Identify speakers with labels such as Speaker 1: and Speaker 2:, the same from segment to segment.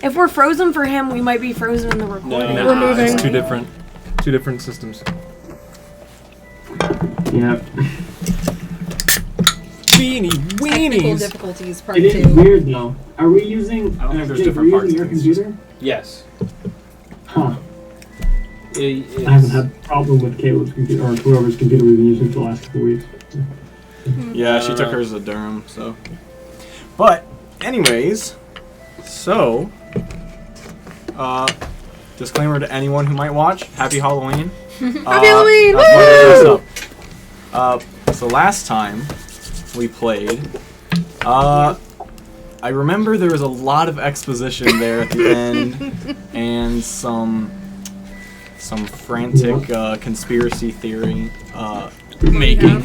Speaker 1: If we're frozen for him, we might be frozen in the recording.
Speaker 2: No,
Speaker 1: We're moving.
Speaker 2: it's two different systems.
Speaker 3: Yeah.
Speaker 2: Beanie
Speaker 4: Technical
Speaker 2: weenies.
Speaker 4: difficulties, part
Speaker 3: It is
Speaker 4: 2.
Speaker 3: weird though. Are we using?
Speaker 5: I don't think there's
Speaker 3: Jake,
Speaker 5: different
Speaker 3: we're
Speaker 5: parts
Speaker 3: using your
Speaker 5: of this.
Speaker 3: computer?
Speaker 5: Yes.
Speaker 3: Huh.
Speaker 5: It's,
Speaker 3: I haven't had a problem with Caleb's computer or whoever's computer we've been using for the last couple of weeks.
Speaker 5: Yeah, she took hers to Durham, so. But, anyways, so, disclaimer to anyone who might watch: Happy Halloween.
Speaker 1: Happy Halloween!
Speaker 5: Woo! So last time we played, I remember there was a lot of exposition there at the end, and some frantic conspiracy theory making.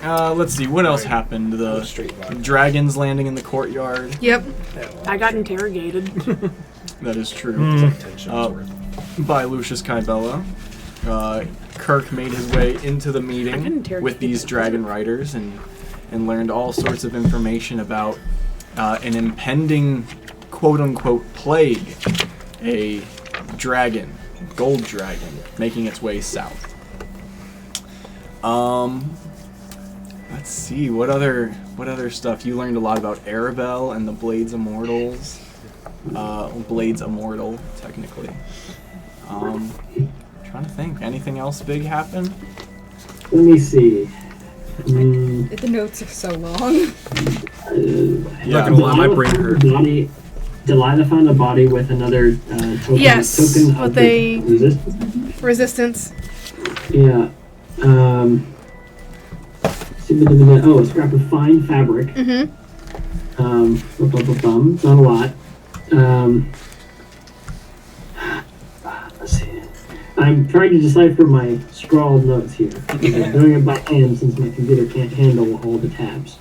Speaker 5: Let's see, what else happened? The dragons landing in the courtyard.
Speaker 1: Yep. I got interrogated.
Speaker 5: That is true. By Lucius Kybella. Kirk made his way into the meeting with these dragon riders and learned all sorts of information about an impending quote-unquote plague. A dragon, gold dragon, making its way south. Let's see, what other stuff? You learned a lot about Arabelle and the Blades Immortals. Blades Immortal, technically. Trying to think. Anything else big happen?
Speaker 3: Let me see.
Speaker 4: The notes are so long.
Speaker 2: Not gonna lie, my brain hurt.
Speaker 3: Delilah found a body with another token.
Speaker 1: Yes,
Speaker 3: token
Speaker 1: with
Speaker 3: of
Speaker 1: a
Speaker 3: resistance.
Speaker 1: resistance.
Speaker 3: Yeah. Oh, a scrap of fine fabric.
Speaker 1: Mm-hmm.
Speaker 3: Not a lot. Let's see. I'm trying to decipher my scrawled notes here. I'm doing it by hand since my computer can't handle all the tabs.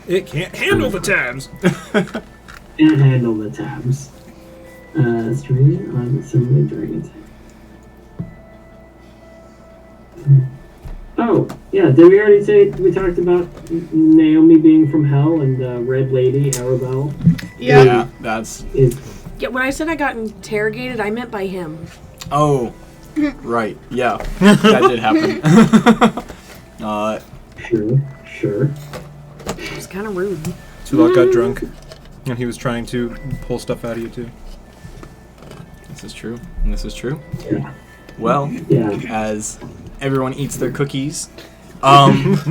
Speaker 2: It can't handle the tabs.
Speaker 3: Can't handle the tabs. Strange on similar dragons. Oh, yeah, did we already say we talked about Naomi being from Hell and Red Lady, Arabelle?
Speaker 1: Yep.
Speaker 5: Yeah, that's...
Speaker 1: Yeah, when I said I got interrogated, I meant by him.
Speaker 5: Oh, right, yeah. That did happen.
Speaker 3: Sure.
Speaker 1: It was kind of rude.
Speaker 2: Tulak got drunk, and he was trying to pull stuff out of you, too.
Speaker 5: This is true, and this is true.
Speaker 3: Yeah.
Speaker 5: Well,
Speaker 3: Yeah.
Speaker 5: as everyone eats their cookies, as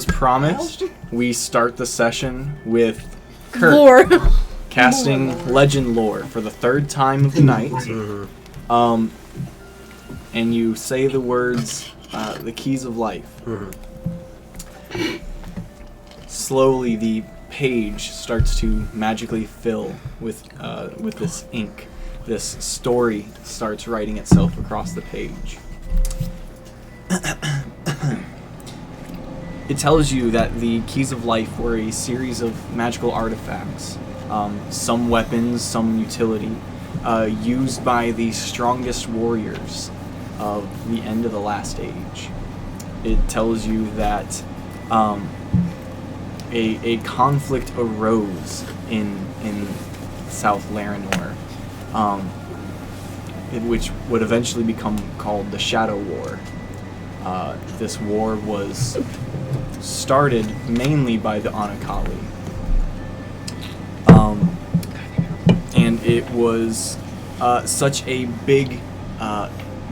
Speaker 5: promised, we start the session with Kurt
Speaker 1: Lore.
Speaker 5: casting Legend Lore for the third time of the night. And you say the words, the keys of life. Slowly, the page starts to magically fill with this ink. This story starts writing itself across the page. It tells you that the Keys of Life were a series of magical artifacts, some weapons, some utility, used by the strongest warriors of the end of the last age. It tells you that a conflict arose in South Laranor, which would eventually become called the Shadow War. This war was started mainly by the Anakali. And it was such a big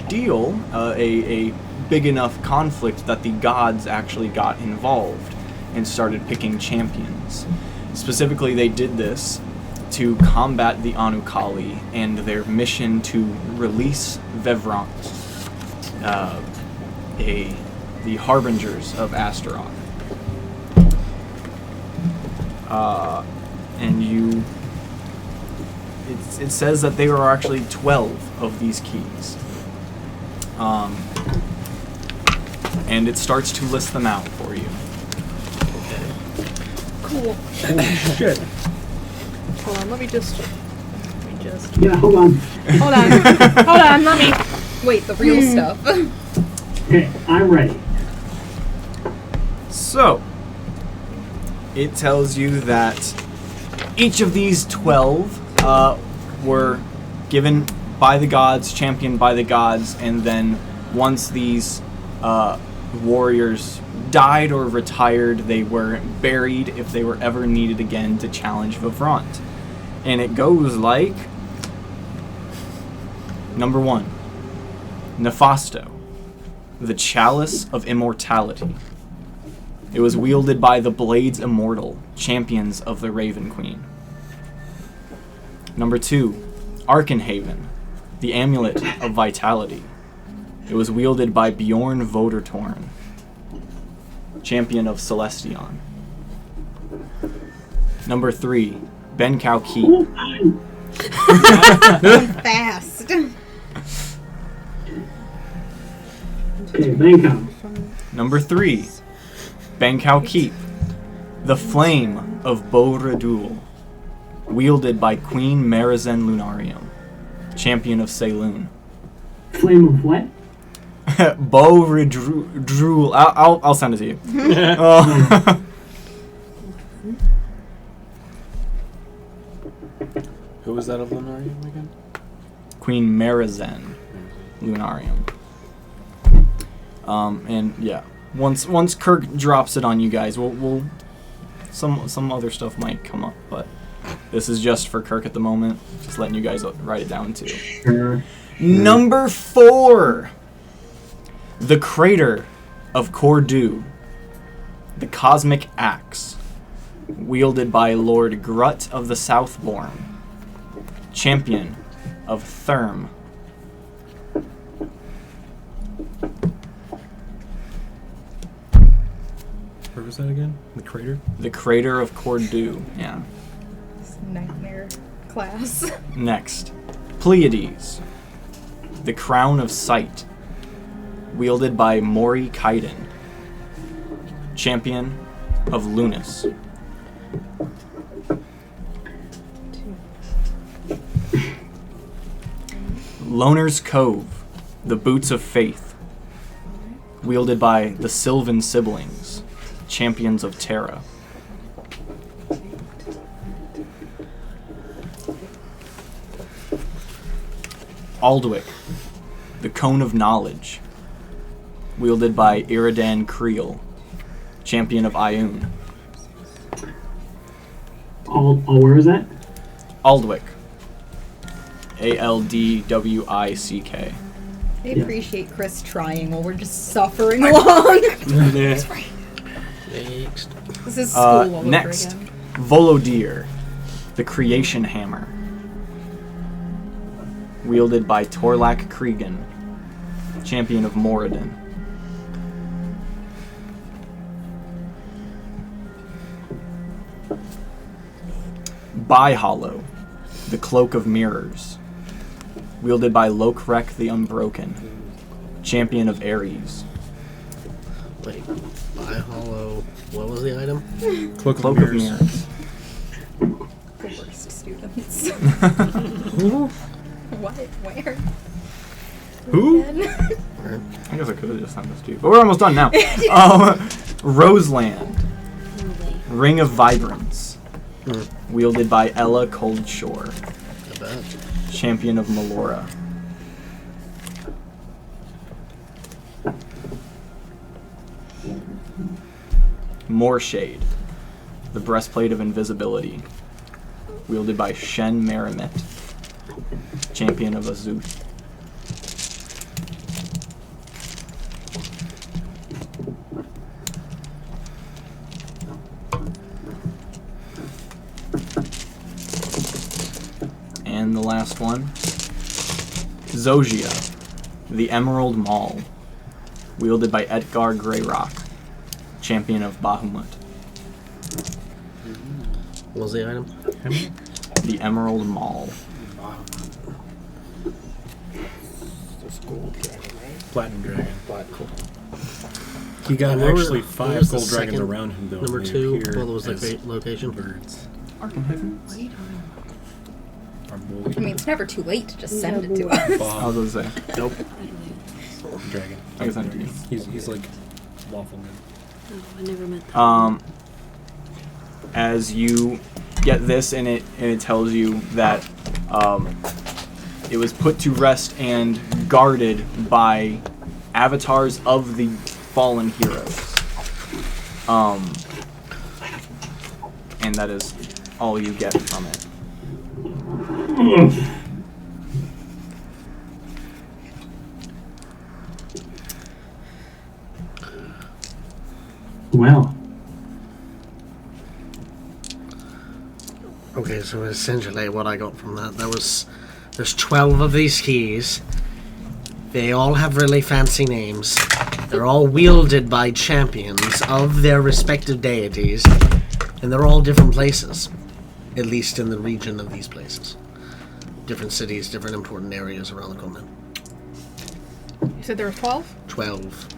Speaker 5: deal, a big enough conflict that the gods actually got involved and started picking champions. Specifically, they did this to combat the Anukali and their mission to release Vevrant, the harbingers of Astaroth. And it says that there are actually 12 of these keys. And it starts to list them out for you.
Speaker 1: Cool.
Speaker 2: Shit.
Speaker 1: Hold on, let me just...
Speaker 3: Yeah, hold on.
Speaker 1: Hold on, let me...
Speaker 4: Wait, the real stuff.
Speaker 3: Okay, I'm ready.
Speaker 5: So, it tells you that Each of these 12 were given by the gods, championed by the gods, and then once these warriors died or retired, they were buried if they were ever needed again to challenge Vivrant. And it goes like... Number 1, Nefasto, the Chalice of Immortality. It was wielded by the Blades Immortal, champions of the Raven Queen. Number 2, Arkenhaven, the Amulet of Vitality. It was wielded by Bjorn Vodertorn, champion of Celestion. Number 3, Benkau Keep.
Speaker 4: Fast.
Speaker 3: Okay, Bangkok.
Speaker 5: Number 3, Benkau Keep, the Flame of Boredul, wielded by Queen Marizen Lunarium, champion of Saloon.
Speaker 3: Flame of what?
Speaker 5: Boredul. I'll send it to you. Oh.
Speaker 6: Who was that of Lunarium again?
Speaker 5: Queen Marizen Lunarium. And yeah, once Kirk drops it on you guys, we'll some other stuff might come up, but this is just for Kirk at the moment. Just letting you guys write it down too.
Speaker 3: Sure.
Speaker 5: Number 4, the Crater of Cordu, the Cosmic Axe, wielded by Lord Grut of the Southbourne, champion of Therm.
Speaker 2: Where was that again? The crater?
Speaker 5: The Crater of Cordu, yeah.
Speaker 4: This nightmare class.
Speaker 5: Next, Pleiades, the Crown of Sight, wielded by Mori Kaiden, champion of Lunas. Loner's Cove, the Boots of Faith, wielded by the Sylvan Siblings, champions of Terra. Aldwick, the Cone of Knowledge, wielded by Iridan Creel, champion of Ioun.
Speaker 3: Where is that?
Speaker 5: Aldwick. Aldwick.
Speaker 4: I appreciate Chris trying while we're just suffering along.
Speaker 6: Next.
Speaker 4: This is school all over
Speaker 5: Next,
Speaker 4: again.
Speaker 5: Volodir, the Creation Hammer, wielded by Torlak Cregan, champion of Moradin. Byhollow, the Cloak of Mirrors, wielded by Lokrek the Unbroken, champion of Ares.
Speaker 6: Wait, by hollow. What was the item?
Speaker 2: Cloak
Speaker 5: Cloak of Mirrors.
Speaker 4: The worst students.
Speaker 2: Who?
Speaker 4: What? Where?
Speaker 2: Who?
Speaker 5: I guess I could have just sent this to you, but we're almost done now. Roseland, Ring of Vibrance, wielded by Ella Coldshore,
Speaker 6: I bet.
Speaker 5: champion of Melora. Morshade, the Breastplate of Invisibility, wielded by Shen Merimit, champion of Azuth. And the last one, Zogia, the Emerald Maul, wielded by Edgar Greyrock, champion of Bahamut.
Speaker 6: What was the item?
Speaker 5: The Emerald Maul.
Speaker 2: Platinum Dragon.
Speaker 6: Cool.
Speaker 2: He got
Speaker 6: And where
Speaker 2: actually
Speaker 6: were-
Speaker 2: 5
Speaker 6: where was the
Speaker 2: gold dragons
Speaker 6: second-
Speaker 2: around him, though.
Speaker 6: Number
Speaker 2: and they
Speaker 6: 2,
Speaker 2: appear
Speaker 6: what was the
Speaker 2: as
Speaker 6: great location?
Speaker 2: birds.
Speaker 5: Arkenhaven?
Speaker 2: Or
Speaker 4: I mean, it's never too late to just send it to
Speaker 1: Yeah,
Speaker 4: us.
Speaker 5: I
Speaker 2: Bob
Speaker 5: was gonna say.
Speaker 6: Nope.
Speaker 2: Dragon.
Speaker 5: I guess I do.
Speaker 2: He's like waffle man.
Speaker 1: Oh, I never met that.
Speaker 5: As you get this, and it tells you that it was put to rest and guarded by avatars of the fallen heroes. And that is all you get from it.
Speaker 3: Well,
Speaker 6: Okay, so essentially what I got from that was there's 12 of these keys. They all have really fancy names. They're all wielded by champions of their respective deities, and they're all different places, at least in the region of these places. Different cities, different important areas around the continent.
Speaker 7: You said there were 12?
Speaker 6: 12.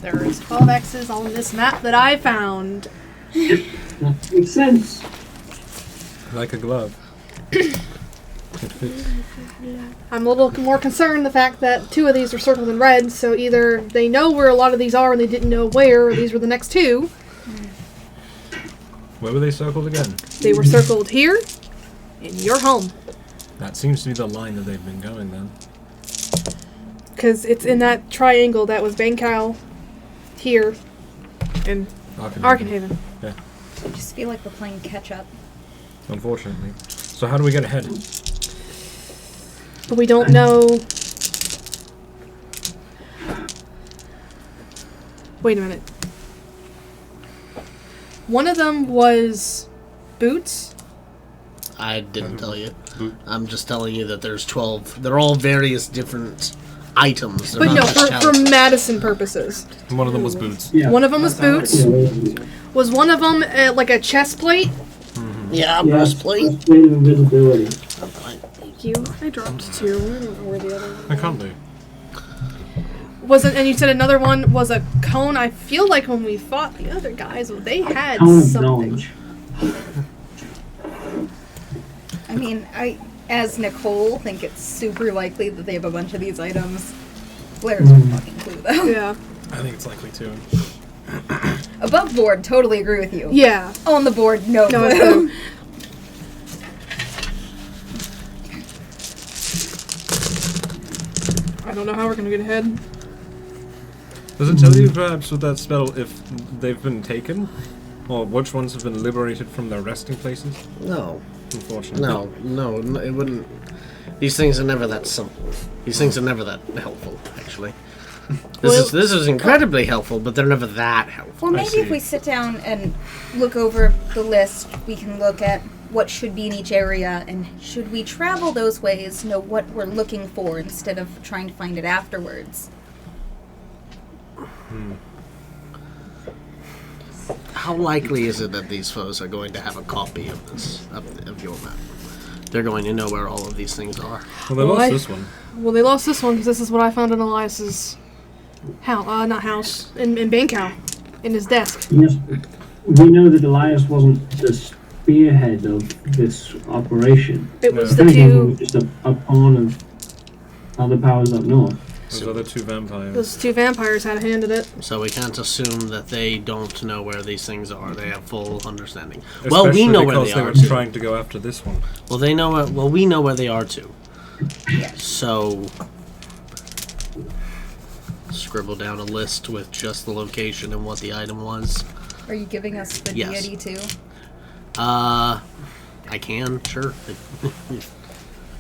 Speaker 7: There's 12 X's on this map that I found.
Speaker 3: that makes sense.
Speaker 2: Like a glove. It fits.
Speaker 7: I'm a little more concerned the fact that 2 of these are circled in red, so either they know where a lot of these are and they didn't know where, or these were the next 2.
Speaker 2: Where were they circled again?
Speaker 7: They were circled here, in your home.
Speaker 2: That seems to be the line that they've been going then.
Speaker 7: Because it's in that triangle that was Bancal, here, and Arkenhaven.
Speaker 2: Yeah,
Speaker 4: I just feel like we're playing catch up.
Speaker 2: unfortunately. So how do we get ahead?
Speaker 7: But we don't know... Wait a minute. One of them was boots.
Speaker 6: I didn't tell you. I'm just telling you that there's 12. They're all various different items. They're
Speaker 7: But
Speaker 6: not
Speaker 7: no,
Speaker 6: just
Speaker 7: for
Speaker 6: challenges.
Speaker 7: Madison purposes.
Speaker 2: And one of them was boots.
Speaker 3: Yeah.
Speaker 7: One of them was boots.
Speaker 3: Yeah,
Speaker 7: Was one of them like a chest plate?
Speaker 6: Yeah,
Speaker 3: yeah,
Speaker 6: breastplate.
Speaker 3: breastplate of invisibility.
Speaker 7: Thank you. I dropped 2. I don't know where the other one
Speaker 2: I can't do.
Speaker 7: wasn't. And you said another one was a cone. I feel like when we fought the other guys, they had
Speaker 3: Cone of
Speaker 7: something.
Speaker 3: knowledge.
Speaker 4: I mean, I, as Nicole, think it's super likely that they have a bunch of these items. Blair's no fucking clue, though.
Speaker 7: Yeah.
Speaker 2: I think it's likely too.
Speaker 4: Above board, totally agree with you.
Speaker 7: Yeah.
Speaker 4: On the board, no
Speaker 7: No,
Speaker 4: clue.
Speaker 7: it's I don't know how we're gonna get ahead.
Speaker 2: Does it tell you perhaps with that spell if they've been taken? Or which ones have been liberated from their resting places?
Speaker 6: No.
Speaker 2: Unfortunately.
Speaker 6: No, it wouldn't. These things are never that simple. These things are never that helpful, actually. This is incredibly helpful, but they're never that helpful.
Speaker 4: Well, maybe if we sit down and look over the list, we can look at what should be in each area, and should we travel those ways, know what we're looking for instead of trying to find it afterwards.
Speaker 6: How likely is it that these foes are going to have a copy of this, of your map? They're going to know where all of these things are.
Speaker 2: Well, they lost this one.
Speaker 7: Well, they lost this one because this is what I found in Elias's house. Not house. In Bancal. In his desk.
Speaker 3: Yes, we know that Elias wasn't the spearhead of this operation.
Speaker 7: It was
Speaker 3: If
Speaker 7: the
Speaker 3: anything, he
Speaker 7: two.
Speaker 3: was just a pawn of other powers up north.
Speaker 2: Those other 2 vampires.
Speaker 7: Those 2 vampires had a hand in it.
Speaker 6: So we can't assume that they don't know where these things are. They have full understanding.
Speaker 2: Especially
Speaker 6: Well, we know where
Speaker 2: because
Speaker 6: they
Speaker 2: they
Speaker 6: are
Speaker 2: were
Speaker 6: too.
Speaker 2: trying to go after this one.
Speaker 6: Well, they know. Well, we know where they are too. So scribble down a list with just the location and what the item was.
Speaker 4: Are you giving us the
Speaker 6: Yes.
Speaker 4: deity too?
Speaker 6: I can, sure.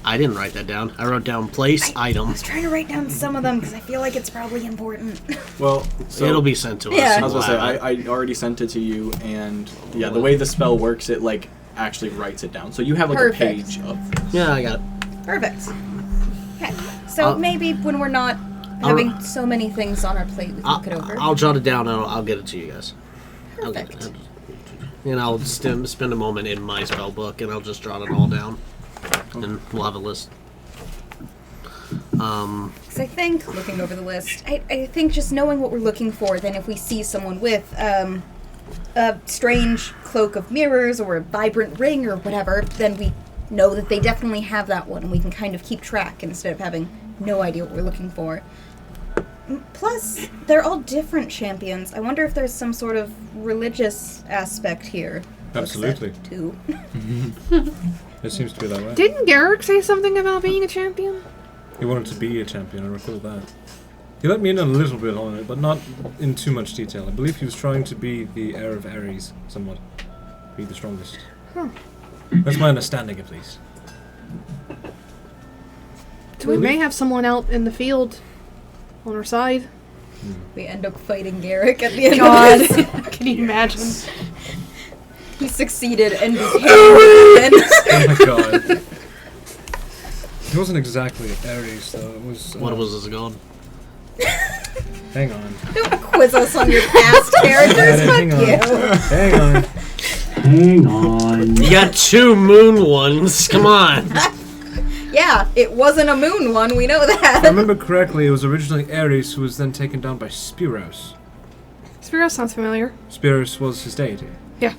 Speaker 6: I didn't write that down. I wrote down place,
Speaker 4: I
Speaker 6: item.
Speaker 4: was trying to write down some of them because I feel like it's probably important.
Speaker 5: Well, so
Speaker 6: It'll be sent to us.
Speaker 4: Yeah.
Speaker 5: I was
Speaker 6: We'll
Speaker 5: gonna say
Speaker 6: have it.
Speaker 5: I already sent it to you, and yeah, the way the spell works, it like actually writes it down. So you have like
Speaker 4: Perfect.
Speaker 5: a page of this.
Speaker 6: Yeah, I got it.
Speaker 4: Perfect. Okay. So maybe when we're not having so many things on our plate, we can look it over.
Speaker 6: I'll jot it down and I'll get it to you guys.
Speaker 4: Perfect.
Speaker 6: And I'll spend a moment in my spell book and I'll just jot it all down. And we'll have a list.
Speaker 4: Because I think, looking over the list, I think just knowing what we're looking for, then if we see someone with a strange cloak of mirrors or a vibrant ring or whatever, then we know that they definitely have that one, and we can kind of keep track instead of having no idea what we're looking for. Plus, they're all different champions. I wonder if there's some sort of religious aspect here.
Speaker 2: Absolutely.
Speaker 4: Too.
Speaker 2: It seems to be that way.
Speaker 7: Didn't Garrick say something about being a champion?
Speaker 2: He wanted to be a champion, I recall that. He let me in a little bit on it, but not in too much detail. I believe he was trying to be the heir of Ares, somewhat. Be the strongest. That's my understanding, at least.
Speaker 7: So we may have someone out in the field on our side.
Speaker 4: We end up fighting Garrick at the end
Speaker 7: God,
Speaker 4: of this.
Speaker 7: can you imagine?
Speaker 4: He succeeded and became the
Speaker 2: Oh my god. It wasn't exactly Ares, though. It was.
Speaker 6: What was his god?
Speaker 2: Hang on.
Speaker 4: Don't quiz us on your past characters.
Speaker 2: Hang
Speaker 4: Fuck
Speaker 2: on.
Speaker 4: you.
Speaker 2: Hang on.
Speaker 3: Hang on.
Speaker 6: You got 2 moon ones. Come on.
Speaker 4: Yeah, it wasn't a moon one. We know
Speaker 2: If I
Speaker 4: that.
Speaker 2: remember correctly, it was originally Ares who was then taken down by Spiros.
Speaker 7: Spiros sounds familiar.
Speaker 2: Spiros was his deity.
Speaker 7: Yeah.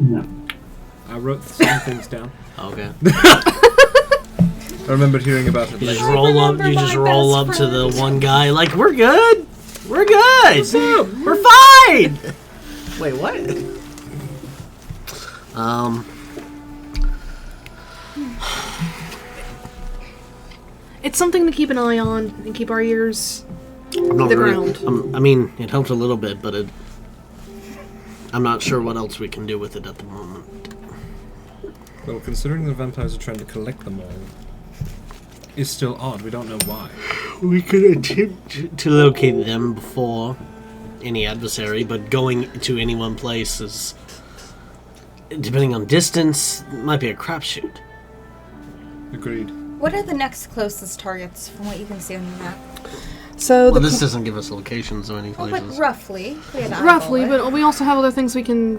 Speaker 3: No.
Speaker 2: I wrote some things down.
Speaker 6: Okay.
Speaker 2: I remembered hearing about it
Speaker 6: You just
Speaker 2: later.
Speaker 6: roll up. You just roll up to the one guy like, "We're good. We're good. We're fine." Wait, what?
Speaker 7: It's something to keep an eye on and keep our ears.
Speaker 6: I'm not
Speaker 7: The
Speaker 6: really,
Speaker 7: ground.
Speaker 6: I mean, it helped a little bit, but I'm not sure what else we can do with it at the moment.
Speaker 2: Well, considering the vampires are trying to collect them all, is still odd. We don't know why.
Speaker 6: We could attempt to locate them before any adversary, but going to any one place is, depending on distance, might be a crapshoot.
Speaker 2: Agreed.
Speaker 4: What are the next closest targets from what you can see on your map?
Speaker 7: So
Speaker 6: Well,
Speaker 7: the
Speaker 6: this doesn't give us locations or any
Speaker 4: Oh,
Speaker 6: places.
Speaker 4: but roughly. We had to
Speaker 7: roughly,
Speaker 4: eyeball
Speaker 7: but we also have other things we can.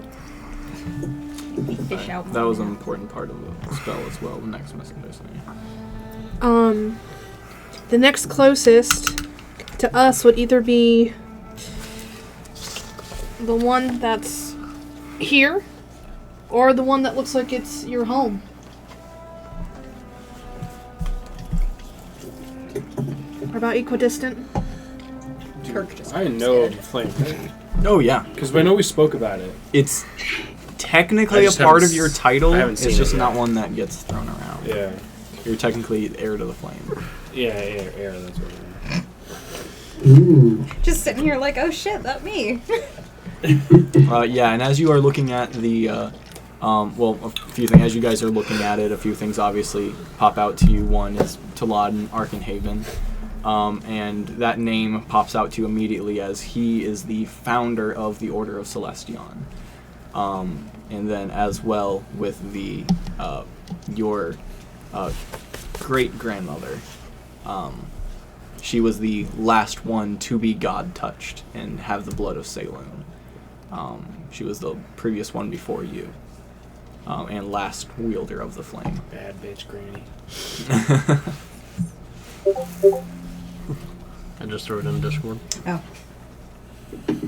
Speaker 4: it. Fish out
Speaker 5: That
Speaker 4: more.
Speaker 5: was an important part of the spell as well, the next messenger thing.
Speaker 7: The next closest to us would either be the one that's here, or the one that looks like it's your home. Or about equidistant.
Speaker 4: Turk just
Speaker 8: I know of the flame thing.
Speaker 5: Oh yeah,
Speaker 8: Because I know we spoke about it.
Speaker 5: it's technically
Speaker 8: I
Speaker 5: a
Speaker 8: just
Speaker 5: part
Speaker 8: haven't
Speaker 5: of your
Speaker 8: s-
Speaker 5: title.
Speaker 8: I haven't
Speaker 5: It's
Speaker 8: seen
Speaker 5: just
Speaker 8: it
Speaker 5: not
Speaker 8: yet.
Speaker 5: one that gets thrown around.
Speaker 8: Yeah.
Speaker 5: You're technically heir to the flame.
Speaker 8: Yeah, air, that's what I mean.
Speaker 3: Ooh.
Speaker 4: Just sitting here like, oh shit, that me.
Speaker 5: Yeah, and as you are looking at the, well, a few things. As you guys are looking at it, a few things obviously pop out to you. One is Talad and Arkenhaven, and that name pops out to you immediately as he is the founder of the Order of Celestion. And then as well with the your great grandmother. She was the last one to be God touched and have the blood of Saloon. She was the previous one before you, and last wielder of the flame.
Speaker 8: Bad bitch granny.
Speaker 6: I just threw it in Discord.
Speaker 4: Oh.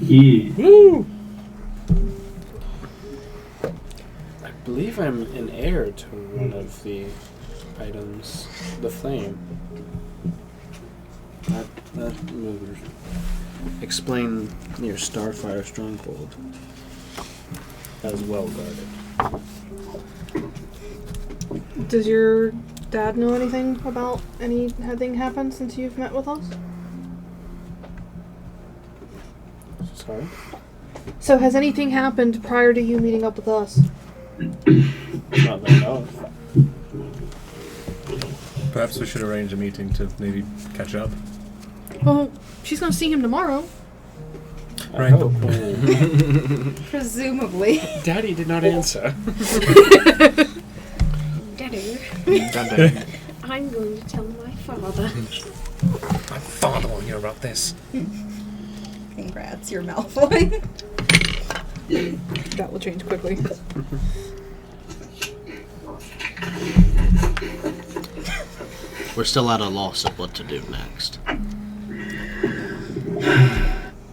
Speaker 3: Yeah.
Speaker 8: Woo! I believe I'm an heir to one of the items, the flame. That moves. Explain your Starfire stronghold. That is well guarded.
Speaker 7: Does your dad know anything about anything happened since you've met with us?
Speaker 8: Sorry?
Speaker 7: So has anything happened prior to you meeting up with us?
Speaker 8: Not that I know of.
Speaker 2: Perhaps we should arrange a meeting to maybe catch up.
Speaker 7: Well, she's gonna see him tomorrow.
Speaker 8: I
Speaker 2: Right.
Speaker 8: hope.
Speaker 4: Presumably.
Speaker 8: Daddy did not answer.
Speaker 1: Daddy,
Speaker 5: Dun-dun.
Speaker 1: I'm going to tell my father.
Speaker 2: My father will hear about this.
Speaker 4: Congrats, you're Malfoy.
Speaker 7: That will change quickly.
Speaker 6: We're still at a loss of what to do next.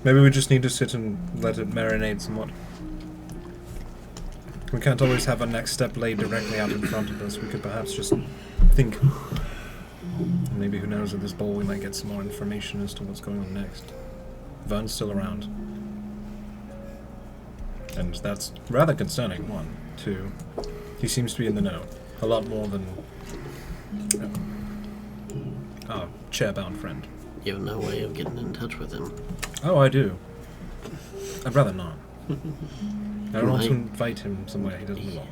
Speaker 2: Maybe we just need to sit and let it marinate somewhat. We can't always have our next step laid directly out in front of us. We could perhaps just think. Maybe, who knows, at this ball we might get some more information as to what's going on next. Vern's still around. And that's rather concerning, one. Two, he seems to be in the know. A lot more than our chair-bound friend.
Speaker 6: You have no way of getting in touch with him.
Speaker 2: Oh, I do. I'd rather not. I don't want to invite him somewhere he doesn't belong.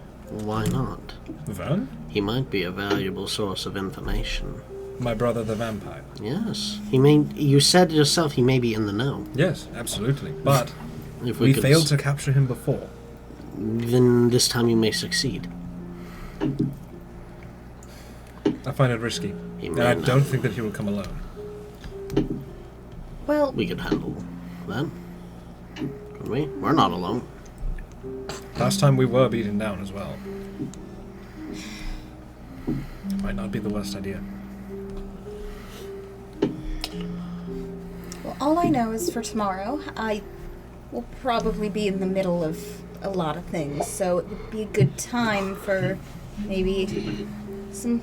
Speaker 6: Why not?
Speaker 2: Vern?
Speaker 6: He might be a valuable source of information.
Speaker 2: My brother the vampire.
Speaker 6: Yes. He may. You said yourself he may be in the know.
Speaker 2: Yes, absolutely. But
Speaker 6: If
Speaker 2: we
Speaker 6: could
Speaker 2: failed to capture him before.
Speaker 6: Then this time you may succeed.
Speaker 2: I find it risky.
Speaker 6: He
Speaker 2: And
Speaker 6: may
Speaker 2: I
Speaker 6: not.
Speaker 2: don't think that he will come alone.
Speaker 4: Well,
Speaker 6: We could handle that. Could we? We're not alone.
Speaker 2: Last time we were beaten down as well. Might not be the worst idea.
Speaker 4: well, all I know is for tomorrow, I will probably be in the middle of a lot of things, so it would be a good time for maybe some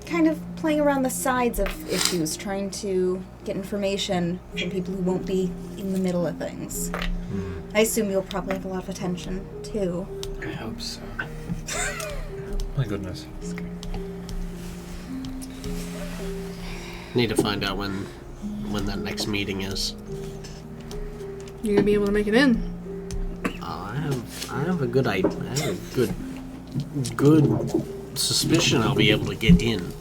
Speaker 4: kind of playing around the sides of issues, trying to get information from people who won't be in the middle of things. I assume you'll probably have a lot of attention, too.
Speaker 8: I hope so.
Speaker 2: My goodness.
Speaker 6: Need to find out when that next meeting is.
Speaker 7: You're gonna be able to make it in.
Speaker 6: I have a good idea. I have a good suspicion I'll be able to get in.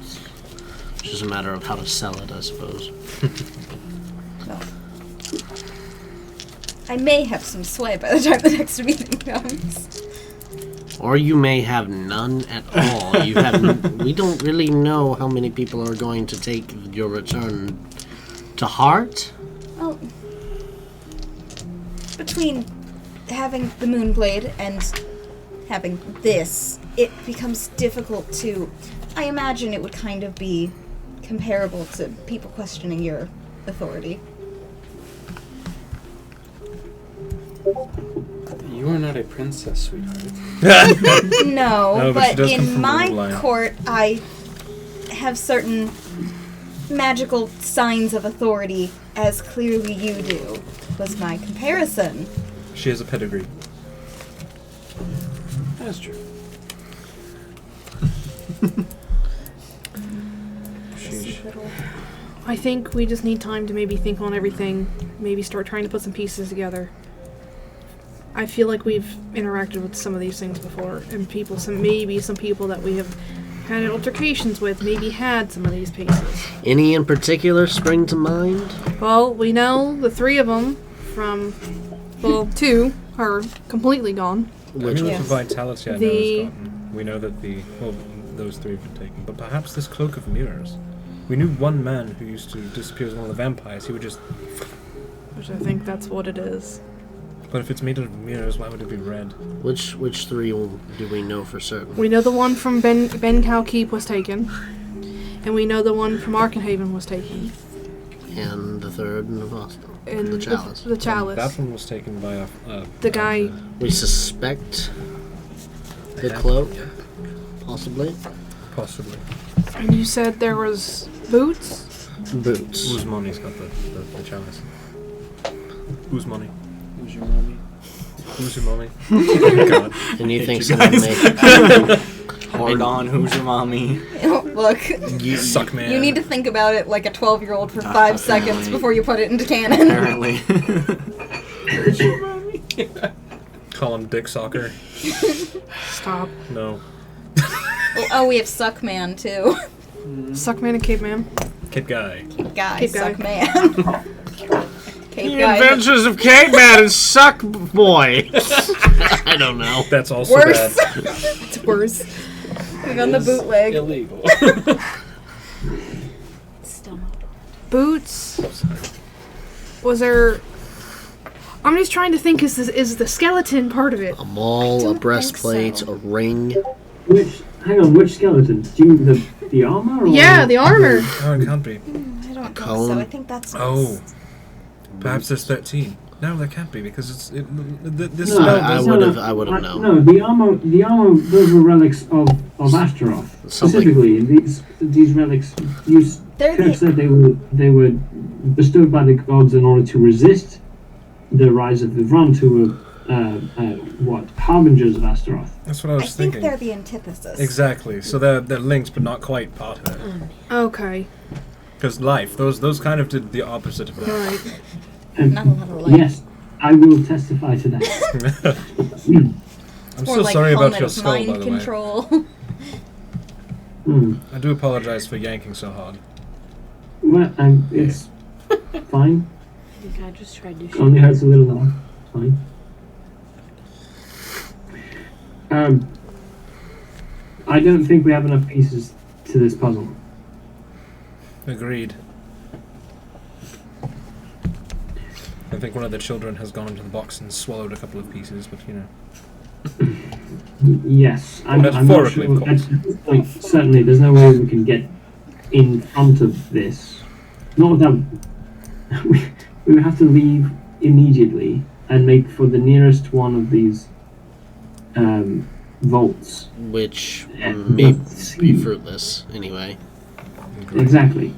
Speaker 6: It's just a matter of how to sell it, I suppose.
Speaker 4: Well, I may have some sway by the time the next meeting comes.
Speaker 6: Or you may have none at all. You have. We don't really know how many people are going to take your return to heart.
Speaker 4: Well, between having the Moonblade and having this, it becomes difficult to... I imagine it would kind of be comparable to people questioning your authority.
Speaker 8: You are not a princess, sweetheart.
Speaker 4: No,
Speaker 2: but she
Speaker 4: but
Speaker 2: does come
Speaker 4: in
Speaker 2: from
Speaker 4: my
Speaker 2: the line.
Speaker 4: court, I have certain magical signs of authority as clearly you do, was my comparison.
Speaker 2: She has a pedigree.
Speaker 8: That's true.
Speaker 7: I think we just need time to maybe think on everything, maybe start trying to put some pieces together. I feel like we've interacted with some of these things before, and maybe some people that we have had altercations with maybe had some of these pieces.
Speaker 6: Any in particular spring to mind?
Speaker 7: Well, we know the three of them from, well, two are completely gone.
Speaker 6: Which
Speaker 2: Amulet
Speaker 4: Yes.
Speaker 2: of Vitality I know
Speaker 7: The-
Speaker 2: is gotten. We know that those three have been taken. But perhaps this Cloak of Mirrors. We knew one man who used to disappear as one of the vampires. He would just...
Speaker 7: Which I think that's what it is.
Speaker 2: But if it's made out of mirrors, why would it be red?
Speaker 6: Which three do we know for certain?
Speaker 7: We know the one from Ben Cow Keep was taken, and we know the one from Arkenhaven was taken.
Speaker 6: And the third in the Boston.
Speaker 7: And
Speaker 6: The Chalice.
Speaker 7: The Chalice.
Speaker 2: That one was taken by a...
Speaker 7: The guy.
Speaker 6: We suspect the
Speaker 2: Yeah.
Speaker 6: cloak, possibly.
Speaker 2: Possibly.
Speaker 7: And you said there was boots?
Speaker 6: Boots.
Speaker 2: Uzmani's got the chalice. Uzmani.
Speaker 8: Who's your mommy?
Speaker 2: Uzumani. Oh God.
Speaker 6: And you
Speaker 5: Hate
Speaker 6: think
Speaker 5: you
Speaker 6: someone
Speaker 5: guys.
Speaker 6: may...
Speaker 5: Hard on, who's your mommy?
Speaker 4: Look,
Speaker 2: You suck, man.
Speaker 4: you need to think about it like a 12-year-old for 5
Speaker 5: Apparently.
Speaker 4: seconds before you put it into canon.
Speaker 5: Apparently.
Speaker 2: Call him Dick Soccer.
Speaker 7: Stop.
Speaker 2: No.
Speaker 4: Oh, we have Suckman, too.
Speaker 7: Suckman and Cape Man.
Speaker 2: Kid Guy.
Speaker 4: Guy,
Speaker 7: Keep going.
Speaker 4: Suckman. Cape
Speaker 6: The
Speaker 4: guy.
Speaker 6: Adventures of Cake Man and Suck Boy. I don't know.
Speaker 2: That's also
Speaker 4: Worse.
Speaker 2: bad.
Speaker 4: It's worse. We're on the
Speaker 8: Is
Speaker 4: bootleg.
Speaker 8: Illegal.
Speaker 4: Still.
Speaker 7: Boots. Was there... I'm just trying to think, is the skeleton part of it?
Speaker 6: A maul,
Speaker 4: don't
Speaker 6: a
Speaker 4: think
Speaker 6: breastplate,
Speaker 4: so.
Speaker 6: a ring.
Speaker 3: Which skeletons? Do you mean the armor? Or?
Speaker 7: Yeah, the armor.
Speaker 2: Oh, it can't be.
Speaker 4: I don't think
Speaker 6: cone.
Speaker 4: so. I think that's...
Speaker 2: Oh. Perhaps there's 13. No, there can't be because this
Speaker 3: No,
Speaker 2: spell
Speaker 6: I
Speaker 2: does
Speaker 6: would have known.
Speaker 3: No, the armor. Those were relics of Astaroth. Specifically, these relics,
Speaker 4: They're
Speaker 3: Kirk
Speaker 4: the,
Speaker 3: said they were bestowed by the gods in order to resist the rise of the Vront, who were harbingers of Astaroth.
Speaker 2: That's what I
Speaker 4: I
Speaker 2: was
Speaker 4: think
Speaker 2: thinking.
Speaker 4: they're the antithesis.
Speaker 2: Exactly. So they're linked, but not quite part of it.
Speaker 7: Okay.
Speaker 2: Because life, those kind of did the opposite of that.
Speaker 7: Right.
Speaker 3: And
Speaker 4: Not a lot of light.
Speaker 3: yes, I will testify to that.
Speaker 2: I'm
Speaker 4: More
Speaker 2: so
Speaker 4: like
Speaker 2: sorry about
Speaker 4: helmet
Speaker 2: your
Speaker 4: of
Speaker 2: skull,
Speaker 4: mind
Speaker 2: by the way.
Speaker 4: control.
Speaker 2: I do apologize for yanking so hard.
Speaker 3: Well, it's fine.
Speaker 1: I think I just tried to shoot.
Speaker 3: Only hurts a little though. Fine. I don't think we have enough pieces to this puzzle.
Speaker 2: Agreed. I think one of the children has gone into the box and swallowed a couple of pieces, but you know.
Speaker 3: Yes, I'm not
Speaker 2: Metaphorically,
Speaker 3: sure.
Speaker 2: of course.
Speaker 3: At this point, certainly, there's no way we can get in front of this. Not without. We would have to leave immediately and make for the nearest one of these vaults.
Speaker 6: Which
Speaker 3: Yeah,
Speaker 6: may
Speaker 3: let's
Speaker 6: be
Speaker 3: see.
Speaker 6: fruitless anyway.
Speaker 3: Exactly.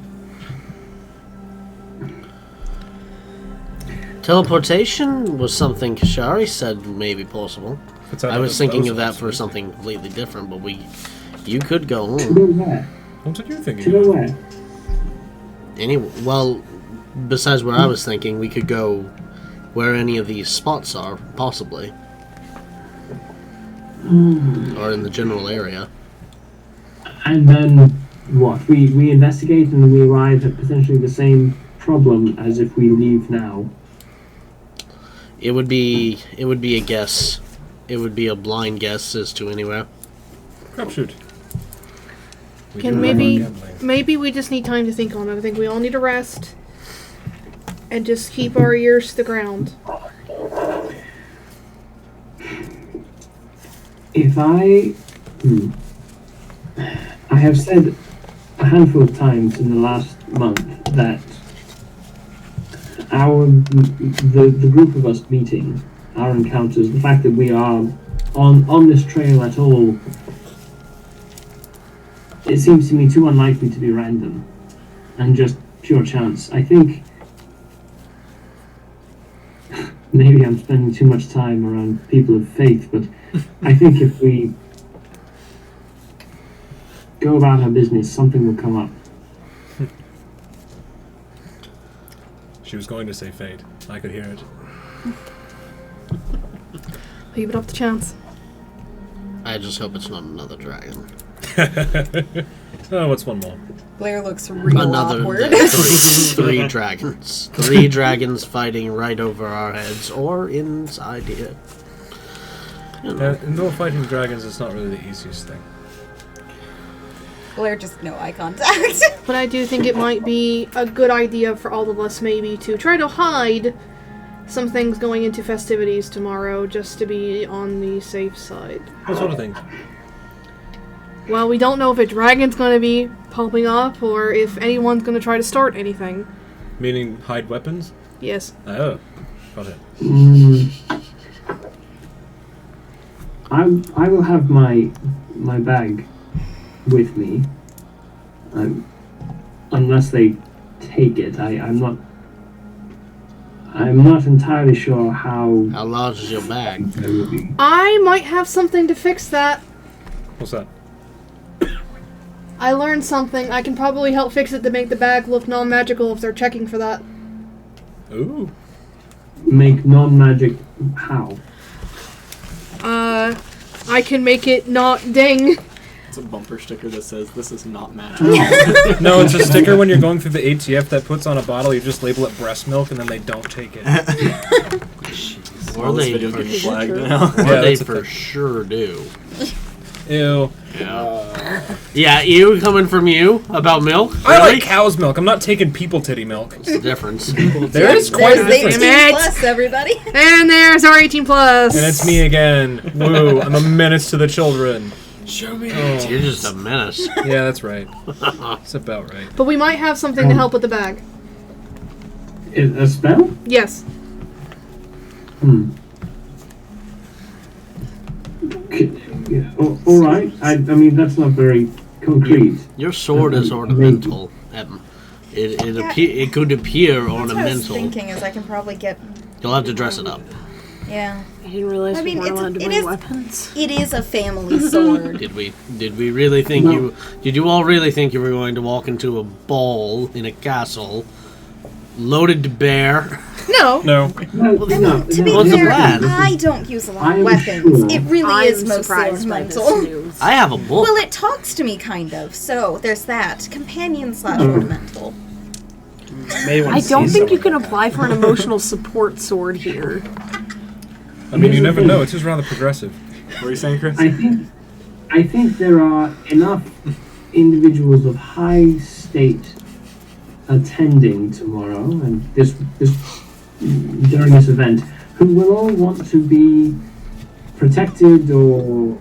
Speaker 6: Teleportation was something Kashari said may be possible.
Speaker 2: It's out
Speaker 6: I
Speaker 2: of
Speaker 6: was thinking of
Speaker 2: disposal,
Speaker 6: that for
Speaker 2: so-
Speaker 6: something completely different, but you could go
Speaker 3: To
Speaker 6: home.
Speaker 3: go where?
Speaker 2: What are you
Speaker 3: To
Speaker 2: thinking?
Speaker 3: go where?
Speaker 6: Well, besides where I was thinking, we could go where any of these spots are, possibly. Or in the general area.
Speaker 3: And then what? We investigate and we arrive at potentially the same problem as if we leave now.
Speaker 6: It would be a guess. It would be a blind guess as to anywhere.
Speaker 2: Crapshoot. We
Speaker 7: Can
Speaker 2: do
Speaker 7: maybe
Speaker 2: have our gambling.
Speaker 7: maybe we just need time to think on it. I think we all need a rest and just keep our ears to the ground.
Speaker 3: If I have said a handful of times in the last month that the group of us meeting, our encounters, the fact that we are on this trail at all, it seems to me too unlikely to be random and just pure chance. I think maybe I'm spending too much time around people of faith, but I think if we go about our business, something will come up.
Speaker 2: She was going to say fate. I could hear it.
Speaker 7: Leave it up to chance.
Speaker 6: I just hope it's not another dragon.
Speaker 2: Oh, what's one more?
Speaker 4: Blair looks real
Speaker 6: Another
Speaker 4: awkward.
Speaker 6: three dragons. 3 dragons fighting right over our heads or inside here. You know.
Speaker 2: No fighting dragons is not really the easiest thing.
Speaker 4: Blair just no eye contact.
Speaker 7: But I do think it might be a good idea for all of us maybe to try to hide some things going into festivities tomorrow just to be on the safe side.
Speaker 2: What sort of things?
Speaker 7: Well, we don't know if a dragon's going to be popping up or if anyone's going to try to start anything.
Speaker 2: Meaning hide weapons?
Speaker 7: Yes.
Speaker 2: Oh, got it.
Speaker 3: I will have my bag with me, unless they take it. I'm not entirely sure how.
Speaker 6: How large is your bag?
Speaker 3: It will be.
Speaker 7: I might have something to fix that.
Speaker 2: What's that?
Speaker 7: I learned something. I can probably help fix it to make the bag look non-magical if they're checking for that.
Speaker 2: Ooh.
Speaker 3: Make non-magic how?
Speaker 7: I can make it not ding.
Speaker 5: It's a bumper sticker that says, "This is not magic."
Speaker 2: No, it's a sticker when you're going through the ATF that puts on a bottle, you just label it breast milk and then they don't take it.
Speaker 5: All this
Speaker 6: they
Speaker 5: video
Speaker 6: for
Speaker 5: getting
Speaker 6: sure-
Speaker 5: flagged now.
Speaker 6: Or
Speaker 2: Yeah,
Speaker 6: they
Speaker 2: that's a
Speaker 6: for
Speaker 2: thing.
Speaker 6: sure do.
Speaker 2: Ew.
Speaker 6: Yeah, you coming from you about milk?
Speaker 2: I
Speaker 6: Really?
Speaker 2: like cow's milk. I'm not taking people titty milk.
Speaker 6: What's the difference?
Speaker 2: There is quite a
Speaker 4: There's
Speaker 2: difference.
Speaker 4: 18 plus, everybody.
Speaker 7: And there's our 18+.
Speaker 2: And it's me again. Woo, I'm a menace to the children.
Speaker 5: Show me.
Speaker 2: Oh.
Speaker 6: You're just a menace.
Speaker 2: Yeah, that's right. That's about right.
Speaker 7: But we might have something to help with the bag.
Speaker 3: A spell?
Speaker 7: Yes.
Speaker 3: Yeah, all right. I mean, that's not very concrete.
Speaker 6: Your sword is ornamental. It could appear
Speaker 4: That's what I was
Speaker 6: ornamental.
Speaker 4: thinking is I can probably get.
Speaker 6: You'll have to dress it up.
Speaker 4: Yeah.
Speaker 1: I didn't realize
Speaker 4: I mean,
Speaker 1: we weren't allowed to
Speaker 4: it
Speaker 1: bring
Speaker 4: is-
Speaker 1: weapons.
Speaker 4: It is a family sword.
Speaker 6: Did we really think
Speaker 3: No.
Speaker 6: you? Did you all really think you were going to walk into a ball in a castle, loaded to bear?
Speaker 7: No.
Speaker 2: No.
Speaker 3: No,
Speaker 4: I mean, to be
Speaker 6: What's the
Speaker 4: fair,
Speaker 6: plan?
Speaker 4: I don't use a lot
Speaker 3: I
Speaker 4: of
Speaker 3: am
Speaker 4: weapons.
Speaker 3: sure.
Speaker 4: It really
Speaker 1: I'm
Speaker 4: is mostly
Speaker 1: surprised by this
Speaker 4: ornamental.
Speaker 1: news.
Speaker 6: I have a book.
Speaker 4: Well, it talks to me, kind of. So there's that. Companion / ornamental.
Speaker 8: May want
Speaker 1: I
Speaker 8: to
Speaker 1: don't
Speaker 8: see
Speaker 1: think you
Speaker 8: someone
Speaker 1: can
Speaker 8: like
Speaker 1: apply
Speaker 8: that.
Speaker 1: for an emotional support sword here.
Speaker 2: I mean, you never know. It is rather progressive.
Speaker 5: What were you saying, Chris?
Speaker 3: I think there are enough individuals of high state attending tomorrow and this during this event who will all want to be protected or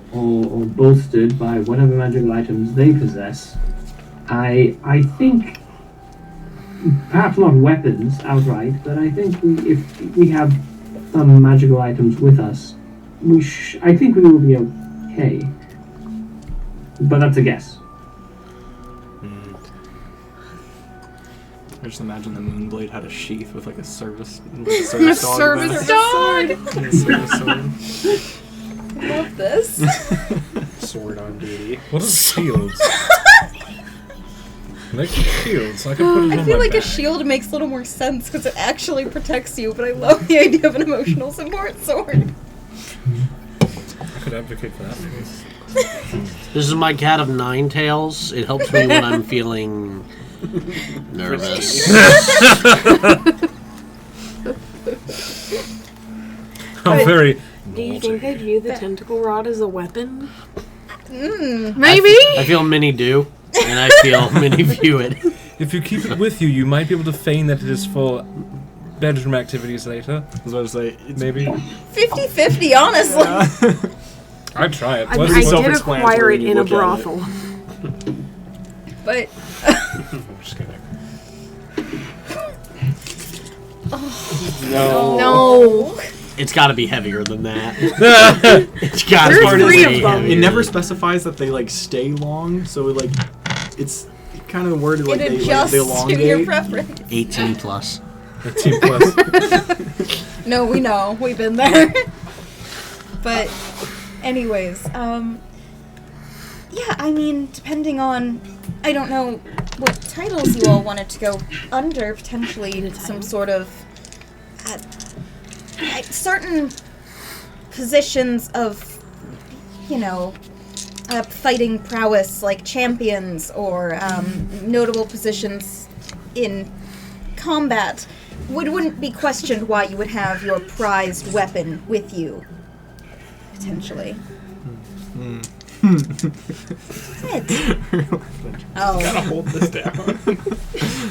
Speaker 3: bolstered by whatever magical items they possess. I think perhaps not weapons outright, but I think if we have some magical items with us, I think we will be okay. But that's a guess.
Speaker 5: I just imagine the Moonblade had a sheath with like a service,
Speaker 7: A
Speaker 5: dog.
Speaker 7: service dog.
Speaker 5: A service sword.
Speaker 4: I love this.
Speaker 8: Sword on duty.
Speaker 2: What are shields? Make shields. I can put it on
Speaker 4: I feel
Speaker 2: my
Speaker 4: like
Speaker 2: back.
Speaker 4: a shield makes a little more sense because it actually protects you, but I love the idea of an emotional support sword.
Speaker 2: I could advocate for that. Maybe.
Speaker 6: This is my cat of 9 tails. It helps me when I'm feeling nervous.
Speaker 2: I'm very.
Speaker 1: Do you think they view the tentacle rod as a weapon?
Speaker 7: Maybe.
Speaker 6: I feel many do, and I feel many view it.
Speaker 2: If you keep it with you, you might be able to feign that it is for bedroom activities later.
Speaker 5: I was about to say, it's
Speaker 2: Maybe.
Speaker 4: 50-50, honestly.
Speaker 2: I'd try it.
Speaker 1: I
Speaker 2: What's
Speaker 1: mean,
Speaker 2: the
Speaker 1: I did
Speaker 5: self-explanatory
Speaker 1: acquire it
Speaker 5: when you
Speaker 1: in a
Speaker 5: look at it.
Speaker 1: brothel.
Speaker 4: But
Speaker 8: I'm just kidding.
Speaker 5: no.
Speaker 7: No.
Speaker 6: It's got to be heavier than that. It's got to
Speaker 7: There's
Speaker 6: be
Speaker 7: three
Speaker 6: way
Speaker 7: of them.
Speaker 6: heavier.
Speaker 5: It never specifies that they like stay long, so it, like it's kind of worded like
Speaker 4: it
Speaker 5: they
Speaker 4: adjusts to
Speaker 5: elongate.
Speaker 4: your preference.
Speaker 6: 18 plus.
Speaker 2: 18 plus.
Speaker 4: No, we know. We've been there. But anyways, yeah, I mean, depending on, I don't know what titles you all wanted to go under, potentially some sort of certain positions of, you know, fighting prowess, like champions, or notable positions in combat, wouldn't be questioned why you would have your prized weapon with you, potentially. Ed. Oh.
Speaker 8: Gotta hold this down.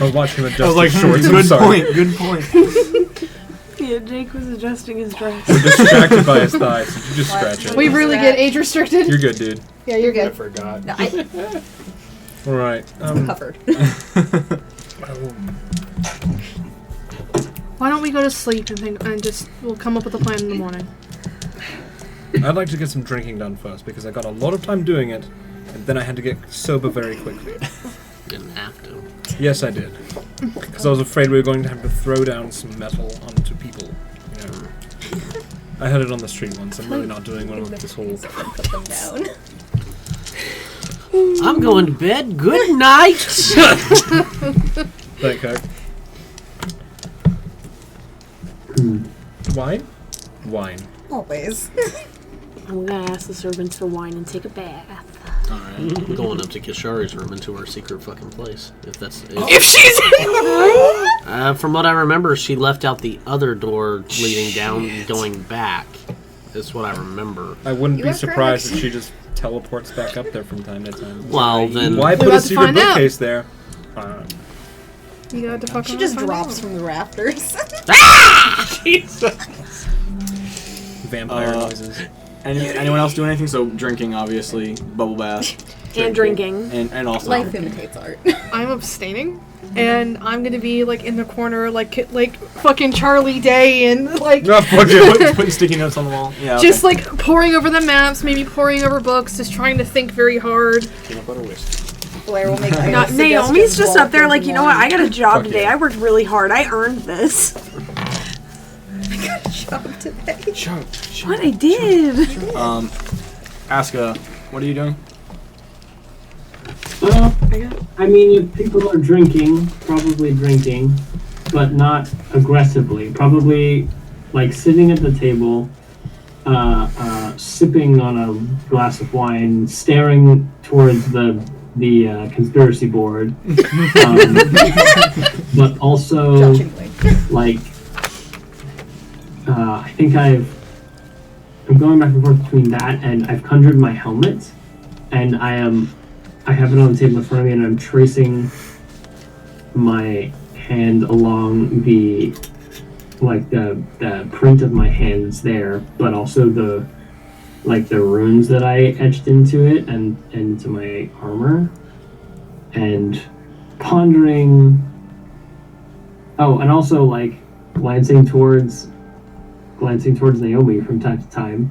Speaker 2: I was watching him adjust
Speaker 5: I was like,
Speaker 2: his shorts. I'm
Speaker 5: good
Speaker 2: sorry.
Speaker 5: point, good point.
Speaker 1: Yeah, Jake was adjusting his dress.
Speaker 2: We're distracted by his thighs. So you just scratch it.
Speaker 7: We really get age restricted.
Speaker 2: You're good, dude.
Speaker 7: Yeah, you're
Speaker 8: I
Speaker 7: good.
Speaker 8: forgot.
Speaker 4: No,
Speaker 2: All right.
Speaker 4: covered.
Speaker 7: Why don't we go to sleep and just we'll come up with a plan in the morning.
Speaker 2: I'd like to get some drinking done first because I got a lot of time doing it, and then I had to get sober very quickly.
Speaker 6: Didn't have to.
Speaker 2: Yes, I did. Because I was afraid we were going to have to throw down some metal onto people. You know. I heard it on the street once. I'm really not doing well with this whole.
Speaker 4: Put them down.
Speaker 6: I'm going to bed. Good night.
Speaker 2: Thank you. Wine? Wine.
Speaker 4: Always.
Speaker 1: I'm gonna ask the servants for wine and take a bath.
Speaker 6: Alright, I'm going up to Kishari's room into her secret fucking place.
Speaker 7: If she's
Speaker 6: From what I remember, she left out the other door leading down, going back. That's what I remember.
Speaker 2: I wouldn't
Speaker 4: You
Speaker 2: be
Speaker 4: are
Speaker 2: surprised
Speaker 4: correct.
Speaker 2: if she just teleports back up there from time to time.
Speaker 6: Well, then...
Speaker 2: Why put
Speaker 7: about
Speaker 2: a
Speaker 7: to
Speaker 2: secret
Speaker 7: find out.
Speaker 2: bookcase there?
Speaker 7: You got to fuck
Speaker 4: She
Speaker 7: around
Speaker 4: just
Speaker 7: and find
Speaker 4: drops
Speaker 7: out.
Speaker 4: from the rafters.
Speaker 2: Vampire noises.
Speaker 5: Anyone else do anything? So drinking, obviously, bubble bath,
Speaker 1: And drinking.
Speaker 5: and also
Speaker 4: Life
Speaker 5: drinking.
Speaker 4: imitates art.
Speaker 7: I'm abstaining, and I'm gonna be like in the corner, like fucking Charlie Day, and like
Speaker 2: No, fuck it.
Speaker 5: Putting sticky notes on the wall. Yeah.
Speaker 7: just
Speaker 5: okay.
Speaker 7: like poring over the maps, maybe poring over books, just trying to think very hard.
Speaker 8: Peanut butter whiskey.
Speaker 4: Blair will make
Speaker 1: Not,
Speaker 4: suggestions
Speaker 1: Naomi's just
Speaker 4: while
Speaker 1: up there like, you know what? I got a job
Speaker 2: Fuck
Speaker 1: today.
Speaker 2: yeah.
Speaker 1: I worked really hard. I earned this.
Speaker 4: job today.
Speaker 1: What I did?
Speaker 5: Aska, what are you doing?
Speaker 3: Well, I mean, if people are drinking, probably drinking, but not aggressively. Probably, like, sitting at the table, sipping on a glass of wine, staring towards the conspiracy board, but also,
Speaker 4: Judgingly.
Speaker 3: like, I think I'm going back and forth between that and I've conjured my helmet, and I have it on the table in front of me, and I'm tracing my hand along the print of my hands there, but also the runes that I etched into it and into my armor, and pondering. Oh, and also like glancing towards Naomi from time to time,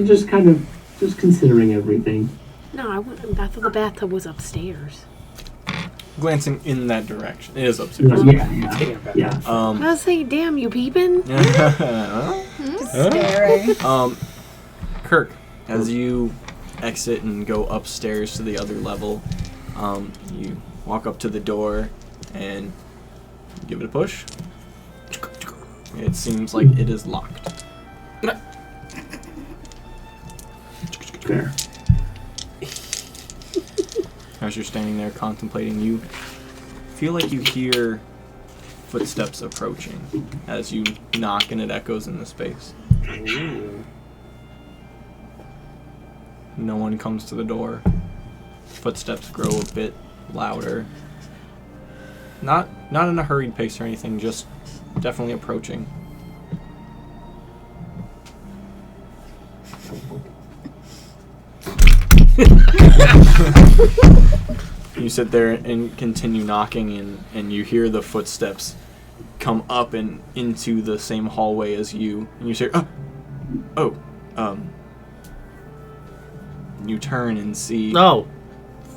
Speaker 3: just considering everything.
Speaker 1: No, I went. The bathtub was upstairs.
Speaker 5: Glancing in that direction. It is upstairs.
Speaker 3: Yeah.
Speaker 1: I was saying, damn, you peeping?
Speaker 4: Staring.
Speaker 5: Kirk, as you exit and go upstairs to the other level, you walk up to the door and give it a push. It seems like it is locked.
Speaker 3: Fair.
Speaker 5: As you're standing there contemplating, you feel like you hear footsteps approaching as you knock and it echoes in the space.
Speaker 8: Ooh.
Speaker 5: No one comes to the door. Footsteps grow a bit louder. Not in a hurried pace or anything, just definitely approaching. You sit there and continue knocking, and you hear the footsteps come up and into the same hallway as you, and you say, you turn and see
Speaker 6: Oh,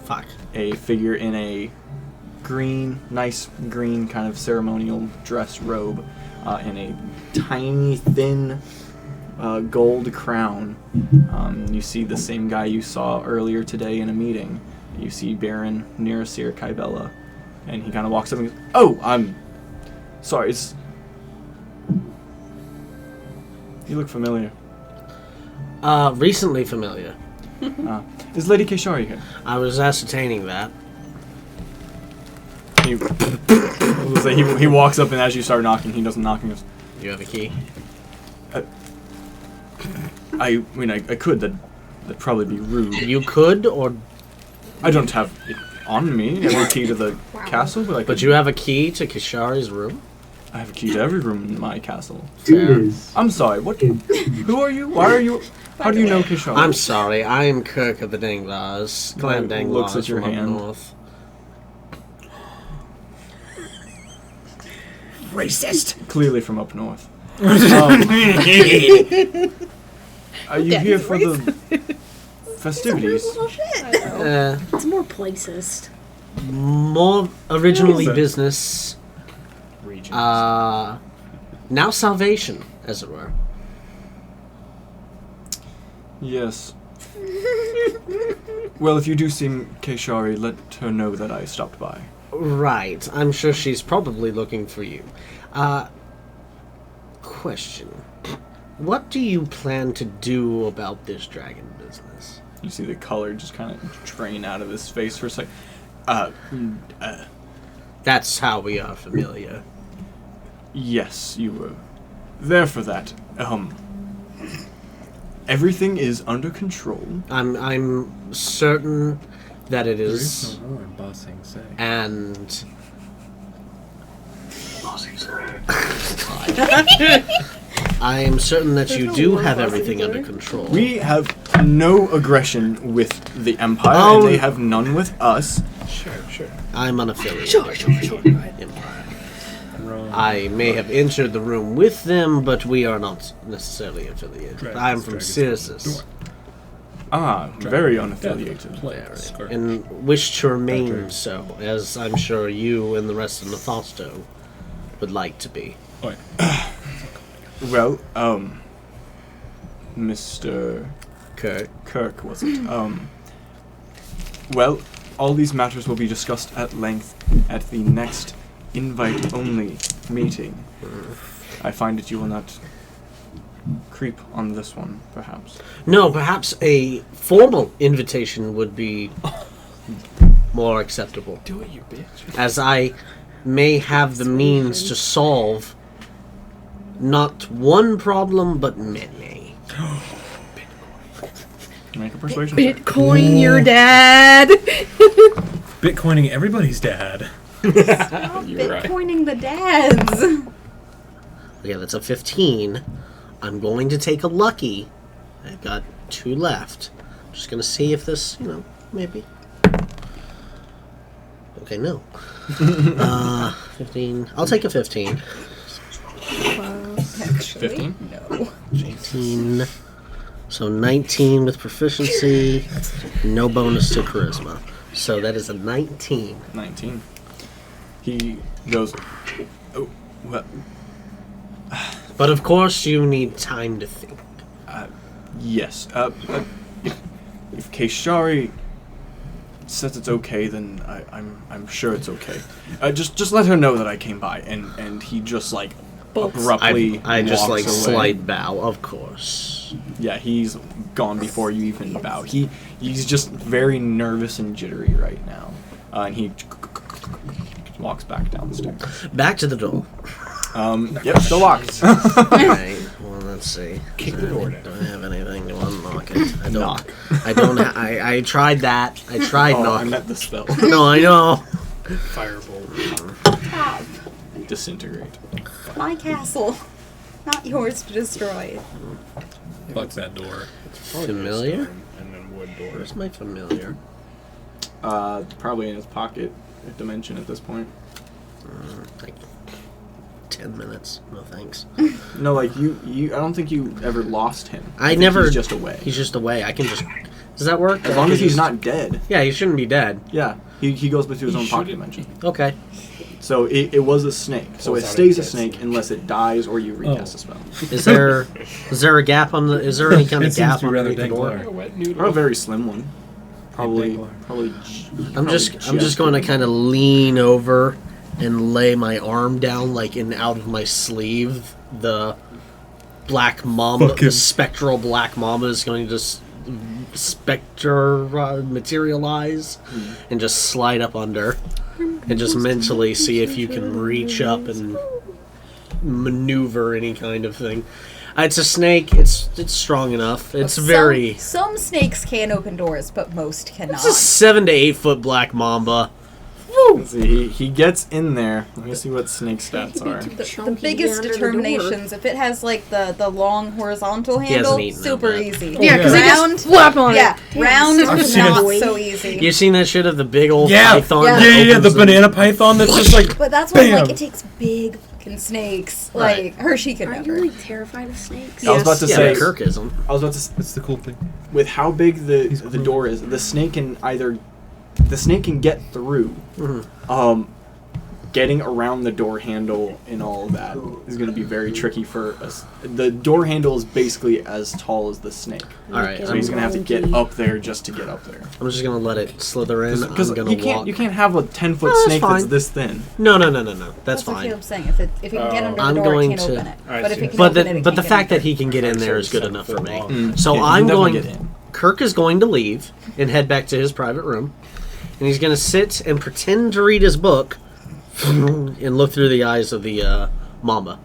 Speaker 6: fuck.
Speaker 5: a figure in a nice green kind of ceremonial dress robe, in a tiny, thin gold crown. You see the same guy you saw earlier today in a meeting. You see Baron Nerasir Kybella, and he kind of walks up and goes, "Oh, I'm sorry. You look familiar.
Speaker 6: Recently familiar.
Speaker 5: Is Lady Kishari here?"
Speaker 6: I was ascertaining that.
Speaker 5: He walks up, and as you start knocking, he doesn't knock and goes,
Speaker 6: You have a key?
Speaker 5: I mean, I could. That'd probably be rude.
Speaker 6: You could, or...
Speaker 5: I don't have it on me. I have a key to the castle, but
Speaker 6: But you have a key to Kishari's room?
Speaker 5: I have a key to every room in my castle.
Speaker 6: Fair.
Speaker 5: I'm sorry. What? Who are you? Why are you? How do you know Kishari?
Speaker 6: I'm sorry, I am Kirk of the Danglars. Clan Danglars
Speaker 5: Looks at your
Speaker 6: from up
Speaker 5: hand.
Speaker 6: north.
Speaker 1: Racist.
Speaker 5: Clearly from up north. Are you
Speaker 4: Yeah,
Speaker 5: here
Speaker 4: he's
Speaker 5: for the festivities?
Speaker 1: It's more placist.
Speaker 6: More originally
Speaker 2: What is it?
Speaker 6: business.
Speaker 5: Regions.
Speaker 6: Now salvation, as it were.
Speaker 5: Yes. Well, if you do see Kishari, let her know that I stopped by.
Speaker 6: Right. I'm sure she's probably looking for you. Question. What do you plan to do about this dragon business?
Speaker 5: You see the color just kind of drain out of his face for a sec.
Speaker 6: That's how we are familiar.
Speaker 5: Yes, you were there for that. Everything is under control.
Speaker 6: I'm certain that it
Speaker 2: There
Speaker 6: is,
Speaker 2: is no more bossing say.
Speaker 6: and I am certain that you do have everything under control.
Speaker 5: We have no aggression with the Empire,
Speaker 6: Oh.
Speaker 5: and they have none with us.
Speaker 8: Sure.
Speaker 6: I'm unaffiliated with the Empire.
Speaker 2: Wrong.
Speaker 6: I may have entered the room with them, but we are not necessarily affiliated.
Speaker 2: Dragons,
Speaker 6: I am from
Speaker 2: dragons.
Speaker 6: Circes.
Speaker 5: Ah, very unaffiliated.
Speaker 2: Skirt.
Speaker 6: And wish to remain so, as I'm sure you and the rest of Nefasto would like to be.
Speaker 2: Oh, yeah.
Speaker 5: Well, Mr.
Speaker 6: Kirk.
Speaker 5: Was it? Well, all these matters will be discussed at length at the next invite-only meeting. I find that you will not creep on this one, perhaps.
Speaker 6: No, perhaps a formal invitation would be more acceptable.
Speaker 8: Do it, you bitch.
Speaker 6: As I may have the means to solve not one problem, but many.
Speaker 5: Make a persuasion check.
Speaker 7: Bitcoin your dad.
Speaker 2: Bitcoining everybody's dad.
Speaker 8: You're right.
Speaker 4: Bitcoining the dads.
Speaker 6: Okay, that's a 15. I'm going to take a lucky. I've got 2 left. I'm just going to see if this, maybe. Okay, no. 15. I'll take a 15.
Speaker 4: Actually,
Speaker 5: 15?
Speaker 4: no.
Speaker 6: 18. So 19 with proficiency. No bonus to charisma. So that is a 19.
Speaker 5: 19. He goes, oh, well,
Speaker 6: But of course, you need time to think.
Speaker 5: yes. If Keshari says it's okay, then I'm sure it's okay. Just let her know that I came by, and he just like abruptly
Speaker 6: I just
Speaker 5: walks
Speaker 6: like
Speaker 5: away.
Speaker 6: slight bow, of course.
Speaker 5: Yeah, he's gone before you even bow. He's just very nervous and jittery right now, and he walks back down the stairs.
Speaker 6: Back to the door.
Speaker 5: Yep, still locked.
Speaker 6: Alright, well, let's see.
Speaker 8: Kick the door down.
Speaker 6: Do I have anything to unlock it? I don't.
Speaker 5: Knock.
Speaker 6: I don't. I tried that. I tried
Speaker 5: Oh,
Speaker 6: knock.
Speaker 5: I meant the spell.
Speaker 6: No, I know.
Speaker 8: Firebolt.
Speaker 5: Disintegrate.
Speaker 4: My castle, not yours to destroy.
Speaker 2: Fuck that door.
Speaker 6: Familiar?
Speaker 8: Stone and then wood door.
Speaker 6: Where's my familiar?
Speaker 5: Probably in his pocket dimension at this point.
Speaker 6: Like 10 minutes. No thanks.
Speaker 5: No, like you. I don't think you ever lost him.
Speaker 6: I
Speaker 5: think
Speaker 6: never.
Speaker 5: He's just away.
Speaker 6: He's just away. I can just. Does that work?
Speaker 5: As long as he's not dead.
Speaker 6: Yeah, he shouldn't be dead.
Speaker 5: Yeah, he goes into his own pocket
Speaker 8: shouldn't
Speaker 5: dimension.
Speaker 6: Okay.
Speaker 5: So it was a snake. So it
Speaker 8: Pulls out
Speaker 5: stays
Speaker 8: a
Speaker 5: a
Speaker 8: dead
Speaker 5: snake
Speaker 8: snake.
Speaker 5: unless it dies or you recast a spell.
Speaker 6: Is there a gap on the? Is there any kind
Speaker 2: It
Speaker 6: of
Speaker 2: seems
Speaker 6: gap
Speaker 2: to be rather
Speaker 6: underneath the door?
Speaker 2: dangler.
Speaker 8: A wet noodle.
Speaker 5: Or a very slim one. Probably.
Speaker 6: I'm just going to kind of lean over and lay my arm down, like out of my sleeve. The black mamba,
Speaker 2: Fucking-
Speaker 6: the spectral black mamba is going to just materialize and just slide up under, and just mentally see if you can reach up and maneuver any kind of thing. It's a snake. It's strong enough. It's very.
Speaker 4: Some snakes can open doors, but most cannot.
Speaker 6: It's a 7 to 8 foot black mamba.
Speaker 5: Let's see, he gets in there. Let me see what snake stats are.
Speaker 4: The biggest determinations, if it has like the long horizontal handle,
Speaker 6: hasn't eaten that
Speaker 4: super
Speaker 6: yet.
Speaker 4: easy.
Speaker 7: Yeah, because they
Speaker 4: round,
Speaker 7: just flap on
Speaker 4: yeah,
Speaker 7: it.
Speaker 4: round
Speaker 2: I've
Speaker 4: is
Speaker 2: seen
Speaker 4: not
Speaker 2: it.
Speaker 4: so easy.
Speaker 6: You seen that shit of the big old
Speaker 2: Yeah,
Speaker 6: python?
Speaker 4: yeah.
Speaker 6: that
Speaker 2: Yeah, the
Speaker 6: opens
Speaker 2: banana python that's just like.
Speaker 4: But that's why
Speaker 2: Bam!
Speaker 4: like it takes big fucking snakes.
Speaker 6: Right.
Speaker 4: Like Hershey could
Speaker 1: Aren't you
Speaker 4: never.
Speaker 1: like terrified of snakes?
Speaker 5: I was about to
Speaker 6: Yeah,
Speaker 5: say.
Speaker 6: but Kirk isn't.
Speaker 5: I was about to.
Speaker 2: That's the cool thing.
Speaker 5: With how big the
Speaker 2: cool.
Speaker 5: door is, the snake can get through.
Speaker 6: Mm-hmm.
Speaker 5: Getting around the door handle and all of that is going to be very tricky for us. The door handle is basically as tall as the snake,
Speaker 6: All right,
Speaker 5: so he's going to have to get up there just to get up there.
Speaker 6: I'm just gonna let it slither in.
Speaker 5: Because
Speaker 6: I'm gonna
Speaker 5: you can't have a 10-foot
Speaker 6: No, that's
Speaker 5: snake that's
Speaker 6: fine.
Speaker 5: this thin.
Speaker 6: No. That's
Speaker 4: That's what
Speaker 6: fine.
Speaker 4: Caleb's saying. If it can get under
Speaker 6: I'm
Speaker 4: the door,
Speaker 6: going
Speaker 4: it can't
Speaker 6: to-
Speaker 4: open it.
Speaker 8: Alright,
Speaker 4: But if
Speaker 8: so-
Speaker 4: it can
Speaker 6: But
Speaker 4: open it, it
Speaker 6: the
Speaker 4: can't
Speaker 6: fact
Speaker 4: get
Speaker 6: that he can get in there is good
Speaker 8: 7
Speaker 6: enough for
Speaker 8: foot
Speaker 6: me.
Speaker 8: long.
Speaker 6: So
Speaker 5: Yeah,
Speaker 6: I'm
Speaker 5: you can
Speaker 6: going.
Speaker 5: definitely get in.
Speaker 6: Kirk is going to leave and head back to his private room, and he's going to sit and pretend to read his book and look through the eyes of the mama.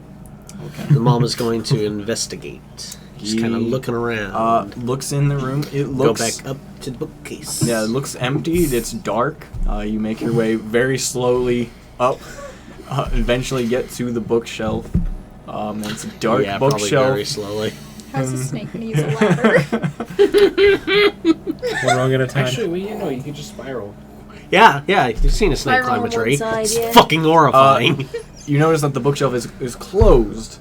Speaker 5: Okay.
Speaker 6: The mama's going to investigate. Just kind of
Speaker 5: He,
Speaker 6: looking around.
Speaker 5: Looks in the room. It
Speaker 6: Go
Speaker 5: looks
Speaker 6: back up to the bookcase.
Speaker 5: Yeah, it looks empty. It's dark. You make your way very slowly up. Eventually get to the bookshelf. It's a dark
Speaker 6: Yeah, probably
Speaker 5: bookshelf.
Speaker 6: very slowly.
Speaker 4: How's the snake gonna use a ladder?
Speaker 2: One wrong at a time.
Speaker 8: Actually, you can just spiral.
Speaker 6: Yeah, you've seen a snake
Speaker 1: Spiral
Speaker 6: climb a
Speaker 1: on one
Speaker 6: tree.
Speaker 1: side,
Speaker 6: It's
Speaker 1: yeah.
Speaker 6: fucking horrifying.
Speaker 5: You notice that the bookshelf is closed.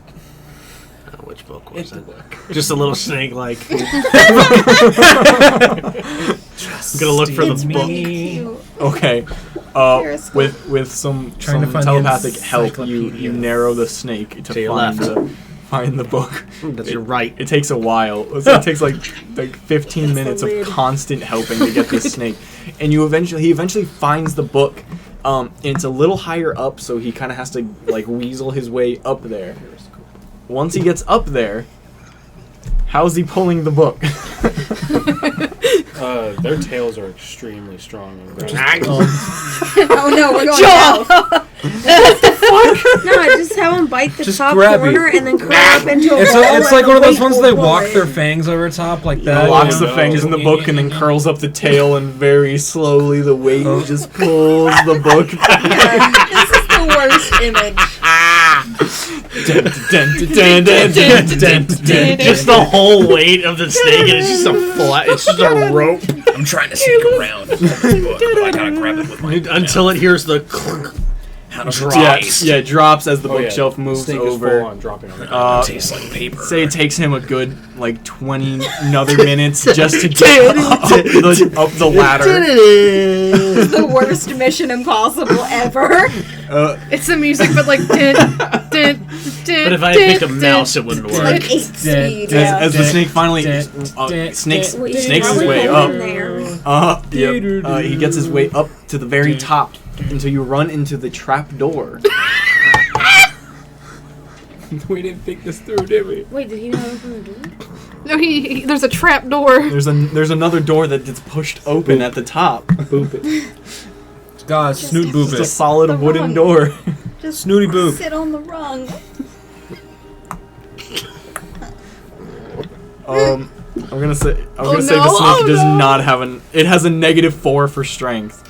Speaker 6: Which Which book was it? Just a little snake, like. I'm gonna look for the book.
Speaker 4: Cute.
Speaker 5: Okay.
Speaker 4: Periscope.
Speaker 5: With some
Speaker 2: Trying to find the
Speaker 5: telepathic help, you
Speaker 2: encyclopedia.
Speaker 5: narrow the snake to
Speaker 6: your
Speaker 5: find the book.
Speaker 6: That's your right.
Speaker 5: It takes a while. It takes like 15 minutes of
Speaker 1: lid.
Speaker 5: constant helping to get this snake, and he eventually finds the book. And it's a little higher up, so he kind of has to like weasel his way up there. Once he gets up there, how's he pulling the book?
Speaker 8: Their tails are extremely strong. And
Speaker 4: Oh no, we're going out.
Speaker 1: No, just have him bite the
Speaker 2: Just
Speaker 1: top
Speaker 2: grab
Speaker 1: corner
Speaker 2: you.
Speaker 1: and then curl up into a
Speaker 2: It's
Speaker 1: ball.
Speaker 2: it's like
Speaker 1: and
Speaker 2: one of
Speaker 1: the
Speaker 2: those
Speaker 1: weight
Speaker 2: ones
Speaker 1: will
Speaker 2: they
Speaker 1: pull
Speaker 2: walk
Speaker 1: it.
Speaker 2: their fangs over top like that.
Speaker 5: Locks
Speaker 2: you
Speaker 5: the
Speaker 2: know?
Speaker 5: fangs in the book and then curls up the tail, and very slowly the weight just pulls the book back.
Speaker 4: This is the worst image.
Speaker 6: Just the whole weight of the snake, and it's just a flat. It's just a rope
Speaker 9: I'm trying to sneak around the book, but I gotta grab it with my
Speaker 6: until it hears the clunk.
Speaker 9: How does
Speaker 5: Yeah, it drops as the bookshelf moves
Speaker 8: snake is full
Speaker 5: over.
Speaker 8: on dropping on the ground.
Speaker 9: tastes like paper.
Speaker 5: Say it takes him a good like 20 another minutes just to get up the ladder.
Speaker 4: This is the worst Mission Impossible ever.
Speaker 7: It's the music, but like.
Speaker 6: But if I had picked a mouse, it wouldn't work.
Speaker 4: Like 8 speed.
Speaker 5: As the snake finally snakes his way up. He gets his way up to the very top until you run into the trap door. We didn't think this through, did we?
Speaker 1: Wait, did he not open the door?
Speaker 7: No, there's a trap door.
Speaker 5: There's another door that gets pushed open at the top.
Speaker 8: Boop it.
Speaker 2: God, snoot boop
Speaker 5: It's a
Speaker 2: it.
Speaker 5: solid
Speaker 4: The
Speaker 5: wooden
Speaker 4: rung.
Speaker 5: door.
Speaker 4: Just
Speaker 2: Snooty boop.
Speaker 4: sit on the rung.
Speaker 5: I'm gonna say
Speaker 7: Oh,
Speaker 5: the snake
Speaker 7: no.
Speaker 5: does not have it has a -4 for strength.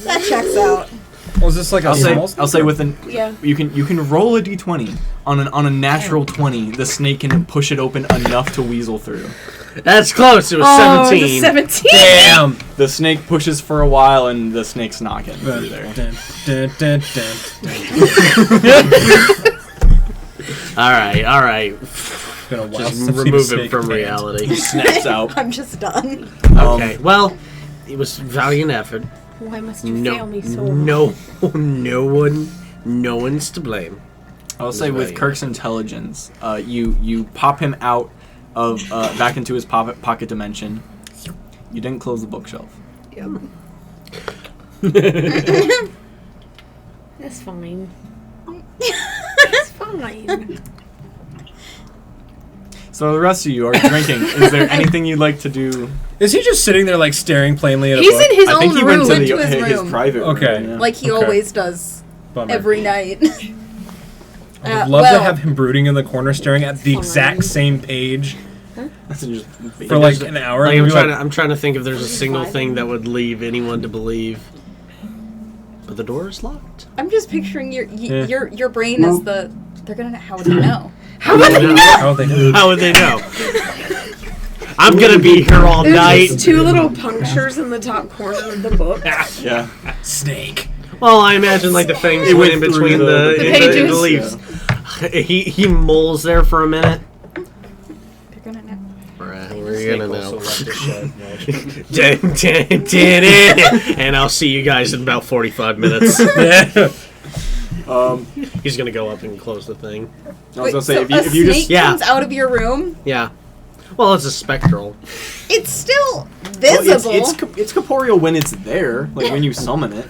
Speaker 4: That checks out.
Speaker 2: Was this like a
Speaker 5: I'll
Speaker 2: small
Speaker 5: say with an
Speaker 4: Yeah.
Speaker 5: you can roll a d20 on a natural 20. The snake can push it open enough to weasel through.
Speaker 6: That's close. It was
Speaker 7: Oh,
Speaker 6: 17.
Speaker 7: 17.
Speaker 2: Damn!
Speaker 5: The snake pushes for a while and the snake's not getting through there.
Speaker 6: All right.
Speaker 2: Been a while
Speaker 6: Just
Speaker 2: since
Speaker 6: remove
Speaker 2: seen a
Speaker 6: it from
Speaker 2: snake.
Speaker 6: reality.
Speaker 5: Snaps out.
Speaker 4: I'm just done.
Speaker 6: Okay. Well, it was valiant effort.
Speaker 1: Why must you fail me so?
Speaker 6: No one's to blame.
Speaker 5: I'll say with Kirk's intelligence, you pop him out of back into his pocket dimension. You didn't close the bookshelf.
Speaker 1: That's fine. That's fine.
Speaker 5: So the rest of you are drinking. Is there anything you'd like to do?
Speaker 2: Is he just sitting there like staring plainly at a
Speaker 7: He's
Speaker 2: book?
Speaker 7: in his
Speaker 5: I
Speaker 7: own
Speaker 5: think he
Speaker 7: room.
Speaker 5: went to
Speaker 4: Into his
Speaker 5: his
Speaker 4: room.
Speaker 5: private room.
Speaker 2: Okay.
Speaker 5: yeah.
Speaker 4: Like he
Speaker 2: Okay.
Speaker 4: always does
Speaker 2: Bummer.
Speaker 4: every night.
Speaker 2: I would love to
Speaker 4: well-
Speaker 2: have him brooding in the corner staring at the exact same page
Speaker 5: That's just
Speaker 2: for like an hour.
Speaker 6: Like,
Speaker 2: and be
Speaker 6: I'm trying to think if there's a single thing that would leave anyone to believe. But the door is locked.
Speaker 4: I'm just picturing your brain is the. They're gonna. How would they know?
Speaker 2: How would they know?
Speaker 6: How would they know? I'm gonna be here all
Speaker 1: There's
Speaker 6: night.
Speaker 1: just 2 little punctures in the top corner of the book.
Speaker 5: yeah.
Speaker 2: Snake.
Speaker 6: Well, I imagine like the fangs
Speaker 5: It
Speaker 6: went
Speaker 5: went
Speaker 6: in
Speaker 5: through
Speaker 6: between
Speaker 5: the
Speaker 6: the
Speaker 7: pages.
Speaker 6: leaves. He moles there for a minute.
Speaker 4: They're gonna know.
Speaker 6: We're gonna know.
Speaker 8: Also left it shut.
Speaker 6: And I'll see you guys in about 45 minutes. He's gonna go up and close the thing.
Speaker 5: I was gonna say
Speaker 4: so
Speaker 5: if you
Speaker 4: a snake
Speaker 5: just
Speaker 6: Yeah.
Speaker 4: comes out of your room.
Speaker 6: Yeah. Well, it's a spectral.
Speaker 4: It's still
Speaker 5: well,
Speaker 4: visible.
Speaker 5: it's corporeal when it's there, like when you summon it.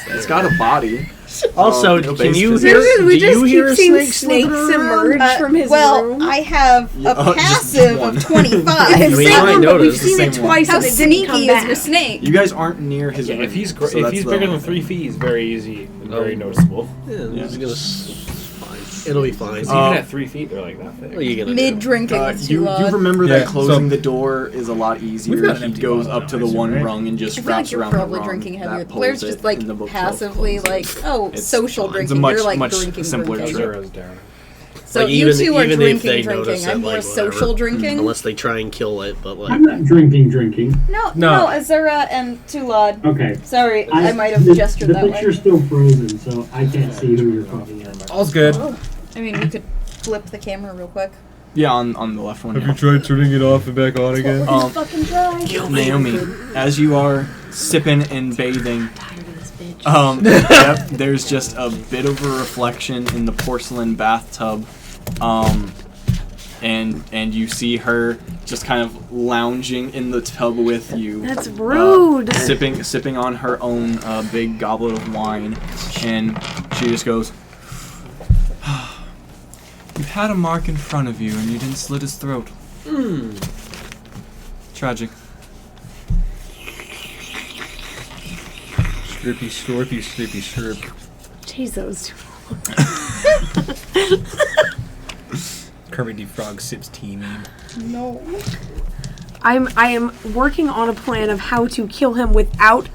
Speaker 5: It's got a body.
Speaker 6: Also,
Speaker 5: no
Speaker 6: can
Speaker 5: base
Speaker 6: you
Speaker 5: physics.
Speaker 6: hear?
Speaker 1: We
Speaker 6: Do
Speaker 1: just
Speaker 6: you
Speaker 1: keep
Speaker 6: hear a
Speaker 1: seeing
Speaker 6: snake
Speaker 1: snakes
Speaker 6: slithering around?
Speaker 1: emerge from his
Speaker 4: well,
Speaker 1: room.
Speaker 4: I have a
Speaker 5: just
Speaker 4: passive
Speaker 5: one.
Speaker 4: of 25.
Speaker 6: I mean, you
Speaker 1: Same
Speaker 6: might
Speaker 1: one, but we've
Speaker 6: notice.
Speaker 1: seen it
Speaker 5: Same one.
Speaker 1: twice
Speaker 4: How
Speaker 1: and it didn't come
Speaker 4: sneaky is
Speaker 1: back.
Speaker 4: your snake?
Speaker 5: You guys aren't near his room.
Speaker 8: If he's
Speaker 5: so that's
Speaker 8: bigger
Speaker 5: the
Speaker 8: than
Speaker 5: only
Speaker 8: 3
Speaker 5: thing.
Speaker 8: feet, he's very easy and very noticeable.
Speaker 6: Yeah, it's gonna fine. It'll be fine.
Speaker 8: Even at 3 feet, they're like that thick.
Speaker 6: What are you gonna
Speaker 4: Mid
Speaker 6: do?
Speaker 4: drinking, it's too
Speaker 5: You
Speaker 4: loud.
Speaker 5: remember
Speaker 2: Yeah,
Speaker 5: that closing
Speaker 2: so-
Speaker 5: the door is a lot easier.
Speaker 2: got an
Speaker 5: He
Speaker 2: empty
Speaker 5: goes
Speaker 2: bottle
Speaker 5: up to
Speaker 2: now,
Speaker 5: the
Speaker 2: I assume,
Speaker 5: one
Speaker 2: right?
Speaker 5: rung and
Speaker 4: I
Speaker 5: just
Speaker 4: feel like
Speaker 5: wraps
Speaker 4: you're
Speaker 5: around the
Speaker 4: probably
Speaker 5: rung.
Speaker 4: drinking heavier.
Speaker 5: That
Speaker 4: Blair's
Speaker 5: pulls
Speaker 4: just
Speaker 5: it
Speaker 4: like
Speaker 5: in the bookshelf
Speaker 4: passively
Speaker 5: closes.
Speaker 4: like, oh,
Speaker 5: It's
Speaker 4: social
Speaker 5: fine. It's a
Speaker 4: drinking.
Speaker 5: much-
Speaker 4: You're like
Speaker 5: much
Speaker 4: drinking,
Speaker 5: simpler
Speaker 4: drinking.
Speaker 5: trick.
Speaker 8: Sure as Darren.
Speaker 4: So
Speaker 6: Like,
Speaker 4: you two are
Speaker 6: even if they
Speaker 4: drinking.
Speaker 6: notice it,
Speaker 4: I'm more
Speaker 6: like,
Speaker 4: social
Speaker 6: whatever.
Speaker 4: drinking.
Speaker 6: Unless they try and kill it, but like.
Speaker 3: I'm not drinking.
Speaker 4: No, Azura and Tulad.
Speaker 3: Okay.
Speaker 4: Sorry, I might have
Speaker 3: the,
Speaker 4: gestured
Speaker 3: the
Speaker 4: that way.
Speaker 3: picture's still frozen, so I can't see who you're talking about.
Speaker 2: All's good.
Speaker 4: I mean, we could. flip the camera real quick.
Speaker 5: Yeah, on the left one.
Speaker 2: Have
Speaker 5: Yeah.
Speaker 2: you tried turning it off and back on again?
Speaker 4: Fucking try.
Speaker 5: Naomi, as you are sipping and bathing,
Speaker 1: I'm tired of this bitch.
Speaker 5: yep, there's just a bit of a reflection in the porcelain bathtub, and you see her just kind of lounging in the tub with you.
Speaker 1: That's rude.
Speaker 5: Sipping on her own big goblet of wine, and she just goes, "You've had a mark in front of you, and you didn't slit his throat. Tragic."
Speaker 2: Slurpy, slurpy, slurpy, slurp.
Speaker 1: Jesus.
Speaker 2: Kermit the Frog sips tea meme.
Speaker 4: No.
Speaker 1: I am working on a plan of how to kill him without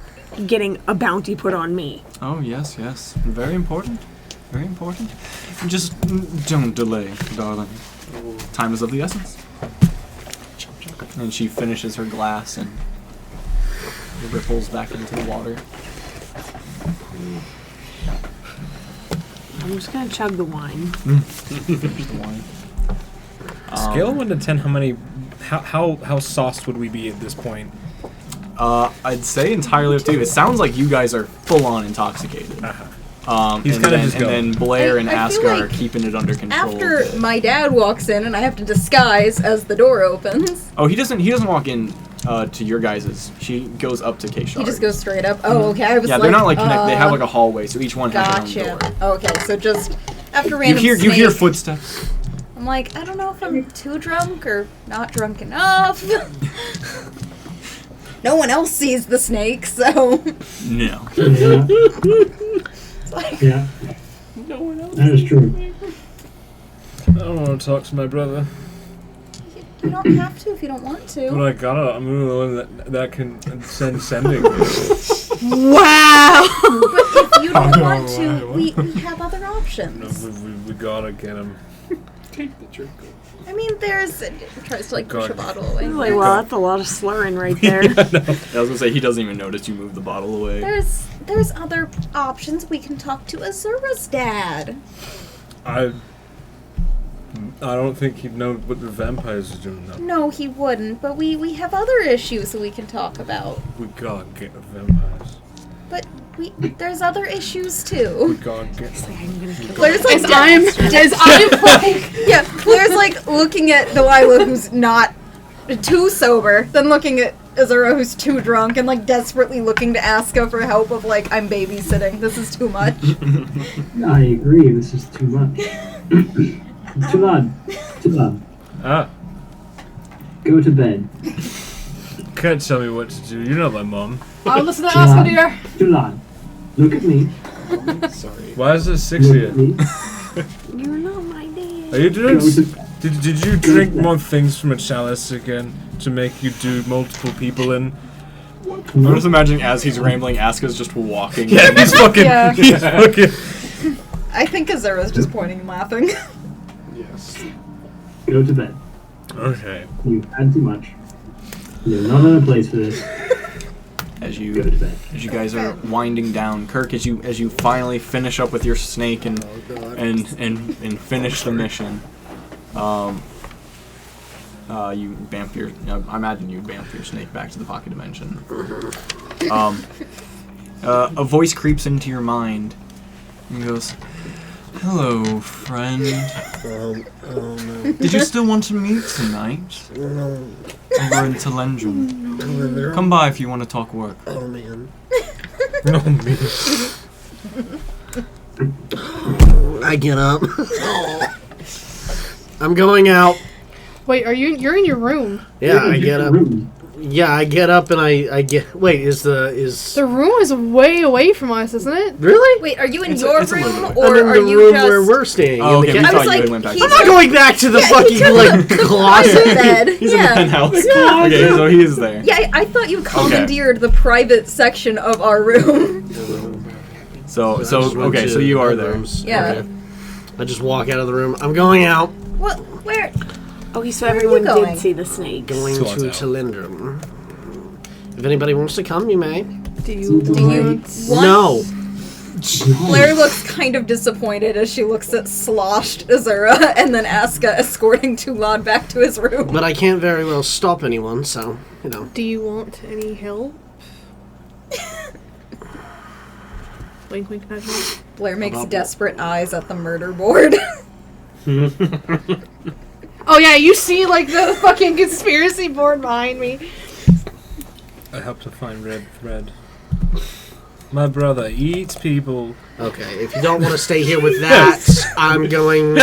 Speaker 1: getting a bounty put on me.
Speaker 5: Oh, yes, yes. Very important. Very important. Just don't delay, darling. Time is of the essence. And she finishes her glass and ripples back into the water.
Speaker 1: I'm just gonna chug the wine.
Speaker 5: Finish the wine.
Speaker 2: Scale of 1 to 10, how sauced would we be at this point?
Speaker 5: I'd say entirely up to you. It sounds like you guys are full on intoxicated.
Speaker 2: He's
Speaker 5: and
Speaker 2: kinda
Speaker 5: then,
Speaker 2: just
Speaker 5: and then Blair and
Speaker 4: I feel
Speaker 5: Aska are
Speaker 4: like
Speaker 5: keeping it under control.
Speaker 4: After my dad walks in and I have to disguise as the door opens.
Speaker 5: Oh, he doesn't walk in to your guys's. She goes up to K-Shard.
Speaker 4: He just goes straight up. Oh, okay. I was
Speaker 5: Yeah,
Speaker 4: like,
Speaker 5: they're not like connected. They have like a hallway, so each one has their own
Speaker 4: Gotcha.
Speaker 5: door.
Speaker 4: Okay, so just after
Speaker 5: You
Speaker 4: random
Speaker 5: hear
Speaker 4: snake,
Speaker 5: footsteps.
Speaker 4: I'm like, I don't know if I'm too drunk or not drunk enough. No one else sees the snake, so
Speaker 5: No.
Speaker 3: Yeah.
Speaker 4: it's like,
Speaker 3: Yeah. That is true.
Speaker 2: I don't want to talk to my brother.
Speaker 4: you don't have to if you don't want
Speaker 2: But
Speaker 4: to.
Speaker 2: I gotta. I'm the one that can send sending.
Speaker 1: Wow!
Speaker 4: But if you don't want
Speaker 2: why,
Speaker 4: to,
Speaker 2: what?
Speaker 4: we have other options.
Speaker 2: we gotta get him.
Speaker 8: Take the drink.
Speaker 4: I mean, there's tries to like push a
Speaker 2: God.
Speaker 4: bottle away.
Speaker 1: Like, well, that's a lot of slurring right there.
Speaker 5: I was gonna say he doesn't even notice you move the bottle away.
Speaker 4: There's other options. We can talk to Azura's dad.
Speaker 2: I don't think he'd know what the vampires are doing now.
Speaker 4: No, he wouldn't. But we have other issues that we can talk about.
Speaker 2: We gotta get the vampires.
Speaker 4: But there's other issues
Speaker 2: We
Speaker 4: too.
Speaker 2: gotta get
Speaker 1: It's like, I'm gonna kill
Speaker 4: Claire's like,
Speaker 7: As I'm like,
Speaker 4: yeah, Claire's like looking at Delilah, who's not too sober, then looking at Azura, who's too drunk, and like desperately looking to Aska for help. Of like, I'm babysitting. This is too much.
Speaker 3: I agree. This is too much. Too loud. Too loud.
Speaker 2: Ah,
Speaker 3: Go to bed.
Speaker 2: can't tell me what to do. You're not my mom.
Speaker 7: I'll listen to
Speaker 3: Too
Speaker 7: Aska,
Speaker 3: loud.
Speaker 7: dear.
Speaker 3: Too loud. Look at me.
Speaker 8: Sorry.
Speaker 2: Why is there 6
Speaker 3: Look
Speaker 2: here?
Speaker 3: at me.
Speaker 1: You're not my dad.
Speaker 2: Are you doing?
Speaker 3: Go to bed.
Speaker 2: Did you drink more things from a chalice again to make you do multiple people in?
Speaker 5: I'm just imagining as he's rambling, Aska's just walking.
Speaker 2: Yeah, he's fucking.
Speaker 7: Yeah.
Speaker 2: He's fucking.
Speaker 4: I think Azura's just pointing and laughing.
Speaker 8: Yes.
Speaker 3: Go to bed.
Speaker 2: Okay.
Speaker 3: You've had too much. You're not in a place for this.
Speaker 5: As
Speaker 3: Go
Speaker 5: you
Speaker 3: to bed.
Speaker 5: guys are winding down, Kirk, as you finally finish up with your snake and finish the mission, you bamf your. I imagine you bamf your snake back to the pocket dimension. A voice creeps into your mind and goes, "Hello, friend.
Speaker 6: Oh no.
Speaker 5: Did you still want to meet tonight?
Speaker 6: No.
Speaker 5: Over in Telendrum. Come by if you want to talk work."
Speaker 6: Oh man.
Speaker 2: No, me.
Speaker 6: I get up. I'm going out.
Speaker 7: Wait, you're in your room.
Speaker 6: Yeah, I get up.
Speaker 3: Room.
Speaker 6: Yeah, I get up and I get. Wait, is
Speaker 7: The room is way away from us, isn't it?
Speaker 6: really?
Speaker 4: Wait, are you in
Speaker 5: It's
Speaker 4: your
Speaker 5: a little
Speaker 4: room,
Speaker 5: bit.
Speaker 4: or
Speaker 6: I'm in
Speaker 4: are
Speaker 6: the
Speaker 4: you
Speaker 6: room
Speaker 4: just?
Speaker 6: where we're staying.
Speaker 5: Oh,
Speaker 6: in
Speaker 5: okay.
Speaker 6: the
Speaker 5: We
Speaker 4: I
Speaker 5: thought
Speaker 4: was
Speaker 5: you
Speaker 4: like,
Speaker 5: went back.
Speaker 4: he's
Speaker 6: I'm not going back to the
Speaker 4: Yeah,
Speaker 6: fucking
Speaker 4: he took
Speaker 6: like
Speaker 4: private
Speaker 6: closet.
Speaker 4: bed.
Speaker 5: He's in the
Speaker 4: Yeah.
Speaker 5: penthouse.
Speaker 6: Yeah.
Speaker 5: Okay, so he is there.
Speaker 4: Yeah, I thought you commandeered the private section of our room.
Speaker 5: So
Speaker 6: I just went
Speaker 5: okay,
Speaker 6: to
Speaker 5: so you are there.
Speaker 6: bedrooms.
Speaker 4: Yeah.
Speaker 6: Okay. I just walk out of the room. I'm going out.
Speaker 4: What? Where?
Speaker 1: Okay, so
Speaker 4: Where are you
Speaker 1: everyone
Speaker 4: going?
Speaker 1: did see the snakes.
Speaker 6: Going
Speaker 2: Sort
Speaker 6: to
Speaker 2: out.
Speaker 6: Telendrum. If anybody wants to come, you may.
Speaker 1: Do you?
Speaker 4: Do you want?
Speaker 6: No.
Speaker 4: Blair looks kind of disappointed as she looks at sloshed Azura and then Asuka escorting Tulad back to his room.
Speaker 6: But I can't very well stop anyone, so, you know.
Speaker 7: Do you want any help? Wink, wink, nudge, nudge.
Speaker 4: Blair makes desperate eyes at the murder board.
Speaker 7: Oh yeah, you see like the fucking conspiracy board behind me.
Speaker 2: I help to find red. My brother eats people.
Speaker 6: Okay, if you don't want to stay here with that, I'm going...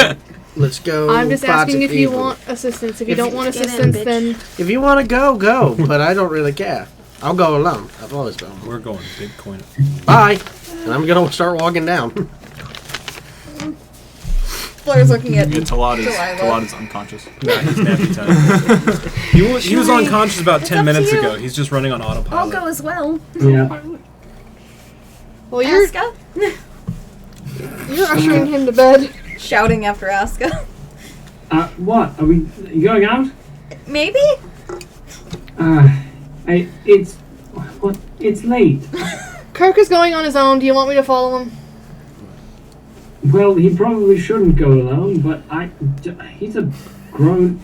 Speaker 6: Let's go.
Speaker 7: I'm just asking if you
Speaker 6: evil.
Speaker 7: want assistance. If you don't want assistance, then...
Speaker 6: If you want to go. But I don't really care. I'll go alone. I've always been.
Speaker 2: We're going Bitcoin.
Speaker 6: Bye. And I'm going to start walking down.
Speaker 4: Blair's looking at
Speaker 5: Talad is unconscious.
Speaker 2: Nah, he's nappy time. He was unconscious about 10 minutes ago. He's just running on autopilot.
Speaker 4: I'll go as well.
Speaker 3: Yeah.
Speaker 7: Well, you're
Speaker 4: Asuka?
Speaker 7: ushering him to bed.
Speaker 4: Shouting after Asuka.
Speaker 3: What? Are we going out?
Speaker 4: Maybe?
Speaker 3: It's late.
Speaker 7: Kirk is going on his own. Do you want me to follow him?
Speaker 3: Well, he probably shouldn't go alone, but he's a grown...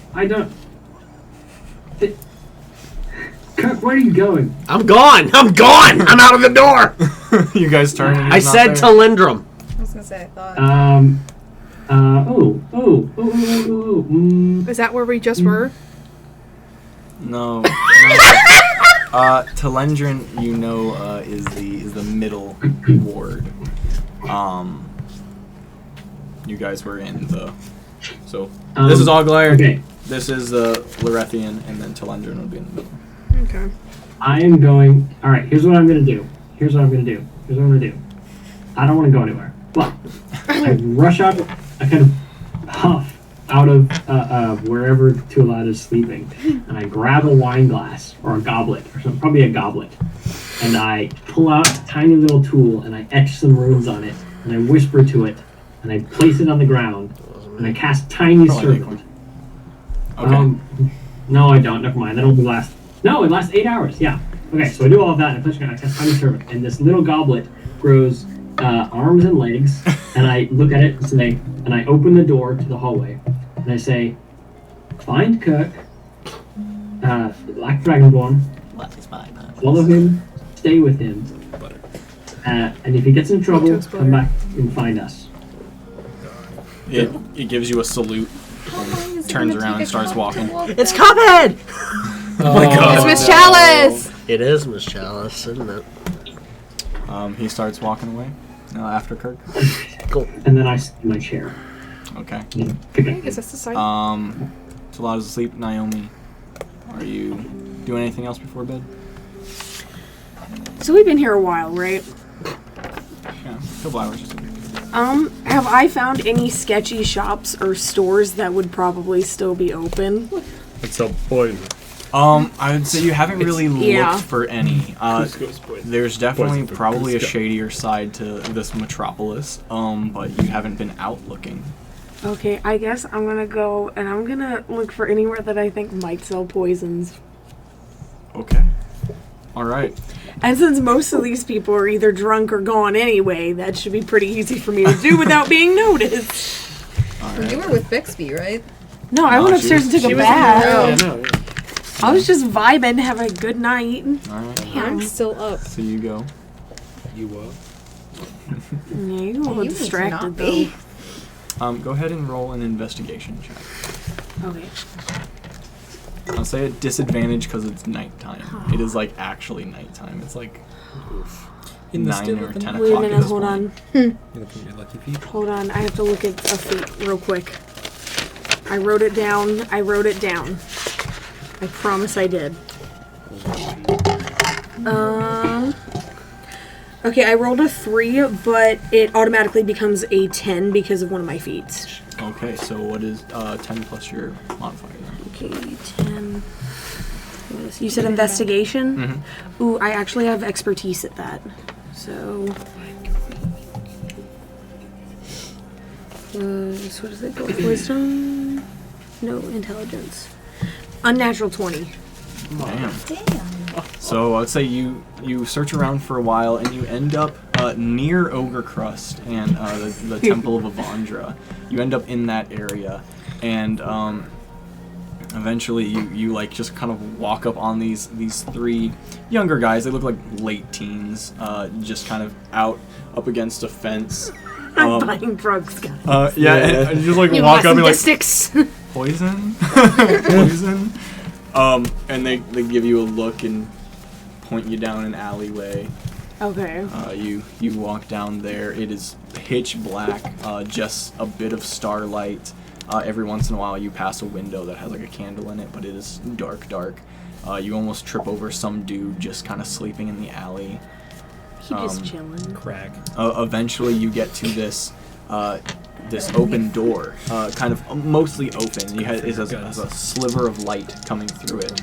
Speaker 3: Kirk, where are you going?
Speaker 6: I'm gone. I'm out of the door.
Speaker 5: You guys turn. And
Speaker 6: I
Speaker 5: he's not
Speaker 6: said
Speaker 5: there.
Speaker 6: Talindrum.
Speaker 4: I was gonna say, I thought.
Speaker 7: Is that where we just were?
Speaker 5: No. Telendrin, you know, is the middle ward. You guys were in the. So this is Auglair.
Speaker 3: Okay.
Speaker 5: This is the Lorethian, and then Telendrin would be in the middle.
Speaker 7: Okay.
Speaker 3: I am going... Alright, here's what I'm going to do. I don't want to go anywhere. But I rush out, I kind of huff out of wherever Tulad is sleeping, and I grab a wine glass, or a goblet, or something, probably a goblet, and I pull out a tiny little tool, and I etch some runes on it, and I whisper to it, and I place it on the ground, and I cast Tiny
Speaker 5: Probably
Speaker 3: Serpent.
Speaker 5: Okay.
Speaker 3: No, I don't. Never mind. That only lasts... No, it lasts 8 hours. Yeah. Okay, so I do all of that, and I cast Tiny Serpent, and this little goblet grows arms and legs, and I look at it and say, and I open the door to the hallway, and I say, find Kirk, Black Dragonborn, follow him, stay with him, and if he gets in trouble, come back and find us.
Speaker 5: It gives you a salute, and turns around and starts walking.
Speaker 6: It's Cuphead!
Speaker 2: Oh my god.
Speaker 7: It's Miss Chalice!
Speaker 6: It is Miss Chalice, isn't it?
Speaker 5: He starts walking away. After Kirk.
Speaker 3: Cool. And then I sit in my chair.
Speaker 5: Okay.
Speaker 7: I guess that's the side.
Speaker 5: Talada's asleep. Naomi, are you doing anything else before bed?
Speaker 1: So we've been here a while, right?
Speaker 5: Yeah, a couple hours.
Speaker 1: Have I found any sketchy shops or stores that would probably still be open?
Speaker 2: It's a poison.
Speaker 5: I would say you haven't really looked for any.
Speaker 2: Poison.
Speaker 5: There's definitely
Speaker 2: Poison for
Speaker 5: probably a
Speaker 2: Cusco.
Speaker 5: shadier side to this metropolis, but you haven't been out looking.
Speaker 1: Okay, I guess I'm gonna go and I'm gonna look for anywhere that I think might sell poisons.
Speaker 5: Okay. Alright.
Speaker 1: And since most of these people are either drunk or gone anyway, that should be pretty easy for me to do without being noticed.
Speaker 4: You were with Bixby, right?
Speaker 1: No, I went upstairs and took a bath.
Speaker 8: Yeah, no.
Speaker 1: I was just vibing, having a good night.
Speaker 5: Alright.
Speaker 7: I'm still up.
Speaker 5: So you go.
Speaker 2: You what?
Speaker 1: Yeah, you a little
Speaker 4: You need to
Speaker 1: distracted
Speaker 4: not
Speaker 1: though.
Speaker 4: be.
Speaker 5: Go ahead and roll an investigation check.
Speaker 1: Okay.
Speaker 5: I'll say at disadvantage because it's nighttime. It is like actually nighttime. It's like
Speaker 2: In the
Speaker 5: 9
Speaker 2: still
Speaker 5: or
Speaker 2: of the
Speaker 5: 10
Speaker 2: night.
Speaker 1: Wait a
Speaker 5: o'clock at
Speaker 1: minute,
Speaker 5: this
Speaker 1: hold
Speaker 5: point.
Speaker 1: on.
Speaker 2: You looking at your lucky feet?
Speaker 1: Hold on, I have to look at a feat real quick. I wrote it down. I promise I did. Okay, I rolled a 3, but it automatically becomes a 10 because of one of my feats.
Speaker 5: Okay, so what is 10 plus your modifier then?
Speaker 1: Okay, 10. You said investigation?
Speaker 5: Mm-hmm.
Speaker 1: Ooh, I actually have expertise at that. So... what is it? Wisdom? No, intelligence. Unnatural 20.
Speaker 5: Damn. So I'd say you search around for a while and you end up near Ogre Crust and the Temple of Avandra. You end up in that area, and eventually you like just kind of walk up on these three younger guys. They look like late teens, just kind of up against a fence.
Speaker 1: I'm buying drugs, guys.
Speaker 5: And just like
Speaker 7: You
Speaker 5: walk up and be like,
Speaker 7: sticks.
Speaker 5: poison? Poison? And they give you a look and point you down an alleyway.
Speaker 1: Okay.
Speaker 5: You walk down there. It is pitch black, just a bit of starlight. Every once in a while you pass a window that has like a candle in it, but it is dark. You almost trip over some dude just kind of sleeping in the alley.
Speaker 1: He just chilling.
Speaker 2: Crack.
Speaker 5: Eventually you get to this open door, kind of mostly open. It has a sliver of light coming through it,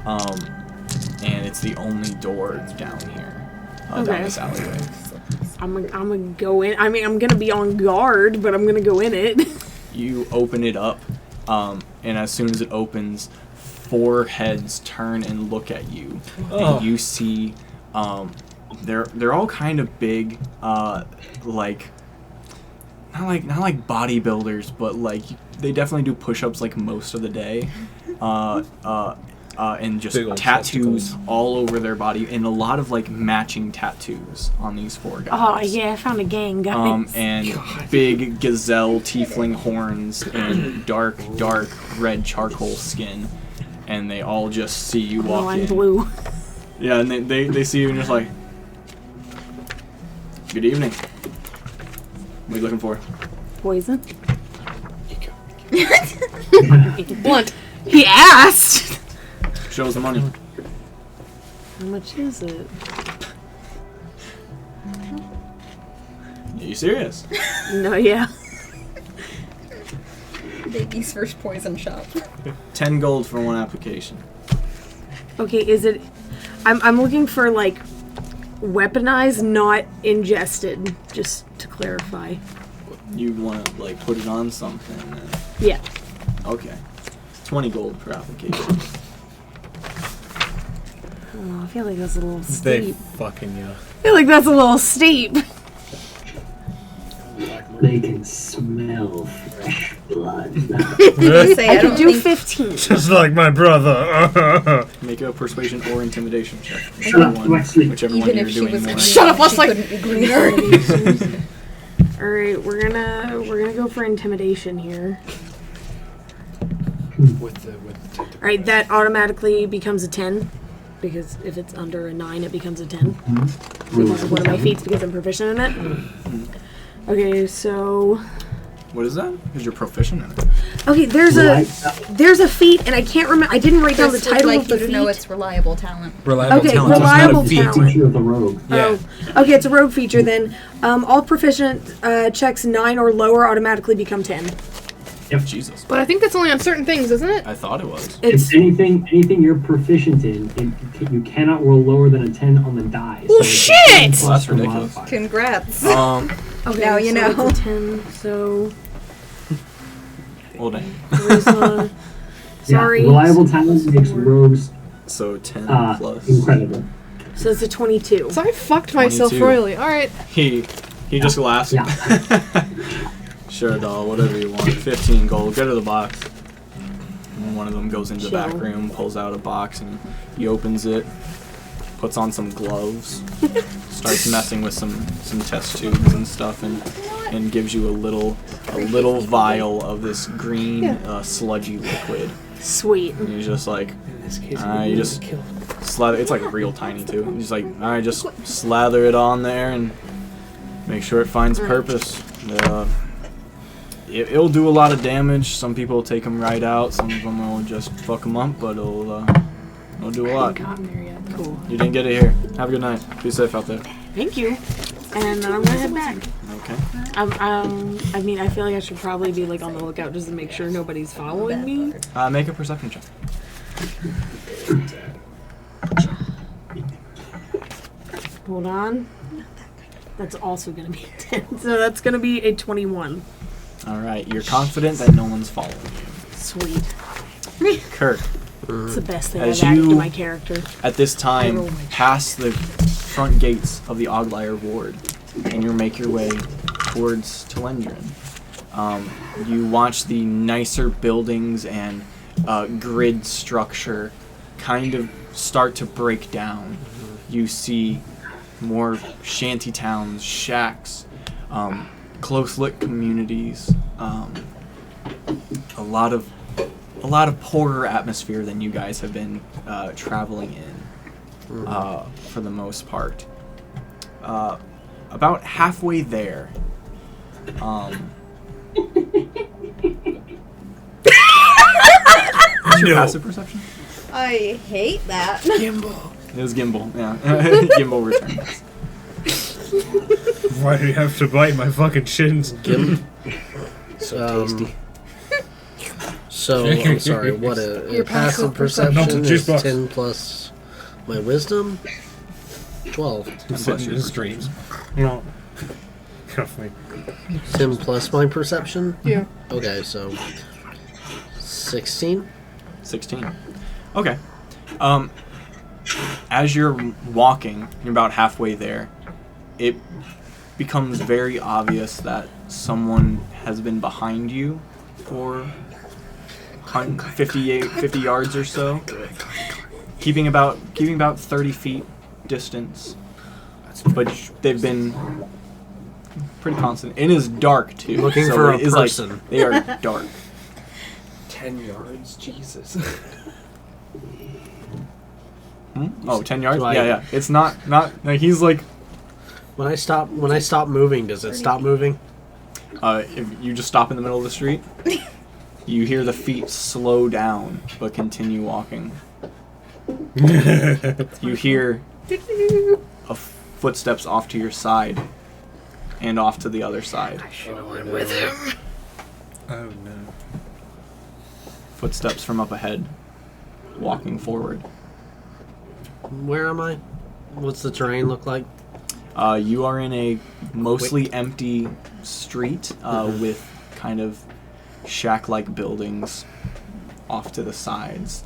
Speaker 5: and it's the only door down here, down this alleyway.
Speaker 1: I'm gonna go in. I mean, I'm gonna be on guard, but I'm gonna go in it.
Speaker 5: You open it up, and as soon as it opens, 4 heads turn and look at you, and you see, they're all kind of big, like not like bodybuilders, but like they definitely do push-ups like most of the day, and just tattoos all over their body, and a lot of like matching tattoos on these 4 guys.
Speaker 1: Oh yeah, I found a gang, guys.
Speaker 5: And big gazelle tiefling horns and dark red charcoal skin, and they all just see you walk
Speaker 1: I'm
Speaker 5: in.
Speaker 1: blue.
Speaker 5: Yeah, and they see you and just like, good evening. What are you looking for?
Speaker 1: Poison.
Speaker 7: Blunt.
Speaker 1: He asked.
Speaker 5: Show us the money.
Speaker 1: How much is it?
Speaker 5: Are you serious?
Speaker 1: No, yeah.
Speaker 4: Baby's first poison shop.
Speaker 5: 10 gold for 1 application.
Speaker 1: Okay, is it? I'm looking for like weaponized, not ingested. Just to clarify.
Speaker 5: You want to like put it on something?
Speaker 1: Yeah.
Speaker 5: Okay. 20 gold per application.
Speaker 1: Oh, I feel like that's a little
Speaker 2: They
Speaker 1: steep.
Speaker 2: fucking yeah.
Speaker 1: I feel like that's a little steep.
Speaker 3: They can smell fresh blood.
Speaker 4: Say,
Speaker 1: I
Speaker 4: I
Speaker 1: could
Speaker 4: don't
Speaker 1: do
Speaker 4: think
Speaker 1: 15.
Speaker 2: Just like my brother.
Speaker 5: Make a persuasion or intimidation check.
Speaker 3: Shut up, Wesley.
Speaker 5: Whichever
Speaker 4: even
Speaker 5: one
Speaker 4: if
Speaker 5: you're
Speaker 4: she
Speaker 5: doing
Speaker 4: was
Speaker 5: more.
Speaker 4: green,
Speaker 7: Shut up,
Speaker 4: she
Speaker 7: Wesley.
Speaker 4: couldn't be greener.
Speaker 1: All right, we're gonna go for intimidation here.
Speaker 8: With the
Speaker 1: All right, that automatically becomes a 10 because if it's under a 9, it becomes a 10. Because of one of my feats because I'm proficient in it. Okay, so
Speaker 5: What is that? Because you're proficient in it.
Speaker 1: okay, there's a feat, and I can't remember. I didn't write down the
Speaker 4: Chris would
Speaker 1: title
Speaker 4: like
Speaker 1: of the
Speaker 4: you to
Speaker 1: feat.
Speaker 4: know it's reliable talent.
Speaker 2: Reliable
Speaker 1: Okay,
Speaker 2: talent.
Speaker 1: reliable
Speaker 2: It's not a feat.
Speaker 1: talent.
Speaker 3: Feature of the rogue.
Speaker 2: Yeah.
Speaker 1: Oh, okay, it's a rogue feature then. All proficient checks 9 or lower automatically become 10.
Speaker 5: Jesus.
Speaker 7: But I think that's only on certain things, isn't it?
Speaker 5: I thought it was.
Speaker 1: It's
Speaker 3: If anything you're proficient in, you cannot roll lower than a 10 on the die.
Speaker 7: Oh,
Speaker 3: it's
Speaker 7: shit!
Speaker 3: a 10
Speaker 5: Well,
Speaker 3: plus
Speaker 5: that's
Speaker 3: the
Speaker 5: ridiculous.
Speaker 3: modifier.
Speaker 4: Congrats.
Speaker 1: okay.
Speaker 4: Now you
Speaker 1: so
Speaker 4: know.
Speaker 1: It's a 10. So
Speaker 5: Well, dang.
Speaker 1: charisma. Sorry.
Speaker 3: Yeah, reliable talent makes rogues
Speaker 5: So 10 plus.
Speaker 3: incredible.
Speaker 1: So it's a 22.
Speaker 7: So I fucked myself
Speaker 5: 22.
Speaker 7: royally. Alright.
Speaker 5: He just laughs.
Speaker 3: Yeah.
Speaker 5: Sure, doll, whatever you want. 15 gold. Go to the box. And one of them goes into the back
Speaker 1: Chill.
Speaker 5: room, pulls out a box, and he opens it, puts on some gloves, starts messing with some test tubes and stuff, and gives you a little vial of this green sludgy liquid.
Speaker 1: Sweet.
Speaker 5: And he's just like,
Speaker 8: in this case,
Speaker 5: you just slather. It's like real tiny too. He's like, all right, just slather it on there and make sure it finds purpose. It'll do a lot of damage. Some people will take them right out. Some of them will just fuck them up, but it'll do a lot.
Speaker 1: Gotten there yet? Cool.
Speaker 5: You didn't get it here. Have a good night. Be safe out there.
Speaker 1: Thank you. And then I'm gonna head back.
Speaker 5: Okay.
Speaker 1: I mean, I feel like I should probably be like on the lookout just to make sure nobody's following me.
Speaker 5: Make a perception check.
Speaker 1: Hold on. That's also gonna be a 10. So that's gonna be a 21.
Speaker 5: All right. You're confident that no one's following you.
Speaker 1: Sweet.
Speaker 5: Kirk,
Speaker 1: It's the best thing
Speaker 5: As
Speaker 1: I've added
Speaker 5: you-
Speaker 1: to my character.
Speaker 5: At this time,
Speaker 1: roll my
Speaker 5: past the front gates of the Oglyre Ward, and you make your way towards Telendrin. You watch the nicer buildings and grid structure kind of start to break down. You see more shanty towns, shacks, close-lit communities, a lot of poorer atmosphere than you guys have been traveling in for the most part. About halfway there, what's your passive perception?
Speaker 4: I hate that.
Speaker 5: It was Gimbal, yeah. Gimbal returns.
Speaker 2: Why do you have to bite my fucking shins?
Speaker 6: So tasty. So, I'm sorry, what
Speaker 4: Your
Speaker 6: a passive
Speaker 2: Not
Speaker 6: perception
Speaker 2: the juice
Speaker 6: is
Speaker 2: box.
Speaker 6: 10 plus my wisdom? 12.
Speaker 2: I'm sitting in his dreams. No. Cuff me.
Speaker 6: 10 plus my perception?
Speaker 7: Yeah.
Speaker 6: Okay, so 16?
Speaker 5: 16. Okay. As you're walking, you're about halfway there, it becomes very obvious that someone has been behind you for 50 yards or so, keeping about 30 feet distance. But they've been pretty constant. It is dark too.
Speaker 6: Looking
Speaker 5: so
Speaker 6: for a
Speaker 5: it is
Speaker 6: person.
Speaker 5: Like, they are dark.
Speaker 8: 10 yards? Jesus.
Speaker 5: Oh, 10 yards?
Speaker 6: Do I-
Speaker 5: Yeah. It's not like he's like
Speaker 6: When I stop moving, does it stop moving?
Speaker 5: if you just stop in the middle of the street, you hear the feet slow down but continue walking. You hear footsteps off to your side and off to the other side.
Speaker 2: Oh no.
Speaker 5: Footsteps from up ahead, walking forward.
Speaker 6: Where am I? What's the terrain look like?
Speaker 5: You are in a mostly empty street with kind of shack-like buildings off to the sides.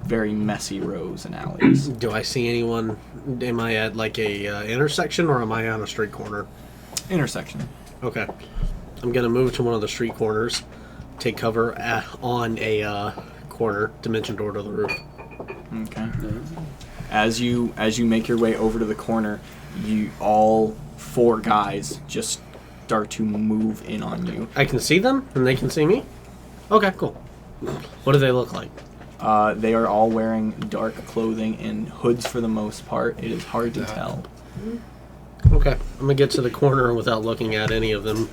Speaker 5: Very messy rows and alleys.
Speaker 6: Do I see anyone? Am I at like a intersection or am I on a street corner?
Speaker 5: Intersection.
Speaker 6: Okay. I'm going to move to one of the street corners, take cover on a corner, dimension door to the roof.
Speaker 5: Okay. As you make your way over to the corner, all four guys just start to move in on you.
Speaker 6: I can see them and they can see me? Okay, cool. What do they look like?
Speaker 5: They are all wearing dark clothing and hoods for the most part. It is hard to tell.
Speaker 6: Okay, I'm going to get to the corner without looking at any of them.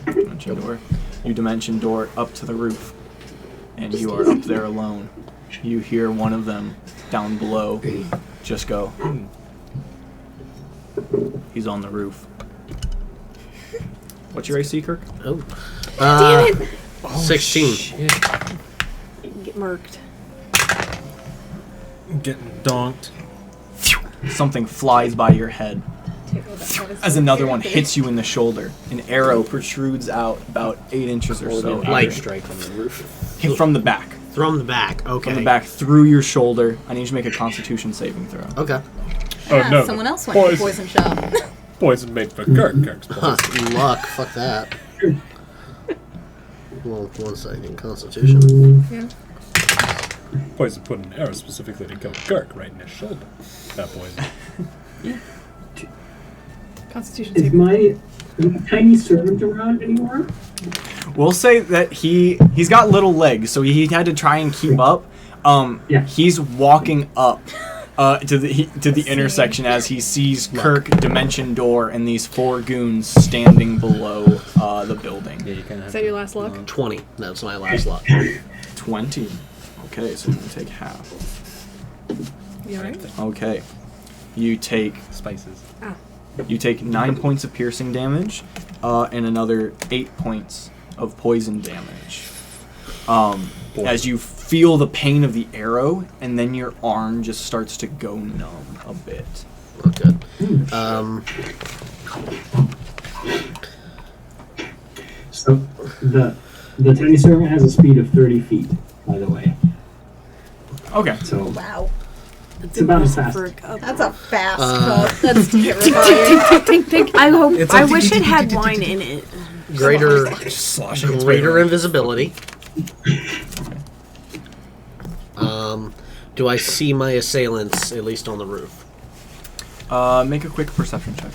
Speaker 5: Dimension door. You dimension door up to the roof, and you are up there alone. You hear one of them down below just go. He's on the roof. What's your AC, Kirk?
Speaker 6: Oh.
Speaker 1: Damn it!
Speaker 6: 16.
Speaker 1: Get murked.
Speaker 2: Getting donked.
Speaker 5: Something flies by your head as another one hits you in the shoulder. An arrow protrudes out about 8 inches or so.
Speaker 6: Like-
Speaker 8: strike from the roof.
Speaker 5: From the back.
Speaker 6: From the back. Okay.
Speaker 5: From the back through your shoulder. I need you to make a Constitution saving throw.
Speaker 6: Okay.
Speaker 2: Oh no.
Speaker 4: Someone else went to the poison shop.
Speaker 2: Poison made for Kirk. Kirk's
Speaker 6: Huh,
Speaker 2: poison.
Speaker 6: luck. Fuck that. Well, 1 second. Constitution.
Speaker 2: Poison put an arrow specifically to kill Kirk right in his shoulder. That poison.
Speaker 7: Constitution
Speaker 3: Is
Speaker 7: saving.
Speaker 3: my tiny servant around anymore?
Speaker 5: We'll say that he's got little legs, so he had to try and keep up.
Speaker 3: Yeah.
Speaker 5: He's walking up to the intersection as he sees Kirk, Dimension Door, and these 4 goons standing below the building.
Speaker 2: Yeah, you kind of.
Speaker 7: Is that your last luck?
Speaker 6: 20. That's my last luck.
Speaker 5: 20. Okay, so you can take half.
Speaker 7: You alright?
Speaker 5: Okay, you take
Speaker 2: Spices.
Speaker 5: You take 9 points of piercing damage, and another 8 points of poison damage. As you feel the pain of the arrow, and then your arm just starts to go numb a bit.
Speaker 6: Not good.
Speaker 3: So The tiny servant has a speed of 30 feet, by the way.
Speaker 5: Okay.
Speaker 3: So
Speaker 4: Wow.
Speaker 3: it's about as fast.
Speaker 1: For a cup.
Speaker 4: That's a fast cup. That's terrifying.
Speaker 1: I hope.
Speaker 2: It's
Speaker 1: I
Speaker 2: like
Speaker 1: wish it had wine in it.
Speaker 6: Greater
Speaker 2: Sloshing its
Speaker 6: greater
Speaker 2: way around.
Speaker 6: invisibility. Do I see my assailants at least on the roof?
Speaker 5: Make a quick perception check.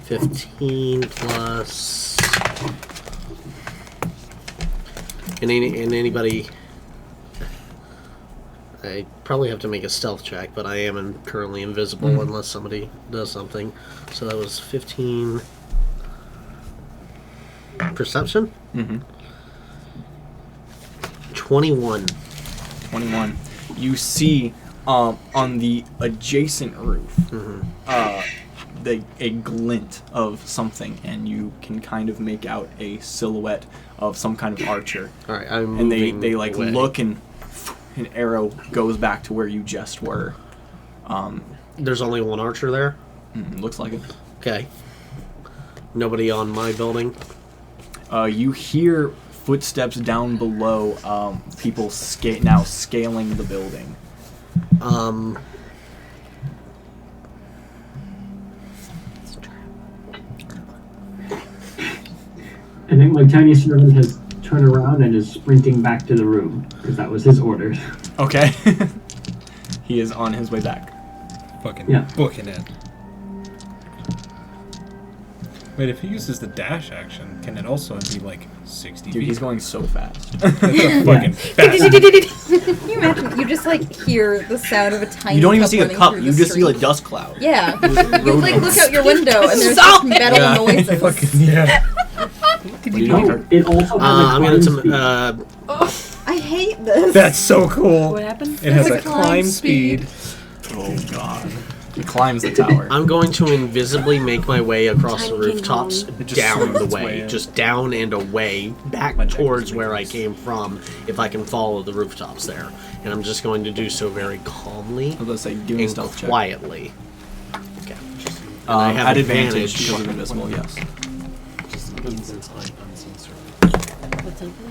Speaker 6: 15 plus. And anybody. I probably have to make a stealth check, but I am currently invisible unless somebody does something. So that was 15. Perception?
Speaker 5: Mm-hmm.
Speaker 6: 21.
Speaker 5: 21. You see on the adjacent roof a glint of something, and you can kind of make out a silhouette of some kind of archer.
Speaker 6: Alright, I'm
Speaker 5: And they
Speaker 6: moving
Speaker 5: like
Speaker 6: away.
Speaker 5: look, and an arrow goes back to where you just were.
Speaker 6: There's only one archer there?
Speaker 5: Looks like it.
Speaker 6: Okay. Nobody on my building?
Speaker 5: You hear footsteps down below, people now scaling the building.
Speaker 3: I think my tiny servant has turned around and is sprinting back to the room, because that was his order.
Speaker 5: Okay. He is on his way back.
Speaker 2: Fucking
Speaker 3: Yeah.
Speaker 2: booking it. Wait, if he uses the dash action, can it also be like 60
Speaker 5: Dude,
Speaker 2: feet?
Speaker 5: he's going so fast.
Speaker 2: That's a fucking fast.
Speaker 4: Can you imagine? You just like hear the sound of a tiny.
Speaker 5: You don't even
Speaker 4: cup
Speaker 5: see a
Speaker 4: running
Speaker 5: cup,
Speaker 4: through
Speaker 5: you
Speaker 4: the
Speaker 5: just see a
Speaker 4: street.
Speaker 5: dust cloud.
Speaker 4: Yeah. You like look out your window and there's just metal noises.
Speaker 2: Fucking, yeah.
Speaker 5: What do you doing?
Speaker 3: It also has a
Speaker 6: I'm
Speaker 3: climb
Speaker 6: gonna
Speaker 3: speed.
Speaker 4: I hate this.
Speaker 2: That's so cool.
Speaker 1: What happened?
Speaker 2: It has
Speaker 4: It's
Speaker 2: a
Speaker 4: a
Speaker 2: climb
Speaker 4: climb
Speaker 2: speed.
Speaker 5: Oh god. He climbs the tower.
Speaker 6: I'm going to invisibly make my way across the
Speaker 1: Tiny King
Speaker 6: rooftops,
Speaker 1: Kong.
Speaker 2: It just
Speaker 6: down
Speaker 2: swings
Speaker 6: the
Speaker 2: its way
Speaker 6: way,
Speaker 2: in.
Speaker 6: just down and away, back
Speaker 2: My neck
Speaker 6: towards
Speaker 2: is
Speaker 6: where I
Speaker 2: weakness.
Speaker 6: came from, if I can follow the rooftops there. And I'm just going to do so very calmly
Speaker 5: I was going to say, give me a
Speaker 6: and
Speaker 5: stealth check.
Speaker 6: quietly. Okay. And I have
Speaker 5: At advantage
Speaker 6: advantage.
Speaker 5: because of invisible, yes.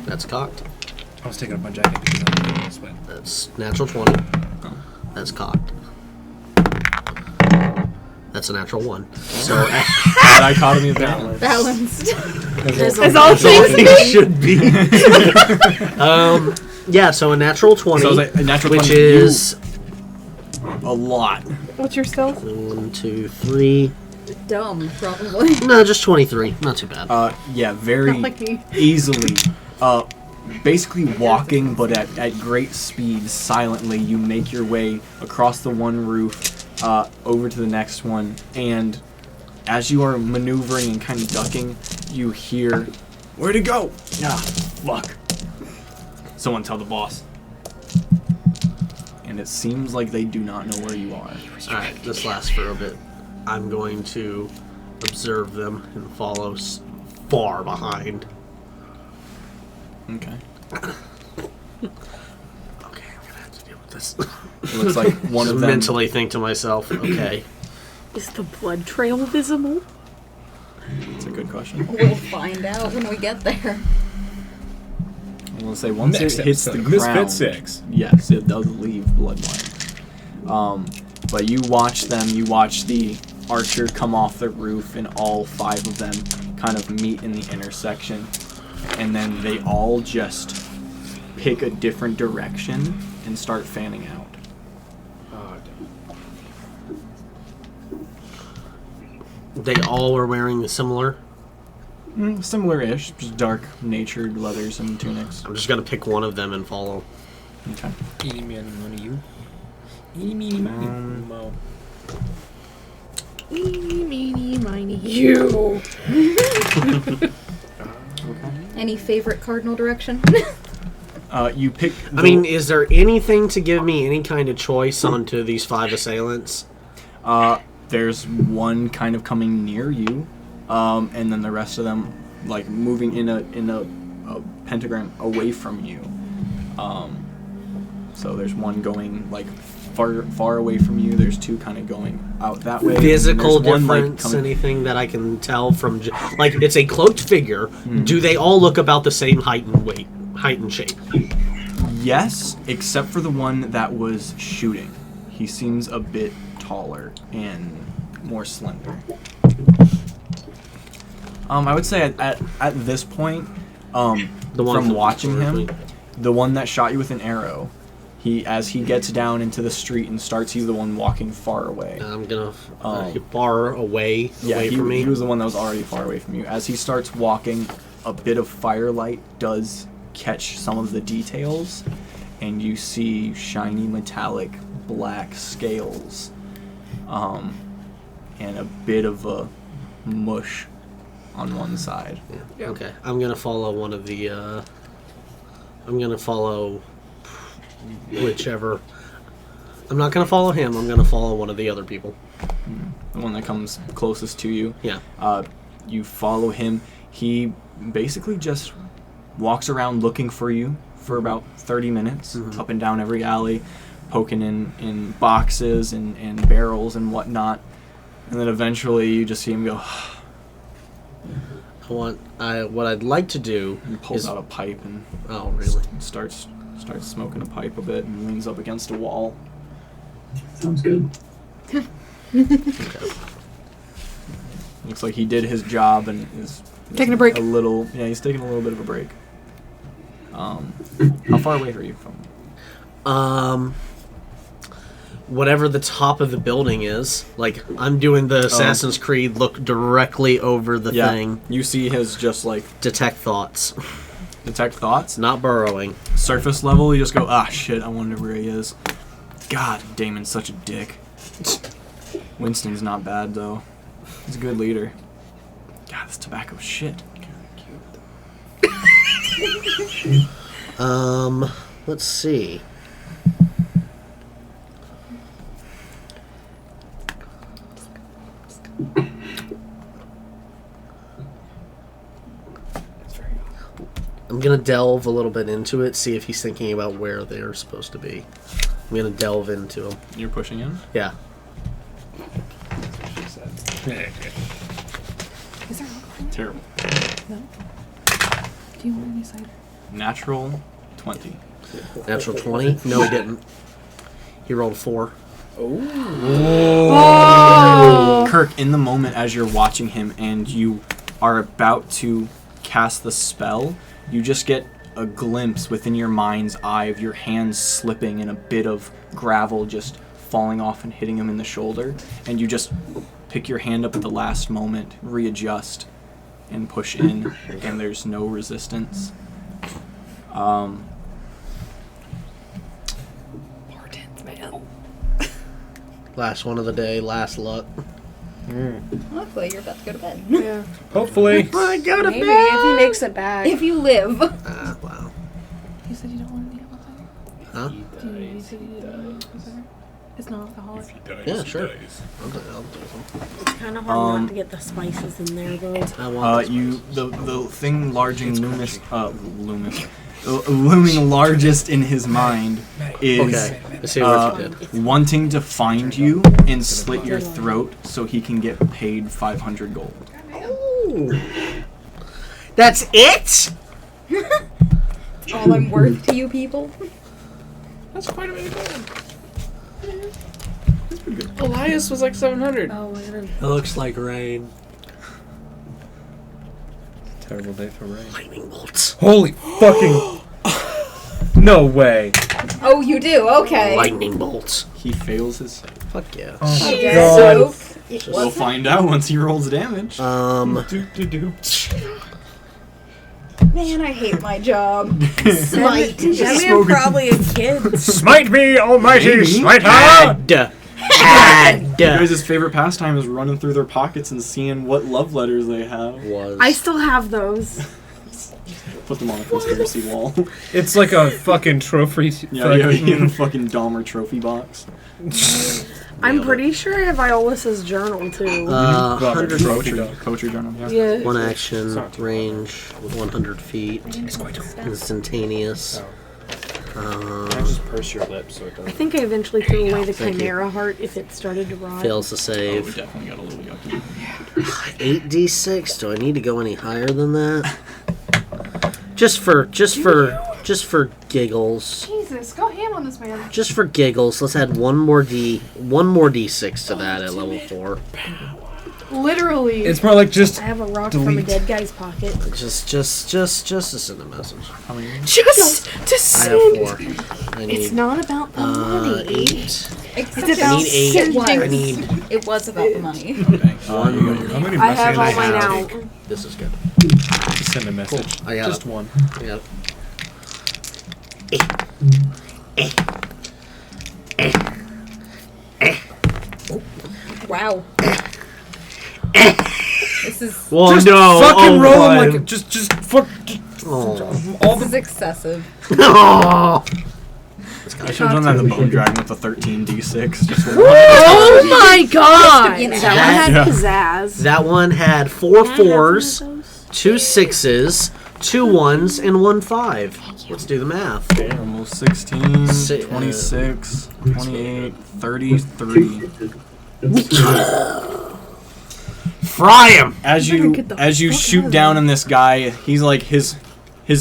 Speaker 6: That's cocked.
Speaker 2: I was taking off my jacket because I'm getting a sweat.
Speaker 6: That's natural 20. That's cocked. That's a natural 1. So
Speaker 5: Dichotomy of balance.
Speaker 4: Balanced.
Speaker 1: As
Speaker 7: all things
Speaker 6: it should be. Yeah, so a natural 20,
Speaker 5: So it's like a natural
Speaker 6: which
Speaker 5: 20,
Speaker 6: is
Speaker 5: A lot.
Speaker 7: What's your stealth?
Speaker 6: 1, 2, 3.
Speaker 4: Dumb, probably.
Speaker 6: No, just 23. Not too bad.
Speaker 5: Yeah, very
Speaker 7: Not like me.
Speaker 5: easily. Basically walking, but at great speed, silently, you make your way across the one roof, over to the next one, and as you are maneuvering and kind of ducking, you hear, "Where'd it go?" Ah, fuck. Someone tell the boss. And it seems like they do not know where you are.
Speaker 6: Alright, this lasts for a bit. I'm going to observe them and follow far behind.
Speaker 5: Okay.
Speaker 6: Okay, I'm gonna have to deal with this.
Speaker 5: It looks like one
Speaker 6: Just
Speaker 5: of them.
Speaker 6: mentally think to myself, okay.
Speaker 1: Is the blood trail visible?
Speaker 5: That's a good question.
Speaker 4: We'll find out when we get there.
Speaker 5: I'm gonna say once
Speaker 2: Next
Speaker 5: it hits the
Speaker 2: episode, Misfit
Speaker 5: ground,
Speaker 2: Six.
Speaker 5: yes, it does leave bloodline. But you watch them. You watch the archer come off the roof, and all 5 of them kind of meet in the intersection, and then they all just pick a different direction and start fanning out.
Speaker 8: Oh, damn.
Speaker 6: They all are wearing similar.
Speaker 5: Similar-ish, just dark-natured leathers and tunics.
Speaker 6: I'm just gonna pick one of them and follow.
Speaker 5: Okay.
Speaker 2: Eeny, meeny, miny, you. Eeny, meeny, miny, mo.
Speaker 7: Eeny, meeny, miny, you.
Speaker 4: Any favorite cardinal direction?
Speaker 5: You pick.
Speaker 6: I mean, is there anything to give me any kind of choice onto these 5 assailants?
Speaker 5: There's one kind of coming near you, and then the rest of them like moving in a pentagram away from you. So there's one going like far away from you. There's 2 kind of going out that way.
Speaker 6: Physical
Speaker 5: There's one, like,
Speaker 6: difference,
Speaker 5: coming-
Speaker 6: anything that I can tell from... Like, it's a cloaked figure. Do they all look about the same height and shape?
Speaker 5: Yes, except for the one that was shooting. He seems a bit taller and more slender. I would say at this point,
Speaker 6: The one
Speaker 5: from
Speaker 6: that-
Speaker 5: watching him, the one that shot you with an arrow, as he gets down into the street and starts, he's the one walking far away.
Speaker 6: I'm gonna... far away from me.
Speaker 5: He was the one that was already far away from you. As he starts walking, a bit of firelight does catch some of the details, and you see shiny metallic black scales, and a bit of a mush on one side.
Speaker 6: Yeah. Okay, I'm gonna follow one of the. I'm gonna follow whichever. I'm not gonna follow him. I'm gonna follow one of the other people.
Speaker 5: The one that comes closest to you.
Speaker 6: Yeah.
Speaker 5: You follow him. He basically just walks around looking for you for about 30 minutes, up and down every alley, poking in boxes and barrels and whatnot. And then eventually you just see him go.
Speaker 6: What I'd like to do
Speaker 5: He pulls
Speaker 6: is
Speaker 5: out a pipe and
Speaker 6: oh really
Speaker 5: starts smoking a pipe a bit and leans up against a wall.
Speaker 3: Sounds good.
Speaker 5: Looks like he did his job and is
Speaker 7: Taking a break.
Speaker 5: He's taking a little bit of a break. How far away are you from?
Speaker 6: Whatever the top of the building is. Like I'm doing the Assassin's Creed look directly over the thing.
Speaker 5: You see his just like
Speaker 6: Detect thoughts.
Speaker 5: detect thoughts.
Speaker 6: Not burrowing.
Speaker 5: Surface level, you just go, ah shit, I wonder where he is. God, Damon's such a dick. Winston's not bad though. He's a good leader. God, this tobacco's shit.
Speaker 6: Let's see. I'm gonna delve a little bit into it, see if he's thinking about where they're supposed to be. I'm gonna delve into him.
Speaker 5: You're pushing him?
Speaker 6: Yeah.
Speaker 7: Is there alcohol?
Speaker 5: Terrible.
Speaker 7: No. Do you want any cider?
Speaker 5: Natural 20.
Speaker 6: Natural 20? No, he didn't. He rolled 4.
Speaker 5: Kirk, in the moment as you're watching him and you are about to cast the spell, you just get a glimpse within your mind's eye of your hands slipping and a bit of gravel just falling off and hitting him in the shoulder, and you just pick your hand up at the last moment, readjust, and push in, and there's no resistance.
Speaker 7: Bartends, man.
Speaker 6: Last one of the day, last luck.
Speaker 4: Luckily, you're about to go to bed.
Speaker 7: Yeah.
Speaker 2: Hopefully.
Speaker 1: Maybe if he makes it back.
Speaker 4: If you live.
Speaker 6: Wow.
Speaker 7: You said you don't want any apple cider?
Speaker 6: Huh?
Speaker 7: You said you didn't want apple cider? It's not alcoholic.
Speaker 6: Yeah, sure. I'll do some.
Speaker 1: It's kind of hard not to get the spices in there, though.
Speaker 6: I want
Speaker 5: The thing looming largest in his mind is
Speaker 6: Okay. Let's see what you did.
Speaker 5: wanting to find you and slit your throat so he can get paid 500 gold.
Speaker 6: Ooh. That's it?
Speaker 4: It's all I'm worth to you people.
Speaker 8: That's quite a bit of gold. Elias was like 700.
Speaker 1: Oh, my God.
Speaker 6: It looks like rain.
Speaker 2: Terrible day for rain.
Speaker 6: Lightning bolts.
Speaker 2: Holy fucking... No way.
Speaker 4: Oh, you do? Okay.
Speaker 6: Lightning bolts.
Speaker 5: He fails his save.
Speaker 6: Fuck yeah.
Speaker 2: Oh my
Speaker 4: Okay,
Speaker 2: god.
Speaker 4: so
Speaker 5: We'll find out once he rolls damage.
Speaker 4: man, I hate my job. Smite.
Speaker 1: That man probably a kid.
Speaker 2: Smite me, almighty
Speaker 5: Maybe.
Speaker 2: smiter!
Speaker 6: Had.
Speaker 5: You guys, his favorite pastime is running through their pockets and seeing what love letters they have.
Speaker 6: Was.
Speaker 1: I still have those.
Speaker 5: Put them on a conspiracy wall.
Speaker 2: It's like a fucking trophy.
Speaker 5: Yeah, in a fucking Dahmer trophy box.
Speaker 1: I'm pretty sure I have Iolis's journal, too.
Speaker 6: 100
Speaker 5: Coacher journal, yeah.
Speaker 1: Yeah.
Speaker 6: One action, range, 100 feet, instantaneous.
Speaker 8: Just purse your lips so it
Speaker 1: I
Speaker 8: doesn't.
Speaker 1: think I eventually threw away the
Speaker 6: Thank you.
Speaker 1: Chimera heart if it started to rot.
Speaker 6: Fails to
Speaker 5: We
Speaker 6: save.
Speaker 5: definitely got a little yucky.
Speaker 6: 8d6. Do I need to go any higher than that? Just for giggles.
Speaker 7: Jesus, go ham on this man.
Speaker 6: Just for giggles, let's add one more d6 to that at level 4.
Speaker 7: Literally.
Speaker 2: It's more like just
Speaker 1: I have a rock from a
Speaker 2: delete.
Speaker 1: dead guy's pocket.
Speaker 6: Just to send a message.
Speaker 5: How many?
Speaker 7: just to
Speaker 6: I have
Speaker 7: send.
Speaker 6: 4. I need
Speaker 7: It's not about the money.
Speaker 6: 8.
Speaker 4: Except
Speaker 7: It's about
Speaker 6: I need 8.
Speaker 4: it was.
Speaker 6: I need
Speaker 4: It was about the money.
Speaker 2: How many
Speaker 1: I have all
Speaker 2: messages?
Speaker 1: mine
Speaker 6: have.
Speaker 1: out.
Speaker 6: This is good.
Speaker 2: Just send a message.
Speaker 6: I got
Speaker 2: Just
Speaker 6: it.
Speaker 2: one.
Speaker 6: Yep.
Speaker 4: Wow. This is
Speaker 6: Well,
Speaker 2: Just
Speaker 6: no.
Speaker 2: fucking roll
Speaker 6: fine.
Speaker 2: them like just fuck.
Speaker 6: Oh.
Speaker 2: All
Speaker 4: this is
Speaker 2: the
Speaker 4: excessive.
Speaker 6: Oh.
Speaker 5: I should have done that in the bone dragon with the 13d6. Just for
Speaker 7: Oh my god!
Speaker 4: You know.
Speaker 1: That one had
Speaker 5: Yeah.
Speaker 1: pizzazz.
Speaker 6: That one had 4
Speaker 1: Can I have one of
Speaker 6: 4s,
Speaker 1: those?
Speaker 6: 2 6s, 2 1s, and 1 5. Let's do the math.
Speaker 5: almost 16,
Speaker 6: Si-
Speaker 5: 26, 28, 33.
Speaker 6: Fry him!
Speaker 5: As you shoot down on this guy, he's like his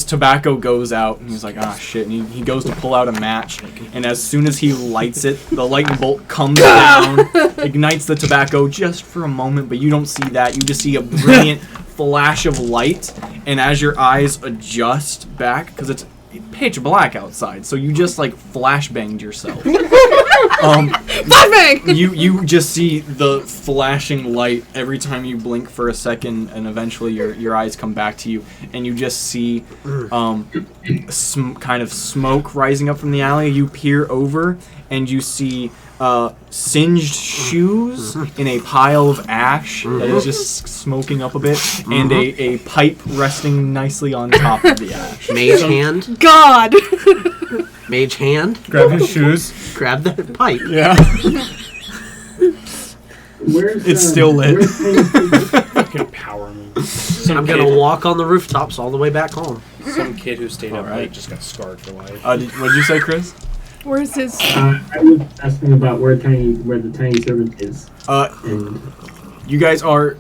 Speaker 5: tobacco goes out and he's like, ah shit, and he goes to pull out a match, and as soon as he lights it, the lightning bolt comes down, ignites the tobacco just for a moment, but you don't see that. You just see a brilliant flash of light, and as your eyes adjust back, because it's pitch black outside, so you just like flashbanged yourself. You just see the flashing light every time you blink for a second, and eventually your eyes come back to you, and you just see kind of smoke rising up from the alley. You peer over, and you see singed shoes in a pile of ash that is just smoking up a bit, and a pipe resting nicely on top of the ash.
Speaker 6: Mage hand.
Speaker 7: God!
Speaker 6: Mage hand.
Speaker 2: grab his shoes.
Speaker 6: Grab the pipe.
Speaker 5: Yeah.
Speaker 3: Where's,
Speaker 5: It's still lit.
Speaker 3: where's Tiny-
Speaker 8: Fucking power move.
Speaker 6: I'm gonna walk on the rooftops all the way back home.
Speaker 8: Some kid who stayed up
Speaker 5: Alright.
Speaker 8: late just got scarred for life.
Speaker 5: What did you say, Chris?
Speaker 7: Where's his.
Speaker 3: I was asking about where the tiny servant is. And
Speaker 5: You guys are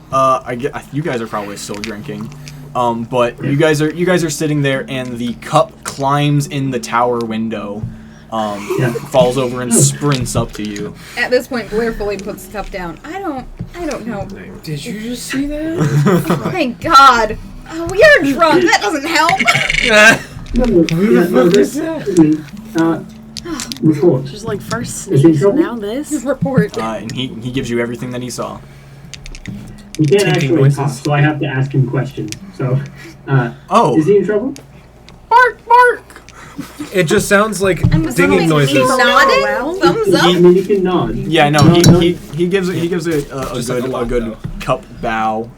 Speaker 5: you guys are probably still drinking. But you guys are sitting there, and the cup climbs in the tower window, falls over and sprints up to you.
Speaker 4: At this point, Blair fully puts the cup down. I don't know.
Speaker 8: Did you just see that?
Speaker 4: Thank God. Oh, you're drunk. That doesn't help.
Speaker 3: report.
Speaker 1: Just like first
Speaker 3: Is he in
Speaker 1: sneeze,
Speaker 3: trouble?
Speaker 1: now this.
Speaker 4: Report.
Speaker 5: And he gives you everything that he saw.
Speaker 3: He can't
Speaker 2: Tinking
Speaker 3: actually
Speaker 2: noises.
Speaker 3: talk, so I have to ask him questions. So,
Speaker 5: Oh,
Speaker 3: is he in trouble?
Speaker 5: bark, bark.
Speaker 2: It just sounds like
Speaker 4: I'm assuming
Speaker 2: dinging noises.
Speaker 4: he's nodding.
Speaker 1: Around?
Speaker 4: Thumbs
Speaker 3: I
Speaker 4: up.
Speaker 3: mean, he can nod.
Speaker 5: Yeah, no, he gives a good cup bow.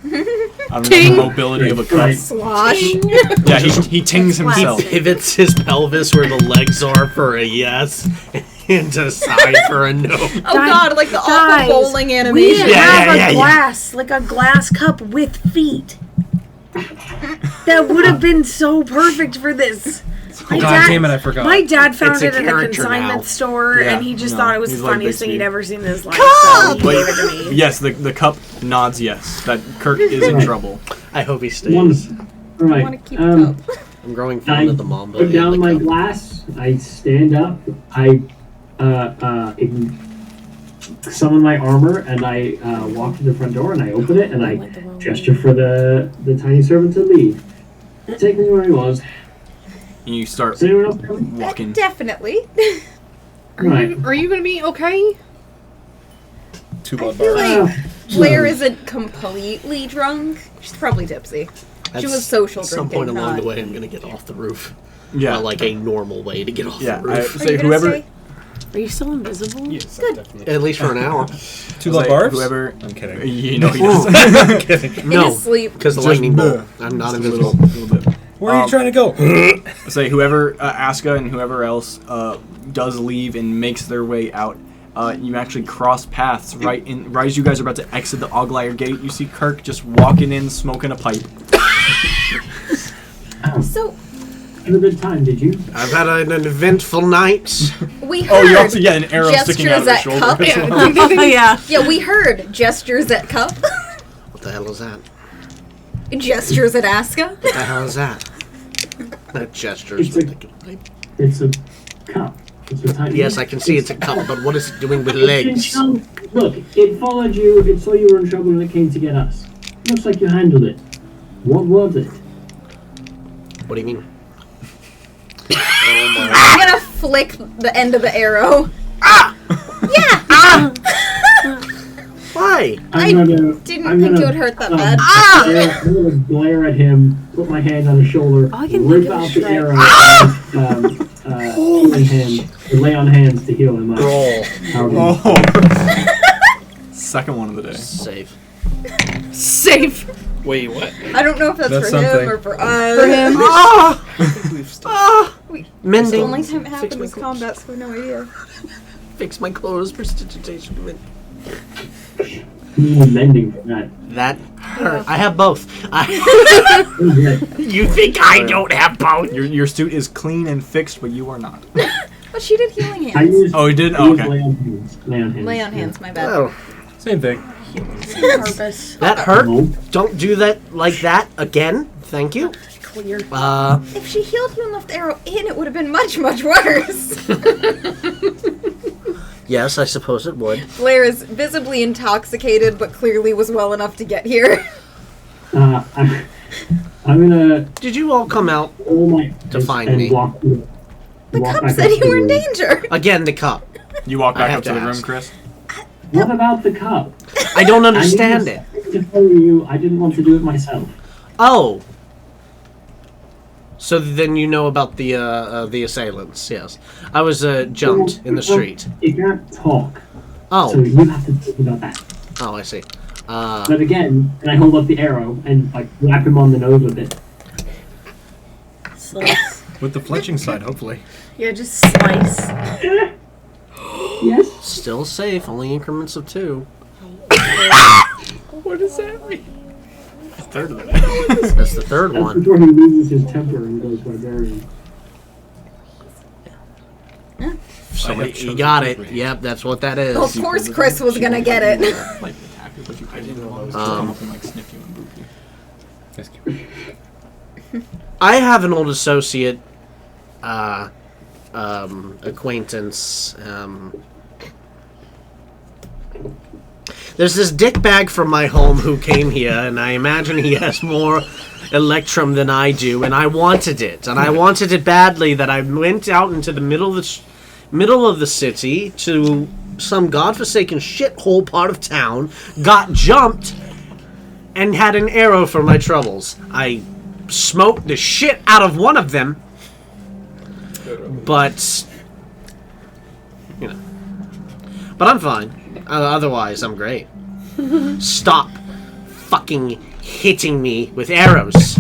Speaker 5: I don't know the mobility of a cup.
Speaker 3: Right.
Speaker 4: Slosh.
Speaker 5: Yeah, he tings himself.
Speaker 6: Pivots his pelvis where the legs are for a yes, and to side for a no.
Speaker 4: Oh God, like the
Speaker 1: Guys,
Speaker 4: awful bowling
Speaker 1: We
Speaker 4: animation.
Speaker 1: have a glass, like a glass cup with feet. That would have been so perfect for this. My
Speaker 2: God damn it, I forgot.
Speaker 1: My dad found
Speaker 6: It's a
Speaker 1: it at a
Speaker 6: character
Speaker 1: consignment
Speaker 6: now.
Speaker 1: store,
Speaker 5: Yeah,
Speaker 1: and he just
Speaker 5: no,
Speaker 1: thought it was
Speaker 5: he's
Speaker 1: the
Speaker 5: like
Speaker 1: funniest thing he'd
Speaker 5: Bixby.
Speaker 1: ever seen in his life. So he gave it to me.
Speaker 5: Yes, the cup nods yes. That Kirk is in trouble.
Speaker 6: I hope he stays.
Speaker 3: Wonderful. All
Speaker 4: I
Speaker 3: right.
Speaker 4: want to keep the cup.
Speaker 6: I'm growing
Speaker 3: I
Speaker 6: fond of the Mambo.
Speaker 3: put
Speaker 6: and
Speaker 3: down
Speaker 6: the
Speaker 3: my
Speaker 6: cup.
Speaker 3: glass. I stand up. I summon my armor, and I walk to the front door, and I open it, and I gesture for the tiny servant to leave. Take me where he was.
Speaker 5: And you start
Speaker 3: Is anyone else coming?
Speaker 5: walking.
Speaker 4: Definitely.
Speaker 3: Right.
Speaker 7: Are you gonna be okay?
Speaker 2: 2
Speaker 4: I
Speaker 2: blood
Speaker 4: feel
Speaker 2: bars.
Speaker 4: like Blair isn't completely drunk. She's probably tipsy. She was social
Speaker 6: At some
Speaker 4: drinking.
Speaker 6: point along
Speaker 4: not-
Speaker 6: the way, I'm gonna get off the roof.
Speaker 5: Yeah,
Speaker 6: Well, like a normal way to get off
Speaker 5: yeah.
Speaker 6: the
Speaker 5: I
Speaker 6: roof.
Speaker 4: Are
Speaker 5: say
Speaker 4: you gonna
Speaker 5: whoever.
Speaker 4: stay?
Speaker 1: Are you still invisible?
Speaker 8: Yes,
Speaker 4: Good.
Speaker 8: definitely.
Speaker 6: At least for an hour.
Speaker 2: 2 blood
Speaker 5: say
Speaker 2: bars?
Speaker 5: Whoever.
Speaker 2: I'm kidding.
Speaker 5: You know he does.
Speaker 4: In
Speaker 6: No,
Speaker 4: his sleep.
Speaker 6: because the
Speaker 5: Just
Speaker 6: lightning bolt.
Speaker 5: bleh.
Speaker 6: I'm not
Speaker 5: Just a
Speaker 6: invisible.
Speaker 5: little bit.
Speaker 2: Where are you trying to go?
Speaker 5: Say whoever Aska and whoever else does leave and makes their way out. You actually cross paths right as you guys are about to exit the Oglyre gate. You see Kirk just walking in, smoking a pipe.
Speaker 4: So,
Speaker 3: have a good time, did you?
Speaker 6: I've had an eventful night.
Speaker 4: We heard
Speaker 5: Oh, you also get an arrow sticking out of his
Speaker 4: gestures
Speaker 5: shoulder.
Speaker 4: at
Speaker 5: as
Speaker 4: Cup.
Speaker 5: well.
Speaker 1: Yeah.
Speaker 4: Yeah, we heard gestures at Cup.
Speaker 6: What the hell is that?
Speaker 4: Gestures at Aska.
Speaker 6: What the hell is that? That gestures
Speaker 3: It's a-
Speaker 6: ridiculous.
Speaker 3: It's a cup. It's a tiny.
Speaker 6: Yes, I can see it's a cup, but what is it doing with
Speaker 3: It's in
Speaker 6: legs?
Speaker 3: trouble. Look, it followed you. It saw you were in trouble and it came to get us. Looks like you handled it. What was it?
Speaker 6: What do you mean?
Speaker 4: I'm gonna flick the end of the arrow.
Speaker 6: Why?
Speaker 4: I didn't think it would hurt that bad.
Speaker 3: I'm gonna glare at him, put my hand on his shoulder,
Speaker 1: I can
Speaker 3: rip
Speaker 1: think of
Speaker 3: out
Speaker 1: a
Speaker 3: the
Speaker 1: Shrek.
Speaker 3: arrow, healing hand, lay on hands to heal him up.
Speaker 6: Roll.
Speaker 5: Oh. Second one of the day.
Speaker 6: Save.
Speaker 7: Safe.
Speaker 8: Wait, what?
Speaker 4: I don't know if that's
Speaker 2: That's
Speaker 4: for him
Speaker 2: something.
Speaker 4: or for us.
Speaker 7: For him.
Speaker 6: Ah!
Speaker 8: We've
Speaker 6: Ah!
Speaker 4: The
Speaker 6: Mending.
Speaker 4: only time it
Speaker 6: Fix
Speaker 4: happened
Speaker 6: my
Speaker 4: was
Speaker 6: clothes.
Speaker 4: combat, so we have no idea.
Speaker 6: Fix my clothes. Prestidigitation.
Speaker 3: Mending from that.
Speaker 6: That hurt. I have both.
Speaker 3: Okay.
Speaker 6: You think I don't have both?
Speaker 5: Your suit is clean and fixed, but you are not.
Speaker 4: But she did healing
Speaker 3: I
Speaker 4: hands.
Speaker 3: used,
Speaker 5: Oh, you did?
Speaker 3: I used
Speaker 5: Okay.
Speaker 3: lay on hands. Lay on hands.
Speaker 4: Lay on hands, my bad.
Speaker 6: Oh,
Speaker 2: Same thing.
Speaker 1: Purpose.
Speaker 6: that hurt.
Speaker 3: No.
Speaker 6: Don't do that like that again. Thank you.
Speaker 1: Clear.
Speaker 4: If she healed you and left the arrow in, it would have been much, much worse.
Speaker 6: Yes, I suppose it would.
Speaker 4: Blair is visibly intoxicated, but clearly was well enough to get here.
Speaker 3: I'm gonna
Speaker 6: Did you all come out
Speaker 3: all my
Speaker 6: To find
Speaker 3: and
Speaker 6: me.
Speaker 3: walk.
Speaker 4: The
Speaker 3: walk
Speaker 4: cup
Speaker 3: back
Speaker 4: said
Speaker 3: up
Speaker 4: you
Speaker 3: to
Speaker 4: were in
Speaker 3: the-
Speaker 4: danger.
Speaker 6: again? The cup.
Speaker 5: You walk
Speaker 6: I
Speaker 5: back
Speaker 6: have
Speaker 5: up to
Speaker 6: to
Speaker 5: the room,
Speaker 6: ask.
Speaker 5: Chris.
Speaker 3: What about the cup?
Speaker 6: I don't understand it.
Speaker 3: To follow you, I didn't want to do it myself.
Speaker 6: Oh. So then you know about the assailants? Yes. I was jumped in the street.
Speaker 3: You can't talk, so
Speaker 6: Oh.
Speaker 3: you have to think about that.
Speaker 6: Oh, I see.
Speaker 3: But again, and I hold up the arrow and like wrap him on the nose a bit.
Speaker 1: Slice.
Speaker 2: With the fletching side, hopefully.
Speaker 1: Yeah, just slice.
Speaker 3: Yes.
Speaker 6: Still safe. Only increments of 2.
Speaker 8: What does that mean?
Speaker 5: Third of the day.
Speaker 6: That's the third
Speaker 3: That's
Speaker 6: one.
Speaker 3: before he loses his temper and goes barbarian.
Speaker 6: So
Speaker 2: I have
Speaker 6: you
Speaker 2: chosen
Speaker 6: got
Speaker 2: to
Speaker 6: it.
Speaker 2: breathe.
Speaker 6: Yep, that's what that is.
Speaker 4: Of course Chris was gonna get it.
Speaker 5: Like attack you, but you couldn't
Speaker 8: didn't know
Speaker 5: allow us to
Speaker 8: that was
Speaker 5: come up and like sniff you and boop you.
Speaker 2: Yes.
Speaker 6: I have an old associate, acquaintance. There's this dickbag from my home who came here, and I imagine he has more electrum than I do, and I wanted it, and I wanted it badly that I went out into the middle of the city to some godforsaken shithole part of town, got jumped, and had an arrow for my troubles. I smoked the shit out of one of them, but you know, but I'm fine. Otherwise, I'm great. Stop fucking hitting me with arrows.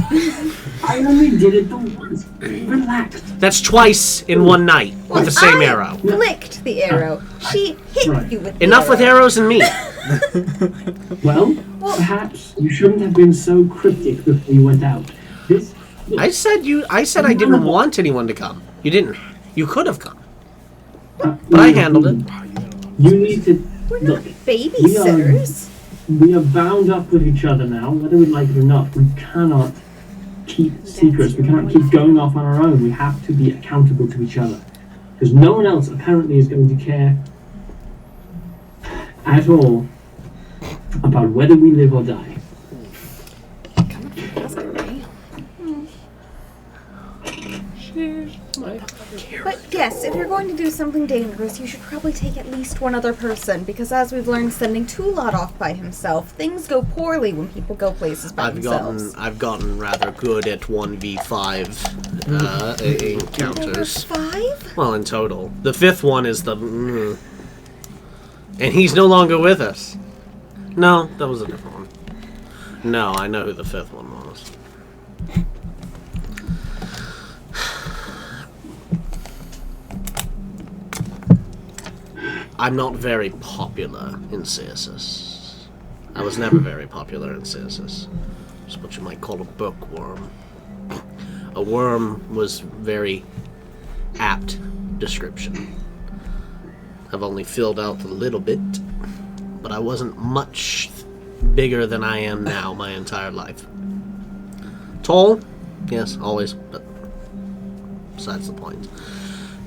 Speaker 3: I only did it the once. Relax.
Speaker 6: That's twice in one night with the same arrow.
Speaker 4: Flicked the arrow. She hit
Speaker 3: Right.
Speaker 4: you with the
Speaker 6: Enough with
Speaker 4: arrow.
Speaker 6: arrows and me.
Speaker 3: Well, perhaps you shouldn't have been so cryptic before you went out. This.
Speaker 6: I said I didn't want anyone to come. You didn't. You could have come. But I handled it.
Speaker 3: You need to
Speaker 4: We're
Speaker 3: look.
Speaker 4: not babysitters.
Speaker 3: We are bound up with each other now, whether we like it or not. We cannot keep secrets. We cannot keep going off on our own. We have to be accountable to each other. Because no one else apparently is going to care at all about whether we live or die.
Speaker 4: But yes, if you're going to do something dangerous, you should probably take at least one other person, because as we've learned, sending Tulot off by himself, things go poorly when people go places by themselves.
Speaker 6: I've gotten rather good at 1v5 encounters.
Speaker 4: 5?
Speaker 6: Well, in total. The fifth one is the and he's no longer with us. No, that was a different one. No, I know who the fifth one was. I'm not very popular in CSS. I was never very popular in CSS. It's what you might call a bookworm. A A worm was very apt description. I've only filled out a little bit, but I wasn't much bigger than I am now my entire life. Tall? Yes, always, but besides the point.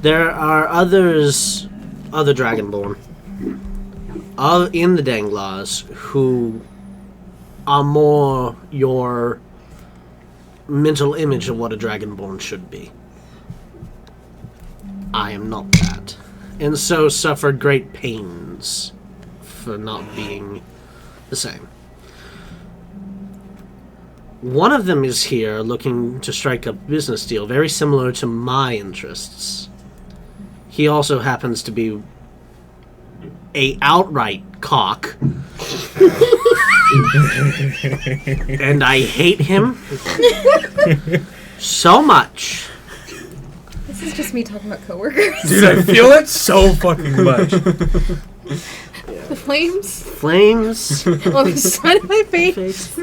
Speaker 6: There are other Dragonborn in the Danglars who are more your mental image of what a Dragonborn should be. I am not that, and so suffered great pains for not being the same. One of them is here looking to strike a business deal very similar to my interests. He also happens to be a outright cock. And I hate him so much.
Speaker 4: This is just me talking about coworkers.
Speaker 2: Dude, I feel it so fucking much.
Speaker 7: The flames
Speaker 6: Flames.
Speaker 7: on the side of my face.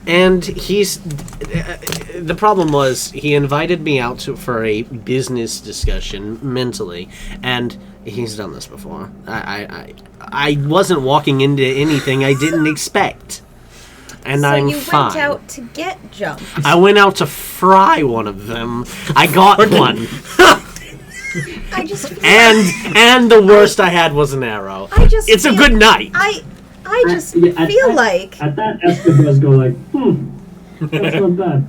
Speaker 6: And he's... the problem was, he invited me out for a business discussion, mentally, and he's done this before. I wasn't walking into anything I didn't expect. And
Speaker 4: So
Speaker 6: I'm
Speaker 4: you
Speaker 6: fine.
Speaker 4: went out to get jumped.
Speaker 6: I went out to fry one of them. I got one.
Speaker 4: I just feel
Speaker 6: And the worst I had was an arrow. It's a good night.
Speaker 4: I just
Speaker 3: Yeah,
Speaker 4: feel like
Speaker 3: At that, Esther does go like, that's not bad.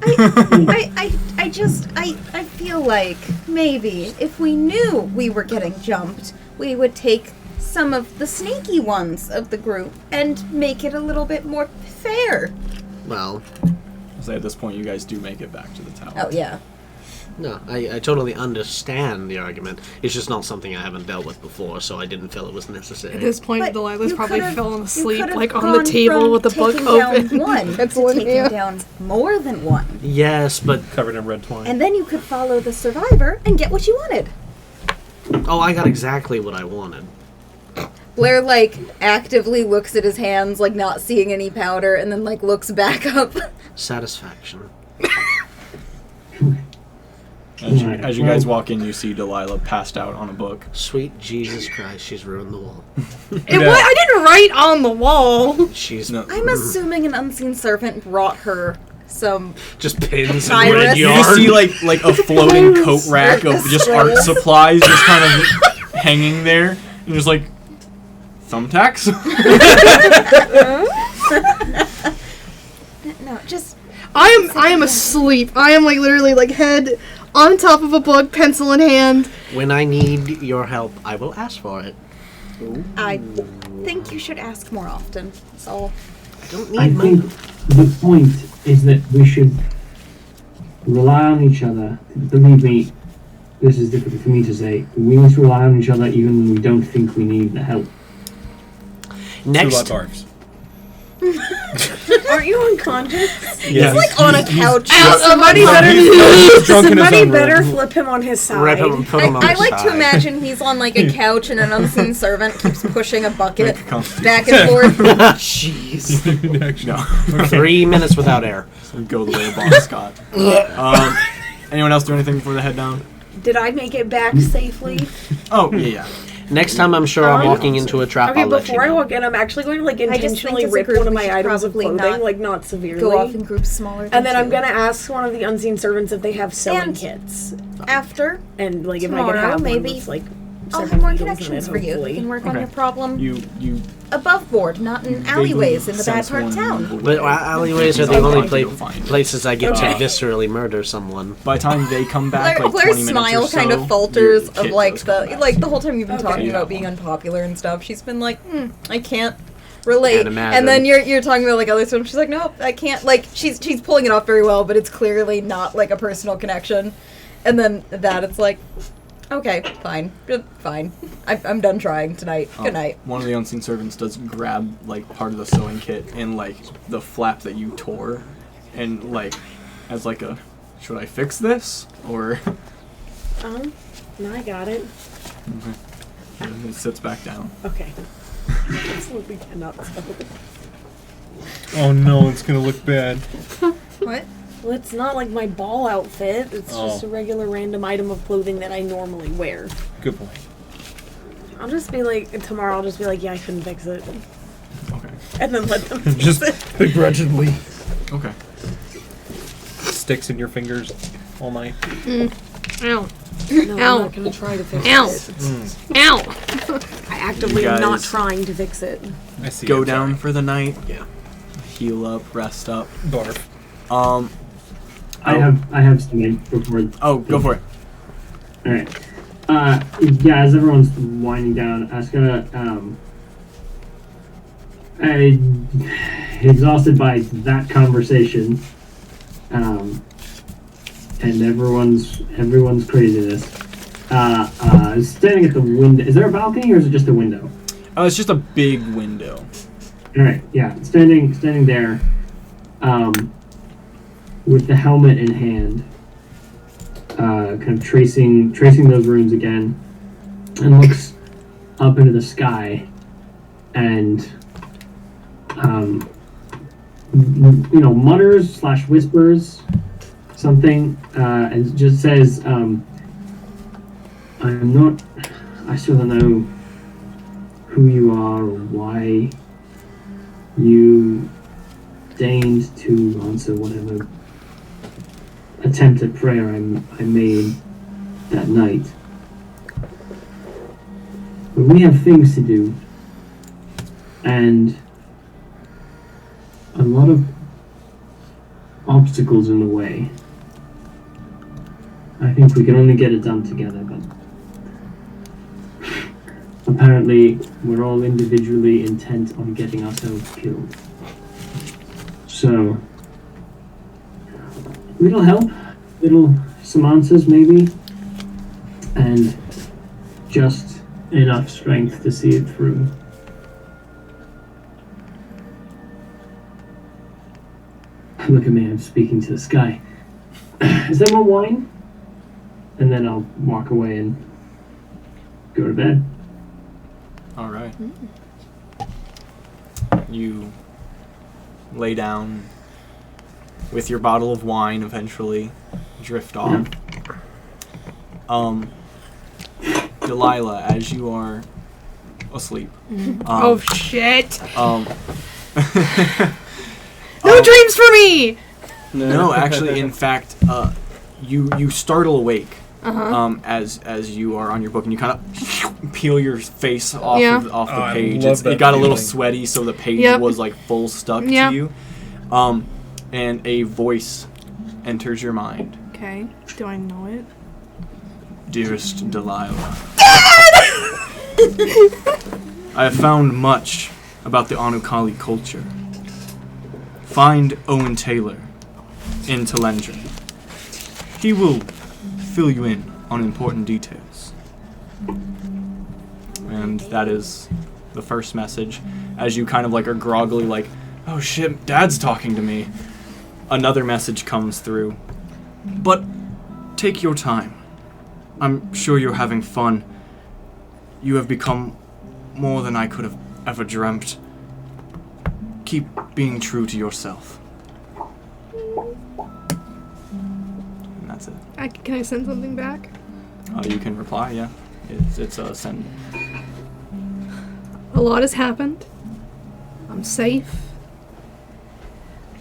Speaker 4: I feel like maybe if we knew we were getting jumped, we would take some of the sneaky ones of the group and make it a little bit more fair.
Speaker 6: Well,
Speaker 5: I'll say at this point, you guys do make it back to the tower.
Speaker 4: Oh yeah.
Speaker 6: no, I totally understand the argument. It's just not something I haven't dealt with before, so I didn't feel it was necessary.
Speaker 7: At this point,
Speaker 4: But
Speaker 7: Delilah's
Speaker 4: you
Speaker 7: probably
Speaker 4: could've-
Speaker 7: fallen
Speaker 4: you
Speaker 7: asleep,
Speaker 4: could've
Speaker 7: like on the
Speaker 4: gone
Speaker 7: table
Speaker 4: from
Speaker 7: with the book
Speaker 4: taking
Speaker 7: open.
Speaker 4: down one
Speaker 7: Pencil
Speaker 4: to
Speaker 7: in
Speaker 4: taking
Speaker 7: hand.
Speaker 4: down more than one,
Speaker 6: Yes, but...
Speaker 2: Covered in red twine.
Speaker 4: and then you could follow the survivor and get what you wanted.
Speaker 6: Oh, I got exactly what I wanted.
Speaker 4: Blair, like, actively looks at his hands, like, not seeing any powder, and then, like, looks back up.
Speaker 6: Satisfaction.
Speaker 5: As you guys walk in, you see Delilah passed out on a book.
Speaker 6: Sweet Jesus Christ, she's ruined the wall.
Speaker 7: I didn't write on the wall.
Speaker 6: She's
Speaker 5: No.
Speaker 4: I'm assuming an unseen servant brought her some...
Speaker 6: just pins and
Speaker 4: Cyrus.
Speaker 6: red
Speaker 5: You just
Speaker 6: yarn.
Speaker 5: see like a floating coat rack of just art supplies just kind of hanging there. And just like thumbtacks.
Speaker 4: No, just...
Speaker 7: I am asleep. I am like literally like head on top of a book, pencil in hand.
Speaker 6: When I need your help, I will ask for it.
Speaker 4: I think you should ask more often. That's all.
Speaker 6: I don't
Speaker 3: I
Speaker 6: need money.
Speaker 3: think the point is that we should rely on each other. Believe me, this is difficult for me to say. We must rely on each other even when we don't think we need the help.
Speaker 6: Next,
Speaker 2: Barfs.
Speaker 1: Aren't you unconscious?
Speaker 2: Yeah.
Speaker 4: Like on a couch.
Speaker 1: Somebody
Speaker 2: He's drunk in his
Speaker 1: somebody
Speaker 2: own
Speaker 1: better
Speaker 2: room.
Speaker 1: flip him on his side.
Speaker 6: rip him, put him on
Speaker 4: I
Speaker 6: the
Speaker 4: like to
Speaker 6: side.
Speaker 4: imagine he's on like a couch and an unseen servant keeps pushing a bucket
Speaker 5: Make a constitution.
Speaker 4: back and forth.
Speaker 6: Jeez.
Speaker 5: No.
Speaker 6: 3 minutes without air.
Speaker 5: Go the way of Bon Scott. Anyone else do anything before they head down?
Speaker 1: Did I make it back safely?
Speaker 5: Oh, yeah.
Speaker 6: Next time I'm sure I'm walking into a trap,
Speaker 1: Okay,
Speaker 6: I'll let you
Speaker 1: before I
Speaker 6: know.
Speaker 1: walk in, I'm actually going to like
Speaker 4: just think
Speaker 1: intentionally
Speaker 4: as a
Speaker 1: rip
Speaker 4: group
Speaker 1: one of
Speaker 4: we
Speaker 1: my
Speaker 4: should
Speaker 1: items of
Speaker 4: probably
Speaker 1: clothing,
Speaker 4: not
Speaker 1: like not severely.
Speaker 4: Go off in groups smaller than
Speaker 1: And then I'm
Speaker 4: two.
Speaker 1: gonna ask one of the unseen servants if they have sewing
Speaker 4: And
Speaker 1: kits,
Speaker 4: After,
Speaker 1: and like if I
Speaker 4: tomorrow,
Speaker 1: could have
Speaker 4: maybe
Speaker 1: one with, like
Speaker 4: I'll
Speaker 1: several
Speaker 4: have more
Speaker 1: needles in
Speaker 4: connections
Speaker 1: it,
Speaker 4: for you. You
Speaker 1: hopefully.
Speaker 4: can work on
Speaker 5: Okay.
Speaker 4: your problem
Speaker 5: You
Speaker 4: above board, not in alleyways in the bad part of town.
Speaker 6: But alleyways are the
Speaker 5: I'll
Speaker 6: only
Speaker 5: find you, you'll find it.
Speaker 6: places I get
Speaker 1: Okay.
Speaker 6: to viscerally murder someone.
Speaker 5: By the time they come back, like 20
Speaker 4: Blair's
Speaker 5: minutes
Speaker 4: smile
Speaker 5: or so,
Speaker 4: kind of falters
Speaker 5: your
Speaker 4: of
Speaker 5: kid
Speaker 4: like
Speaker 5: does come
Speaker 4: the
Speaker 5: back.
Speaker 4: like the whole time you've been
Speaker 1: Okay.
Speaker 4: talking
Speaker 5: Yeah.
Speaker 4: about being unpopular and stuff. She's been like, I can't relate.
Speaker 6: Can't imagine.
Speaker 4: And then you're talking about like other stuff. She's like, nope, I can't. Like she's pulling it off very well, but it's clearly not like a personal connection. And then it's like, okay, fine, good, fine. I'm done trying tonight. Good night.
Speaker 5: One of the unseen servants does grab like part of the sewing kit and like the flap that you tore, and like as like a, should I fix this or?
Speaker 1: No, I got it.
Speaker 5: And it sits back down.
Speaker 1: Okay. Absolutely cannot sew.
Speaker 2: Oh no, it's gonna look bad.
Speaker 4: What?
Speaker 1: Well, it's not like my ball outfit. It's just a
Speaker 2: Oh.
Speaker 1: regular random item of clothing that I normally wear.
Speaker 2: Good point.
Speaker 1: I'll just be like, tomorrow I'll just be like, yeah, I couldn't fix it.
Speaker 5: Okay.
Speaker 1: And then let them fix
Speaker 2: Just
Speaker 1: it.
Speaker 2: begrudgingly.
Speaker 5: Okay.
Speaker 2: Sticks in your fingers all night.
Speaker 7: Ow.
Speaker 1: No,
Speaker 7: Ow.
Speaker 1: I'm not gonna try to fix
Speaker 7: Ow.
Speaker 1: it.
Speaker 7: Ow.
Speaker 1: I actively
Speaker 5: You
Speaker 1: am not
Speaker 5: guys-
Speaker 1: trying to fix it.
Speaker 2: I see.
Speaker 5: Go
Speaker 2: I'm
Speaker 5: down
Speaker 2: sorry.
Speaker 5: for the night.
Speaker 2: Yeah.
Speaker 5: Heal up. Rest up.
Speaker 2: Barf.
Speaker 3: I have something before.
Speaker 5: Oh, go for it.
Speaker 3: All right. Yeah. As everyone's winding down, I was gonna exhausted by that conversation, and everyone's craziness. Standing at the window. Is there a balcony or is it just a window?
Speaker 5: Oh, it's just a big window.
Speaker 3: All right. Yeah. Standing there, with the helmet in hand, kind of tracing those runes again, and looks up into the sky, and mutters / whispers something, and just says, I still don't know who you are or why you deigned to answer whatever attempt at prayer I made that night. But we have things to do, and a lot of obstacles in the way. I think we can only get it done together, but apparently we're all individually intent on getting ourselves killed. So, little help, some answers maybe, and just enough strength to see it through. Look at me, I'm speaking to the sky. Is there more wine? And then I'll walk away and go to bed.
Speaker 5: All right. You lay down with your bottle of wine, eventually drift off. Delilah, as you are asleep.
Speaker 7: Oh shit!
Speaker 5: No
Speaker 7: No dreams for me!
Speaker 5: No, actually, in fact, you startle awake as you are on your book, and you kind of peel your face off
Speaker 7: Yeah.
Speaker 5: off the
Speaker 2: I
Speaker 5: page.
Speaker 2: love that
Speaker 5: It got a little
Speaker 2: feeling.
Speaker 5: sweaty, so the page
Speaker 7: Yep.
Speaker 5: was like full stuck
Speaker 7: Yep.
Speaker 5: to you. And a voice enters your mind.
Speaker 7: Okay, do I know it?
Speaker 5: Dearest Delilah, I have found much about the Anukali culture. Find Owen Taylor in Telendra. He will fill you in on important details. And that is the first message. As you kind of like are groggily like, oh shit, Dad's talking to me. Another message comes through. But take your time. I'm sure you're having fun. You have become more than I could have ever dreamt. Keep being true to yourself. And that's it.
Speaker 7: Can I send something back?
Speaker 5: You can reply, yeah. It's a send.
Speaker 7: A lot has happened. I'm safe.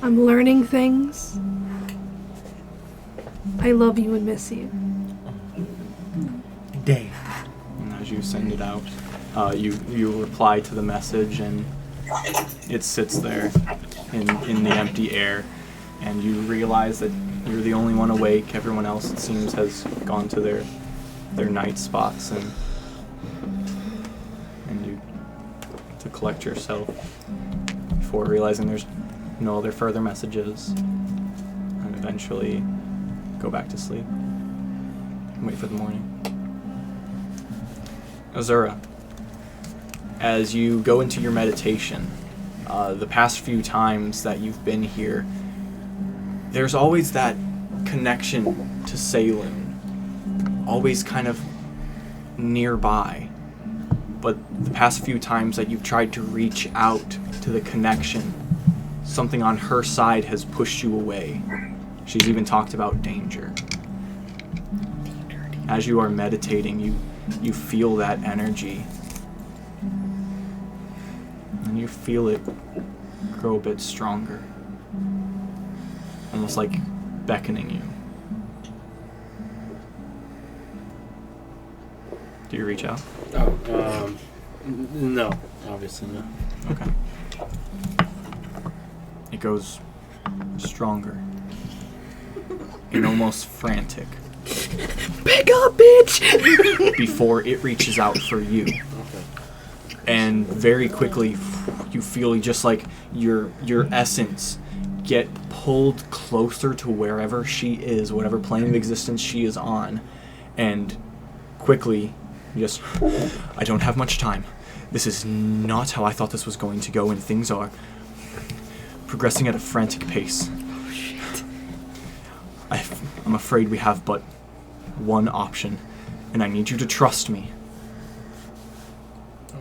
Speaker 7: I'm learning things. I love you and miss you.
Speaker 2: Dang.
Speaker 5: And as you send it out, you reply to the message, and it sits there in the empty air, and you realize that you're the only one awake. Everyone else, it seems, has gone to their night spots, and you to collect yourself before realizing there's no other further messages, and eventually go back to sleep and wait for the morning. Azura, as you go into your meditation, the past few times that you've been here, there's always that connection to Saloon, always kind of nearby. But the past few times that you've tried to reach out to the connection, something on her side has pushed you away. She's even talked about danger. As you are meditating, you feel that energy. And you feel it grow a bit stronger. Almost like beckoning you. Do you reach out?
Speaker 8: Oh, no. Obviously no.
Speaker 5: Okay. It goes stronger. And almost frantic.
Speaker 1: Pick up, bitch!
Speaker 5: Before it reaches out for you.
Speaker 8: Okay.
Speaker 5: And very quickly, you feel just like your essence get pulled closer to wherever she is, whatever plane of existence she is on. And quickly, you just, I don't have much time. This is not how I thought this was going to go, and things are progressing at a frantic pace.
Speaker 1: Oh, shit.
Speaker 5: I'm afraid we have but one option, and I need you to trust me.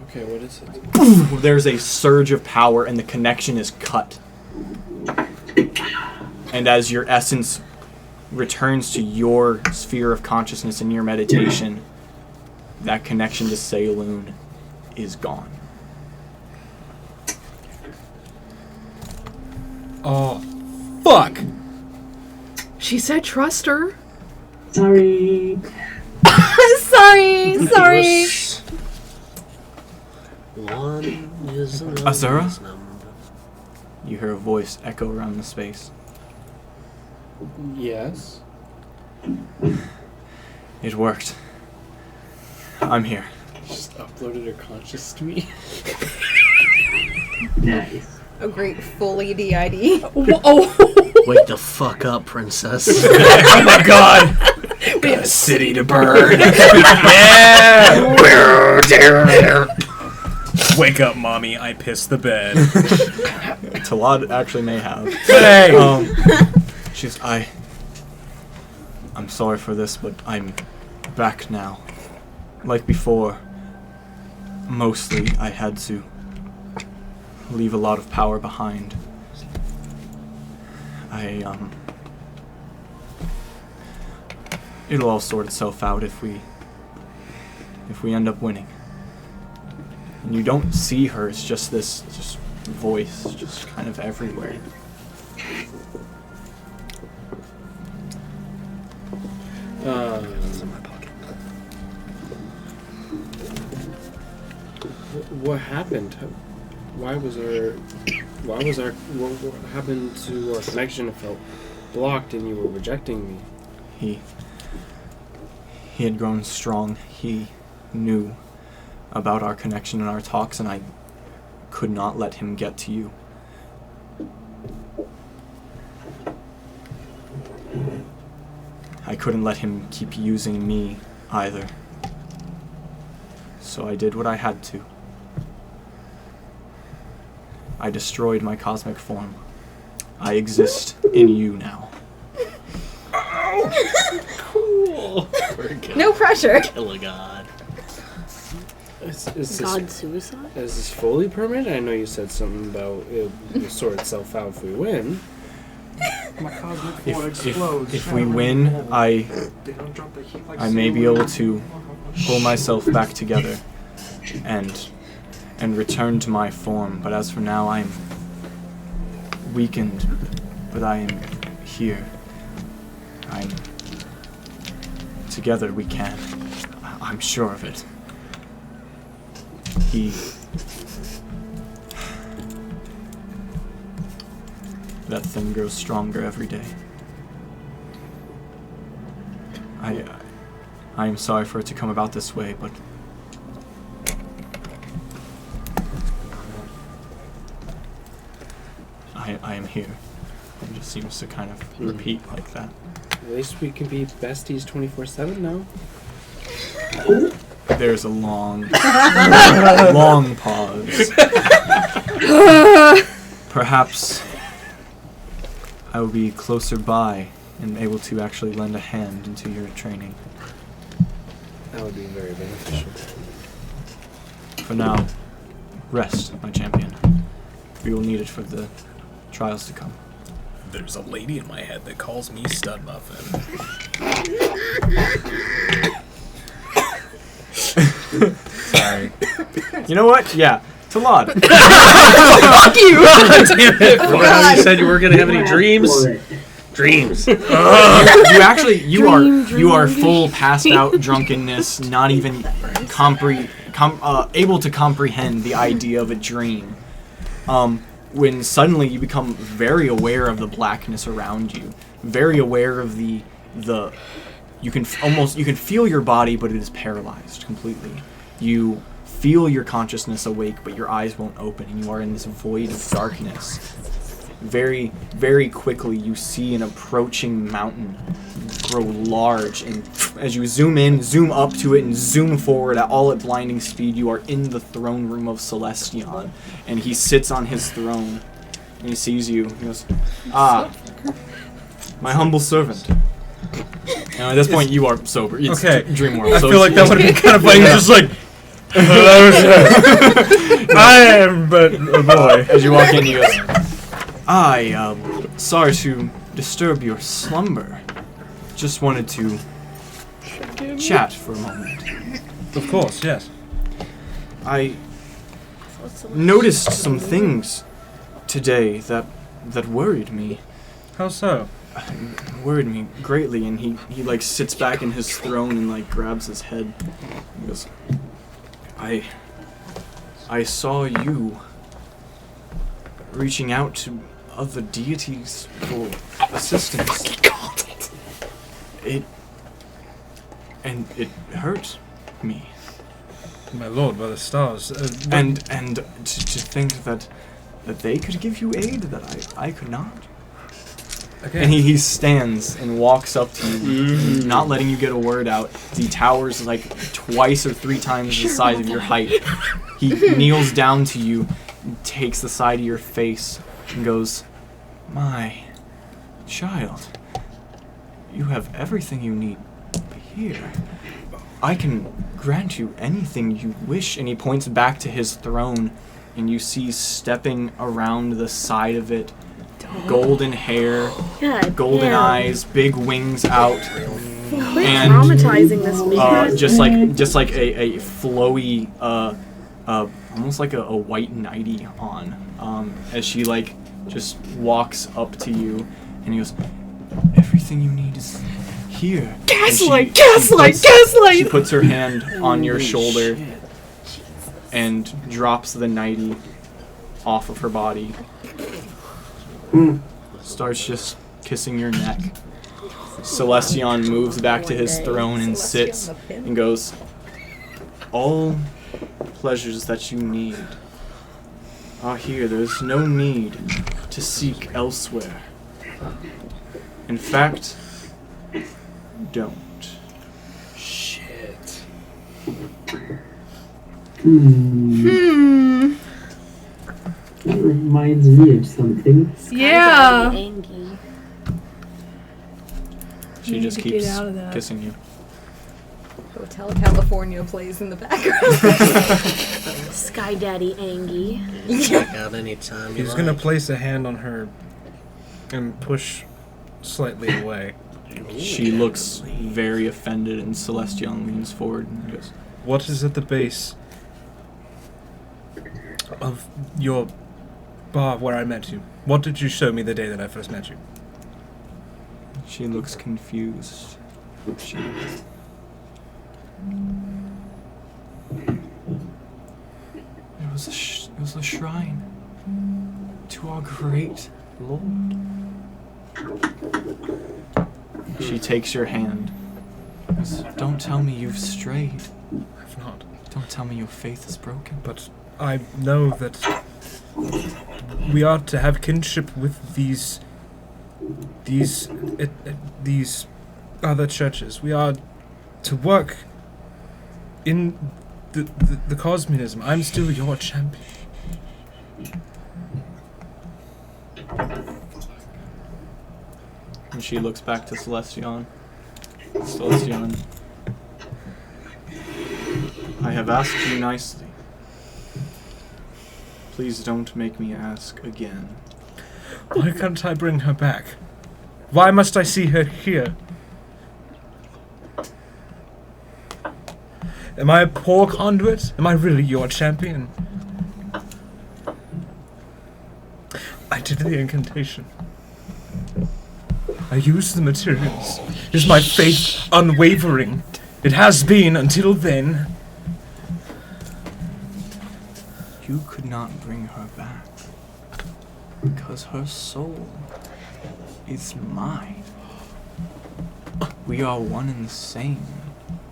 Speaker 8: Okay, what is it?
Speaker 5: There's a surge of power, and the connection is cut. And as your essence returns to your sphere of consciousness in your meditation, that connection to Saloon is gone.
Speaker 2: Oh, fuck!
Speaker 7: She said trust her.
Speaker 3: Sorry.
Speaker 1: Sorry.
Speaker 6: One is a
Speaker 5: Azura?
Speaker 6: number's number.
Speaker 5: You hear a voice echo around the space.
Speaker 8: Yes.
Speaker 5: It worked. I'm here.
Speaker 8: Just uploaded her conscious to me.
Speaker 3: Nice.
Speaker 4: A great full EDID.
Speaker 1: Oh.
Speaker 6: Wake the fuck up, princess.
Speaker 2: Oh my god! We have a city to burn! Yeah! Wake up, mommy. I pissed the bed.
Speaker 5: Talad actually may have.
Speaker 2: Hey!
Speaker 5: I'm sorry for this, but I'm back now. Like before, mostly I had to leave a lot of power behind. It'll all sort itself out if we end up winning. And you don't see her, it's just this voice just kind of everywhere.
Speaker 8: What happened? What happened to our connection? It felt blocked and you were rejecting me.
Speaker 5: He had grown strong. He knew about our connection and our talks, and I could not let him get to you. I couldn't let him keep using me either. So I did what I had to. I destroyed my cosmic form. I exist in you now.
Speaker 8: Cool.
Speaker 4: No pressure.
Speaker 6: Kill a god.
Speaker 8: Is
Speaker 1: God suicide?
Speaker 8: Is this fully permanent? I know you said something about it will sort itself out if we win.
Speaker 10: My cosmic form explodes.
Speaker 5: If we win, I may be able to pull myself back together and return to my form. But as for now, I'm weakened, but I am here. Together we can. I'm sure of it. That thing grows stronger every day. I am sorry for it to come about this way, but I am here. It just seems to kind of repeat like that.
Speaker 8: At least we can be besties 24/7 now.
Speaker 5: There's a long, long pause. Perhaps I will be closer by and able to actually lend a hand into your training.
Speaker 8: That would be very beneficial.
Speaker 5: For now, rest, my champion. We will need it for the trials to come.
Speaker 2: There's a lady in my head that calls me Stud Muffin. Sorry.
Speaker 5: You know what? Yeah. Talad.
Speaker 6: Fuck you! Remember you said you weren't gonna have any dreams? Dreams.
Speaker 5: You are full passed out drunkenness, not even able to comprehend the idea of a dream. When suddenly you become very aware of the blackness around you, very aware of the you can feel your body, but it is paralyzed completely. You feel your consciousness awake, but your eyes won't open, and you are in this void of darkness. Very, very quickly, you see an approaching mountain grow large, and as you zoom up to it, and zoom forward at all at blinding speed, you are in the throne room of Celestion, and he sits on his throne, and he sees you. He goes, "Ah, my humble servant." Now, at this point, you are sober. It's
Speaker 2: Okay.
Speaker 5: Dream world.
Speaker 2: I
Speaker 5: So
Speaker 2: feel like that would have been kind of funny. Just like, I am but a boy.
Speaker 5: As you walk in, he goes, sorry to disturb your slumber. Just wanted to chat for a moment.
Speaker 2: Of course, yes.
Speaker 5: I noticed some things today that worried me.
Speaker 2: How so?
Speaker 5: Worried me greatly, and he like sits back in his throne and like grabs his head. He goes, I saw you reaching out to other deities for assistance. It hurt me.
Speaker 2: My lord, by the stars.
Speaker 5: And to think that they could give you aid that I could not.
Speaker 2: Okay.
Speaker 5: And he stands and walks up to you, not letting you get a word out. He towers like twice or three times the size of your height. He kneels down to you, takes the side of your face, and goes, "My child, you have everything you need here. I can grant you anything you wish." And he points back to his throne, and you see stepping around the side of it, golden hair, golden eyes, big wings out, and
Speaker 1: traumatizing this man.
Speaker 5: just like a flowy, almost like a white nightie on, as she like just walks up to you, and he goes, "Everything you need is here."
Speaker 7: Gaslight!
Speaker 5: She puts her hand on your shoulder and drops the nightie off of her body. Starts just kissing your neck. Celestion moves back to his throne and sits and goes, "All pleasures that you need are here. There's no need to seek elsewhere. In fact, don't."
Speaker 8: Shit.
Speaker 3: That reminds me of something.
Speaker 7: Yeah.
Speaker 5: She
Speaker 7: need
Speaker 5: just
Speaker 7: to get
Speaker 5: keeps
Speaker 7: out of that.
Speaker 5: kissing you.
Speaker 4: Hotel California plays in the background.
Speaker 1: Sky Daddy Angie.
Speaker 6: Check out anytime you
Speaker 2: He's
Speaker 6: like.
Speaker 2: gonna place a hand on her and push slightly away.
Speaker 5: She looks very offended, and Celestion leans forward and goes,
Speaker 2: What is at the base of your bar where I met you? What did you show me the day that I first met you?
Speaker 5: She looks confused. She, it was a shrine to our great Lord. She takes your hand. Goes, "Don't tell me you've strayed.
Speaker 2: I've not.
Speaker 5: Don't tell me your faith is broken."
Speaker 2: But I know that we are to have kinship with these other churches. We are to work in the cosmonism. I'm still your champion.
Speaker 5: And she looks back to Celestion. Celestion, I have asked you nicely. Please don't make me ask again.
Speaker 2: Why can't I bring her back? Why must I see her here? Am I a poor conduit? Am I really your champion? I did the incantation. I used the materials. Is my faith unwavering? It has been until then.
Speaker 5: You could not bring her back because her soul is mine. We are one and the same.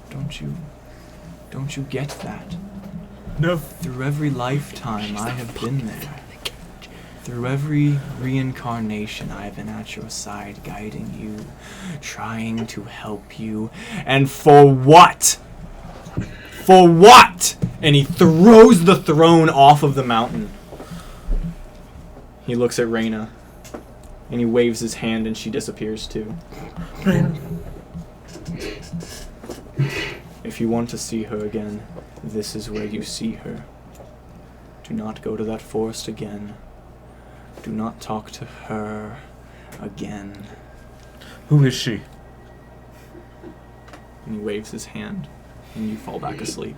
Speaker 5: Don't you get that?
Speaker 2: No.
Speaker 5: Through every lifetime I have been there. Through every reincarnation I have been at your side, guiding you, trying to help you. And for what? For what? And he throws the throne off of the mountain. He looks at Reyna, and he waves his hand, and she disappears too.
Speaker 2: Reyna.
Speaker 5: If you want to see her again, this is where you see her. Do not go to that forest again. Do not talk to her again.
Speaker 2: Who is she?
Speaker 5: And he waves his hand, and you fall back asleep.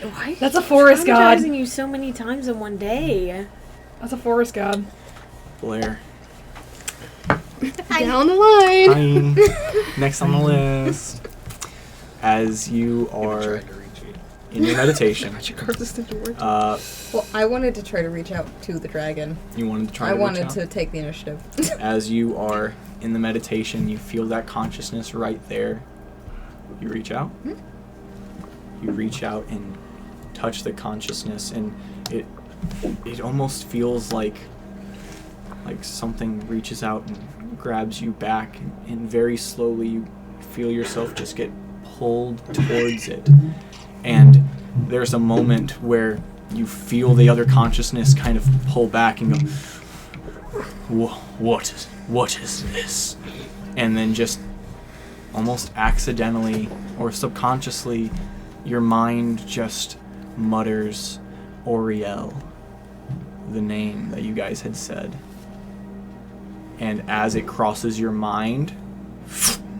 Speaker 1: Why?
Speaker 7: That's a forest god.
Speaker 1: Traumatizing you so many times in one day.
Speaker 7: That's a forest god.
Speaker 5: Blair.
Speaker 7: Down the line.
Speaker 5: Hi. Next on the list. As you are in your meditation,
Speaker 4: Well, I wanted to try to reach out to the dragon.
Speaker 5: you wanted to try
Speaker 4: I
Speaker 5: to reach
Speaker 4: wanted
Speaker 5: out?
Speaker 4: to take the initiative.
Speaker 5: As you are in the meditation, you feel that consciousness right there. You reach out. You reach out and touch the consciousness, and it almost feels like something reaches out and grabs you back, and very slowly you feel yourself just get pulled towards it. And there's a moment where you feel the other consciousness kind of pull back and go, what is this? And then just almost accidentally or subconsciously, your mind just mutters Oriel, the name that you guys had said. And as it crosses your mind,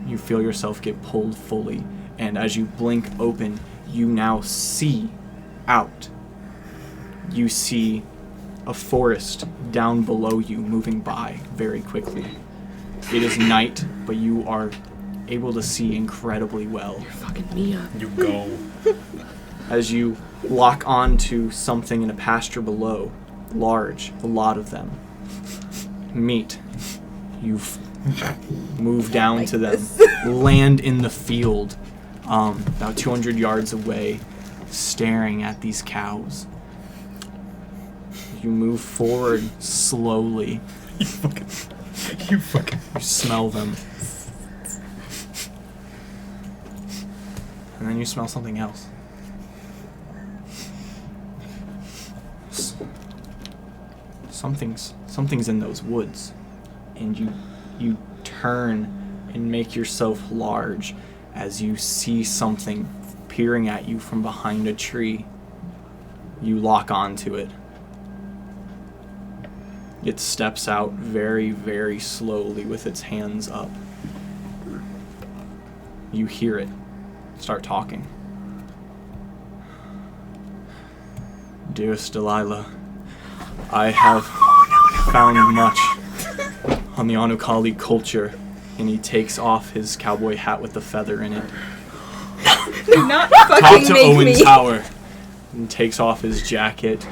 Speaker 5: you feel yourself get pulled fully. And as you blink open, you now see out. You see a forest down below you moving by very quickly. It is night, but you are able to see incredibly well.
Speaker 1: You're fucking me up.
Speaker 2: You go.
Speaker 5: As you lock onto something in a pasture below, large, a lot of them, meet. You move down to them, land in the field, about 200 yards away, staring at these cows. You move forward slowly.
Speaker 2: You fucking.
Speaker 5: You smell them. And then you smell something else. Something's in those woods. And you turn and make yourself large as you see something peering at you from behind a tree. You lock onto it. It steps out very, very slowly with its hands up. You hear it start talking. Dearest Delilah, I have found much on the Anukali culture. And he takes off his cowboy hat with the feather in it.
Speaker 4: Do not
Speaker 5: Talk
Speaker 4: fucking
Speaker 5: to
Speaker 4: make
Speaker 5: Owen
Speaker 4: me.
Speaker 5: Tower. And takes off his jacket.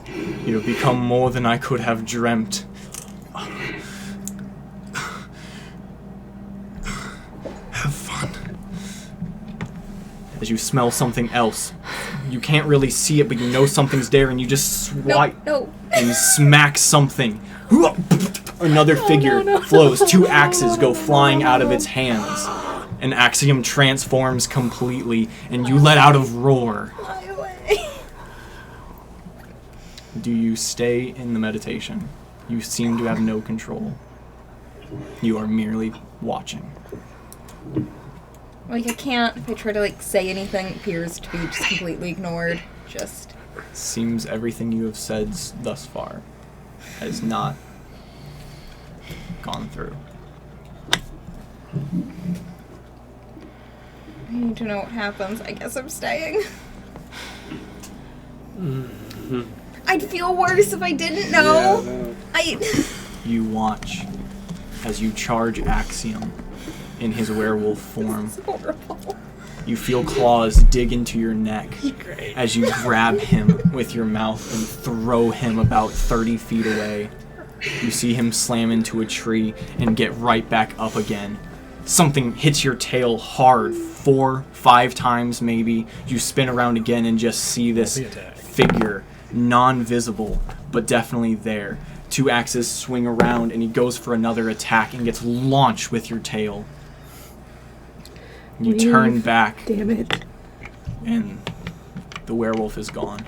Speaker 5: You have become more than I could have dreamt. Have fun. As you smell something else. You can't really see it, but you know something's there, and you just swipe
Speaker 4: No.
Speaker 5: and smack something. Another figure flows. Two axes go flying out of its hands. An axiom transforms completely, and you let out a roar.
Speaker 4: Fly away.
Speaker 5: Do you stay in the meditation? You seem to have no control. You are merely watching.
Speaker 4: Like, I can't, if I try to, say anything, it appears to be just completely ignored. Just
Speaker 5: Seems everything you have said thus far has not gone through.
Speaker 4: I need to know what happens. I guess I'm staying. I'd feel worse if I didn't know.
Speaker 8: Yeah, no.
Speaker 5: You watch as you charge Axiom in his werewolf form.
Speaker 4: This is horrible.
Speaker 5: You feel claws dig into your neck as you grab him with your mouth and throw him about 30 feet away. You see him slam into a tree and get right back up again. Something hits your tail hard 4, 5 times maybe. You spin around again and just see this figure, non-visible, but definitely there. 2 axes swing around and he goes for another attack and gets launched with your tail. You turn back.
Speaker 7: Damn it.
Speaker 5: And the werewolf is gone.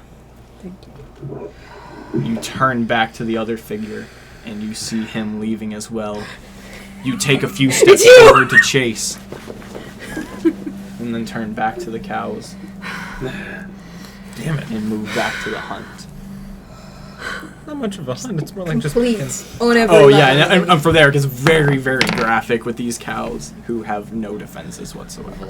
Speaker 5: You turn back to the other figure and you see him leaving as well. You take a few steps forward to chase. And then turn back to the cows.
Speaker 2: Damn it.
Speaker 5: And move back to the hunt.
Speaker 2: Not much of a hunt, it's more like
Speaker 4: Complete
Speaker 2: just...
Speaker 4: on every
Speaker 5: Oh
Speaker 4: level.
Speaker 5: yeah, and I'm from there because very, very graphic with these cows who have no defenses whatsoever.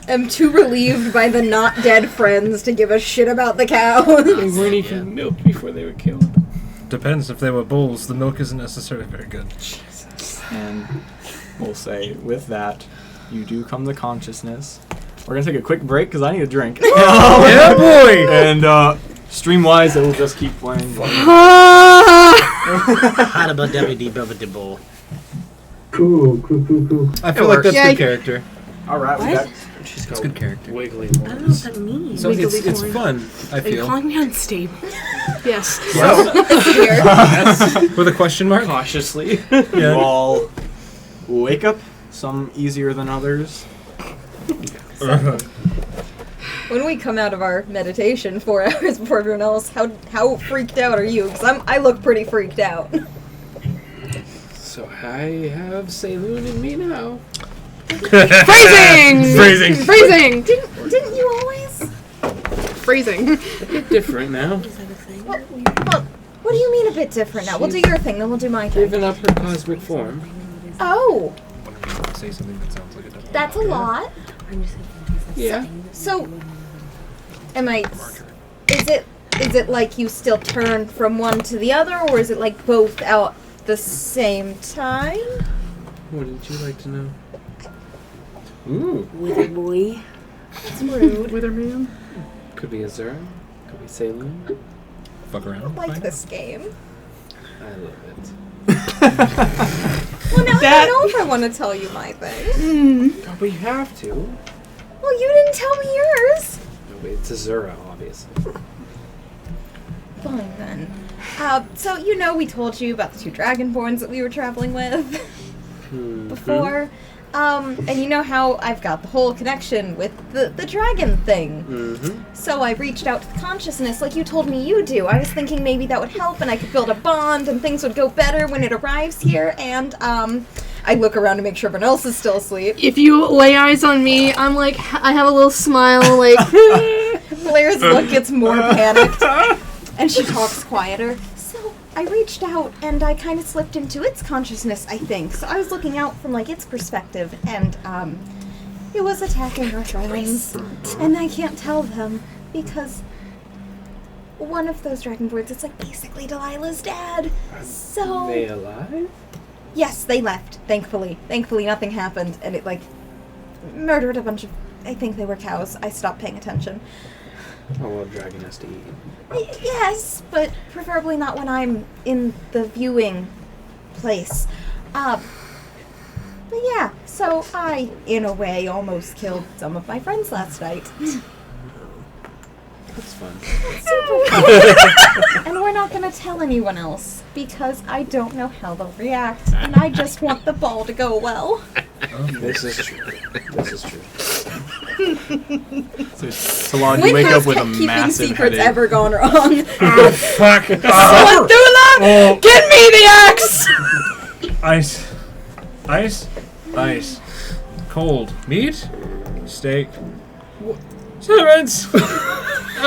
Speaker 4: I'm too relieved by the not dead friends to give a shit about the cows.
Speaker 8: They weren't even milked before they were killed.
Speaker 2: Depends, if they were bulls, the milk isn't necessarily very good.
Speaker 5: And we'll say, with that, you do come to consciousness. We're going to take a quick break because I need a drink.
Speaker 2: Yeah, boy!
Speaker 5: And stream-wise, it will just keep playing.
Speaker 6: How about WD
Speaker 3: Cool.
Speaker 2: I feel like that's
Speaker 7: Yeah,
Speaker 2: good character.
Speaker 5: Alright, we
Speaker 1: What?
Speaker 5: got...
Speaker 8: She's got
Speaker 2: good character.
Speaker 8: wiggly
Speaker 1: I don't know what
Speaker 8: horns.
Speaker 1: that means.
Speaker 2: So
Speaker 7: Wiggly
Speaker 2: it's
Speaker 7: corn.
Speaker 2: fun, I
Speaker 1: Are you
Speaker 2: feel.
Speaker 1: calling me unstable?
Speaker 7: Yes.
Speaker 2: With a question mark?
Speaker 5: Cautiously.
Speaker 2: Yeah.
Speaker 5: You all wake up, some easier than others.
Speaker 4: When we come out of our meditation 4 hours before everyone else, how freaked out are you? Because I look pretty freaked out.
Speaker 8: So I have Saloon in me now.
Speaker 7: Phrasing! Phrasing!
Speaker 4: Didn't you always?
Speaker 7: Phrasing.
Speaker 8: A bit different now.
Speaker 4: Well, what do you mean a bit different now? We'll do your thing, then we'll do my thing.
Speaker 8: Given up her cosmic form.
Speaker 4: Oh,
Speaker 2: Say something that sounds like a double.
Speaker 4: that's a lot.
Speaker 8: Yeah.
Speaker 4: So, is it like you still turn from one to the other, or is it like both out the same time?
Speaker 8: What would you like to know?
Speaker 2: Ooh.
Speaker 1: Wither boy.
Speaker 4: That's rude.
Speaker 7: Witherman.
Speaker 8: Could be Azura. Could be Saloon.
Speaker 2: Fuck
Speaker 4: I
Speaker 2: around.
Speaker 4: like
Speaker 2: find
Speaker 4: this game.
Speaker 8: I love it.
Speaker 4: Well, now I don't know if I want to tell you my thing.
Speaker 8: Oh, but you have to.
Speaker 4: Well, you didn't tell me yours.
Speaker 8: No, but it's Azura, obviously.
Speaker 4: Fine then. So we told you about the 2 dragonborns that we were traveling with before. And you know how I've got the whole connection with the dragon thing.
Speaker 8: Mm-hmm.
Speaker 4: So I reached out to the consciousness like you told me you do. I was thinking maybe that would help and I could build a bond and things would go better when it arrives here. And I look around to make sure everyone else is still asleep.
Speaker 7: If you lay eyes on me, I'm like, I have a little smile, like,
Speaker 4: Blair's look gets more panicked and she talks quieter. So I reached out and I kind of slipped into its consciousness, I think. So I was looking out from like its perspective and it was attacking our friends. And I can't tell them because one of those dragonborns, it's like basically Delilah's dad. So
Speaker 8: They alive?
Speaker 4: yes, they left, thankfully. Thankfully nothing happened and it like murdered a bunch of, I think they were cows. I stopped paying attention.
Speaker 8: Oh, well, dragon has to eat.
Speaker 4: Yes, but preferably not when I'm in the viewing place. But yeah, so I, in a way, almost killed some of my friends last night.
Speaker 8: That's fun.
Speaker 4: Super fun. And we're not gonna tell anyone else, because I don't know how they'll react, and I just want the ball to go well.
Speaker 8: This is true. This is true.
Speaker 5: So, Talon, you wake up with a
Speaker 4: When has keeping
Speaker 5: massive
Speaker 4: secrets
Speaker 5: headache.
Speaker 4: ever gone wrong?
Speaker 2: Oh, fuck.
Speaker 7: Thula, give me the axe!
Speaker 2: Ice. Ice. Ice. Cold. Meat. Steak. Servants.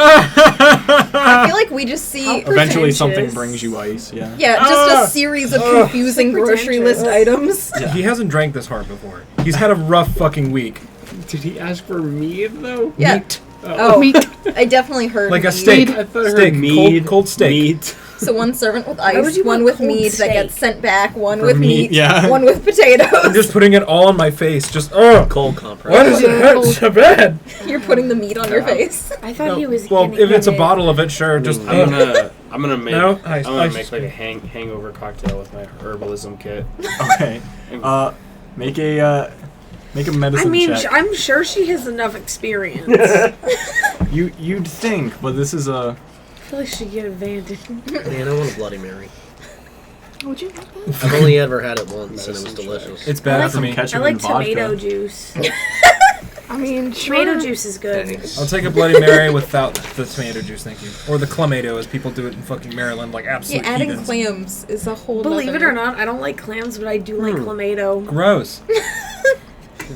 Speaker 4: I feel like we just see.
Speaker 5: Eventually, something
Speaker 1: pretentious.
Speaker 5: brings you ice. Yeah.
Speaker 4: Yeah, just a series of confusing
Speaker 1: So
Speaker 4: grocery list items.
Speaker 5: Yeah.
Speaker 2: He hasn't drank this hard before. He's had a rough fucking week.
Speaker 8: Did he ask for mead though?
Speaker 4: Yeah.
Speaker 2: Meat.
Speaker 4: Oh,
Speaker 7: Meat.
Speaker 4: I definitely heard
Speaker 2: Like a
Speaker 4: mead.
Speaker 2: steak.
Speaker 8: I thought I
Speaker 2: Steak.
Speaker 8: heard mead.
Speaker 2: Cold steak.
Speaker 8: Meat.
Speaker 4: So one servant with
Speaker 1: would
Speaker 4: ice,
Speaker 1: you
Speaker 4: one
Speaker 1: want
Speaker 4: with
Speaker 1: cold
Speaker 4: meat that
Speaker 1: steak?
Speaker 4: gets sent back, one
Speaker 5: For
Speaker 4: with
Speaker 5: meat,
Speaker 4: meat,
Speaker 5: yeah.
Speaker 4: one with potatoes.
Speaker 2: I'm just putting it all on my face. Just, oh.
Speaker 6: Cold compress.
Speaker 2: Why does it hurt so bad?
Speaker 4: You're putting the meat on your face.
Speaker 1: I thought he was.
Speaker 2: Well,
Speaker 1: gonna
Speaker 2: if it's a
Speaker 1: get it.
Speaker 2: bottle of it, sure. Just,
Speaker 8: I'm gonna make.
Speaker 2: No?
Speaker 8: I'm gonna
Speaker 2: Ice.
Speaker 8: make like a hangover cocktail with my herbalism kit.
Speaker 5: Okay. Make a medicine
Speaker 1: I mean,
Speaker 5: check.
Speaker 1: I'm sure she has enough experience.
Speaker 5: You'd think, but this is a.
Speaker 1: I feel like she'd get advantage.
Speaker 6: Man, I want a Bloody Mary.
Speaker 7: Would you like that?
Speaker 6: I've only ever had it once, and it was delicious.
Speaker 2: it's
Speaker 1: I
Speaker 2: bad
Speaker 1: like
Speaker 2: for me.
Speaker 5: ketchup
Speaker 1: I like
Speaker 5: and vodka.
Speaker 1: tomato juice.
Speaker 7: I mean,
Speaker 1: Tomato juice is good.
Speaker 6: Thanks.
Speaker 2: I'll take a Bloody Mary without the tomato juice, thank you. Or the clamato, as people do it in fucking Maryland, like absolute
Speaker 4: Yeah, adding
Speaker 2: heathens.
Speaker 4: clams is a whole.
Speaker 1: Believe it
Speaker 4: nother-
Speaker 1: or not, I don't like clams, but I do like clamato.
Speaker 2: Gross.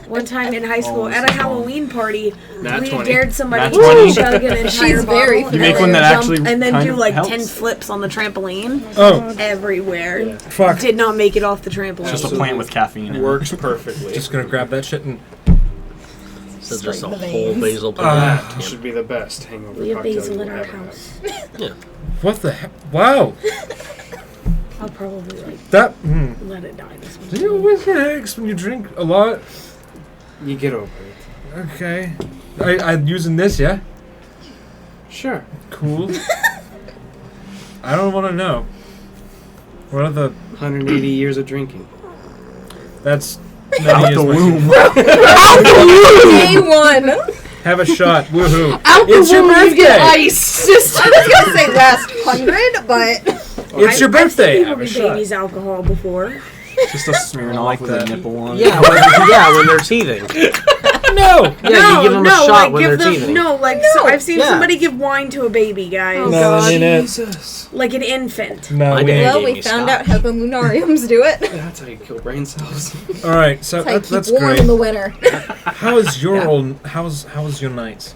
Speaker 1: One time in high school,
Speaker 5: Always
Speaker 1: at a
Speaker 5: fun.
Speaker 1: Halloween party,
Speaker 8: Nat
Speaker 1: we
Speaker 8: 20.
Speaker 1: dared somebody
Speaker 5: Nat 20.
Speaker 1: to chug an entire
Speaker 4: She's
Speaker 1: bottle
Speaker 4: very
Speaker 1: and
Speaker 5: You make
Speaker 1: then
Speaker 5: one that
Speaker 1: jump-
Speaker 5: actually
Speaker 1: and then
Speaker 5: kind
Speaker 1: do
Speaker 5: of
Speaker 1: like
Speaker 5: helps.
Speaker 1: 10 flips on the trampoline
Speaker 2: Oh,
Speaker 1: everywhere.
Speaker 8: Yeah.
Speaker 2: fuck.
Speaker 1: Did not make it off the trampoline.
Speaker 5: Just a plant with caffeine in it.
Speaker 8: Works perfectly.
Speaker 2: Just gonna grab that shit and.
Speaker 6: So just a
Speaker 4: Straighten the
Speaker 6: whole
Speaker 4: veins.
Speaker 6: basil
Speaker 2: Ah.
Speaker 6: plant.
Speaker 8: That should be the best hangover
Speaker 1: We have
Speaker 8: cocktail
Speaker 1: basil
Speaker 8: you
Speaker 1: in
Speaker 8: will
Speaker 1: our
Speaker 8: ever
Speaker 1: house.
Speaker 2: What the heck? Wow.
Speaker 1: I'll probably like
Speaker 2: That.
Speaker 1: let it die this one.
Speaker 2: Do you always get headaches when you drink a lot?
Speaker 8: have. You get over it.
Speaker 2: Okay. I'm using this, yeah?
Speaker 8: Sure.
Speaker 2: Cool. I don't want to know. What are the.
Speaker 8: 180 years of drinking.
Speaker 2: That's.
Speaker 5: Out the womb.
Speaker 4: Day one.
Speaker 2: Have a shot. Woohoo.
Speaker 7: Out the
Speaker 2: It's your
Speaker 7: womb, you get
Speaker 2: birthday.
Speaker 7: ice. Just
Speaker 4: I was gonna say last 100, but
Speaker 2: It's your birthday.
Speaker 1: People
Speaker 2: Have a
Speaker 1: give
Speaker 2: shot.
Speaker 1: babies alcohol before.
Speaker 5: Just a Smirnoff
Speaker 2: like
Speaker 5: with
Speaker 2: that.
Speaker 5: a nipple on.
Speaker 6: Yeah, when they're teething.
Speaker 2: No.
Speaker 6: Yeah, you give them a shot
Speaker 1: like
Speaker 6: when
Speaker 1: give
Speaker 6: they're
Speaker 1: them
Speaker 6: teething.
Speaker 1: no, like So I've seen
Speaker 6: Yeah.
Speaker 1: somebody give wine to a baby, guys.
Speaker 7: Oh,
Speaker 2: No,
Speaker 7: God.
Speaker 2: I mean it.
Speaker 8: Jesus.
Speaker 1: Like an infant.
Speaker 2: No,
Speaker 6: My
Speaker 2: we
Speaker 6: dad
Speaker 2: ain't.
Speaker 4: well,
Speaker 6: gave
Speaker 4: we
Speaker 6: me
Speaker 4: found
Speaker 6: scotch.
Speaker 4: out how the lunariums do it.
Speaker 8: That's how you kill brain cells.
Speaker 2: All right, so
Speaker 4: That's how you
Speaker 2: that's
Speaker 4: keep warm
Speaker 2: great.
Speaker 4: in the winter.
Speaker 2: How is your old? How's your night,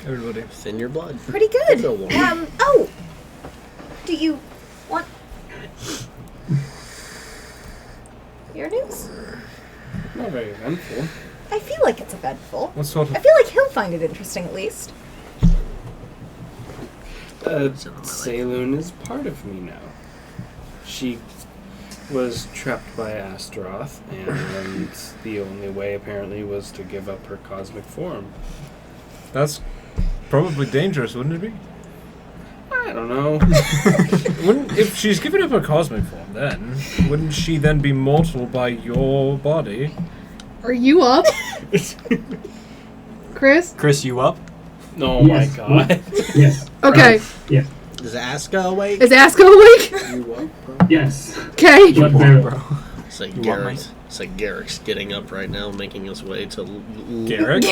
Speaker 2: everybody?
Speaker 6: Thin your blood.
Speaker 4: Pretty
Speaker 6: Feel
Speaker 4: good.
Speaker 6: warm.
Speaker 4: Oh, do you want your news?
Speaker 8: Not very eventful.
Speaker 4: I feel like it's eventful.
Speaker 2: What sort
Speaker 4: I
Speaker 2: of?
Speaker 4: feel like he'll find it interesting at least.
Speaker 8: Saloon is part of me now. She was trapped by Astaroth, and the only way apparently was to give up her cosmic form.
Speaker 2: That's probably dangerous, wouldn't it be?
Speaker 8: I don't know.
Speaker 2: Wouldn't if she's given up her cosmic form, then wouldn't she then be mortal by your body?
Speaker 7: Are you up? Chris?
Speaker 5: Chris, you up?
Speaker 8: Oh
Speaker 3: Yes.
Speaker 8: my god.
Speaker 3: Yes.
Speaker 7: Okay.
Speaker 6: Is Aska awake?
Speaker 7: Is Aska awake?
Speaker 8: You up, bro?
Speaker 3: Yes.
Speaker 7: Okay.
Speaker 3: Blood barrel.
Speaker 6: It's like
Speaker 5: You
Speaker 6: Garrick.
Speaker 5: want
Speaker 6: It's like Garrick's getting up right now, making his way to
Speaker 2: Garrick?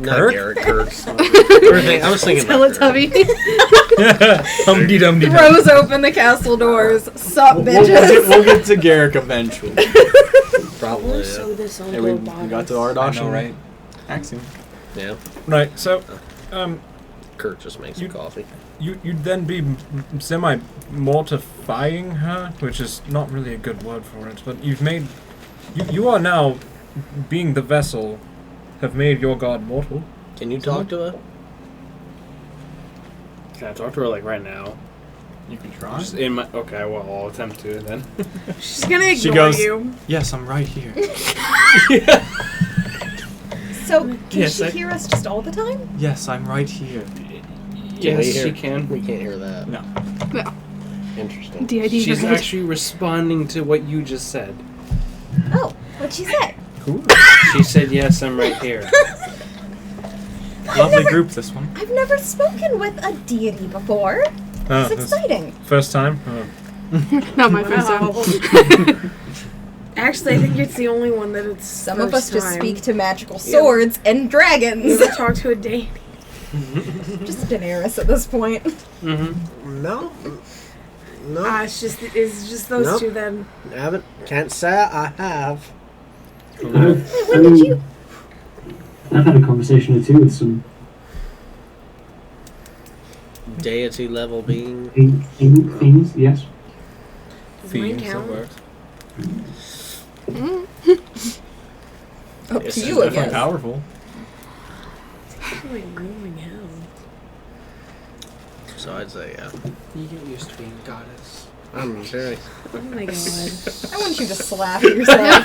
Speaker 6: Not
Speaker 2: Kirk?
Speaker 6: Garrick. Kirk. I was thinking about Kirk.
Speaker 7: Teletubby.
Speaker 2: Humpty Dumpty.
Speaker 4: Throws open the castle doors. Sup, bitches?
Speaker 5: We'll get to Garrick eventually.
Speaker 6: Probably.
Speaker 1: So this on
Speaker 5: Hey, we
Speaker 1: both
Speaker 5: got to
Speaker 1: bodies.
Speaker 5: Ardosh
Speaker 2: I know, right?
Speaker 5: Axiom.
Speaker 6: Yeah.
Speaker 2: Right. So,
Speaker 6: Kirk just makes some coffee.
Speaker 2: you'd then be semi-mortifying her, which is not really a good word for it. But you are now, being the vessel, have made your god mortal.
Speaker 6: Can you talk to her?
Speaker 8: Can I talk to her like right now?
Speaker 5: You can try.
Speaker 8: Just in my. Okay, well, I'll attempt to then.
Speaker 1: She's gonna ignore
Speaker 5: She goes-
Speaker 1: you.
Speaker 5: Yes, I'm right here.
Speaker 4: So, can
Speaker 8: Yes,
Speaker 4: she
Speaker 8: I-
Speaker 4: hear us just all the time?
Speaker 5: Yes, I'm right here.
Speaker 8: Yes,
Speaker 6: we
Speaker 8: she
Speaker 6: hear-
Speaker 8: can.
Speaker 6: We can't hear that.
Speaker 5: No.
Speaker 7: No.
Speaker 6: Interesting.
Speaker 7: DID
Speaker 8: She's
Speaker 7: grenade.
Speaker 8: actually responding to what you just said.
Speaker 4: Oh, what'd she say?
Speaker 2: Cool.
Speaker 8: She said, "Yes, I'm right here."
Speaker 5: Lovely group, this one.
Speaker 4: I've never spoken with a deity before.
Speaker 2: Oh,
Speaker 4: It's
Speaker 2: that's
Speaker 4: exciting.
Speaker 2: first time. Oh.
Speaker 7: Not my first time.
Speaker 1: Wow. Actually, I think it's the only one that it's.
Speaker 4: Some of us
Speaker 1: first
Speaker 4: just
Speaker 1: time.
Speaker 4: speak to magical swords and
Speaker 1: You
Speaker 4: dragons.
Speaker 1: ever talk to a deity?
Speaker 4: Just Daenerys at this point.
Speaker 8: Mm-hmm.
Speaker 6: No. No.
Speaker 1: It's just those
Speaker 6: Nope.
Speaker 1: two then.
Speaker 6: Haven't. Can't say I have.
Speaker 4: When did you?
Speaker 3: I've had a conversation or two with some
Speaker 6: Deity level being.
Speaker 3: Things, yes.
Speaker 1: Does mine
Speaker 2: Fiends, that
Speaker 1: count?
Speaker 2: works.
Speaker 4: Up
Speaker 2: Yes,
Speaker 4: to
Speaker 2: it's
Speaker 4: you, I
Speaker 2: definitely
Speaker 4: guess.
Speaker 2: powerful.
Speaker 1: Like rolling hell.
Speaker 6: So I'd say, yeah.
Speaker 10: You get used to being goddess.
Speaker 6: I'm very.
Speaker 1: Oh my god.
Speaker 4: I want you to slap yourself.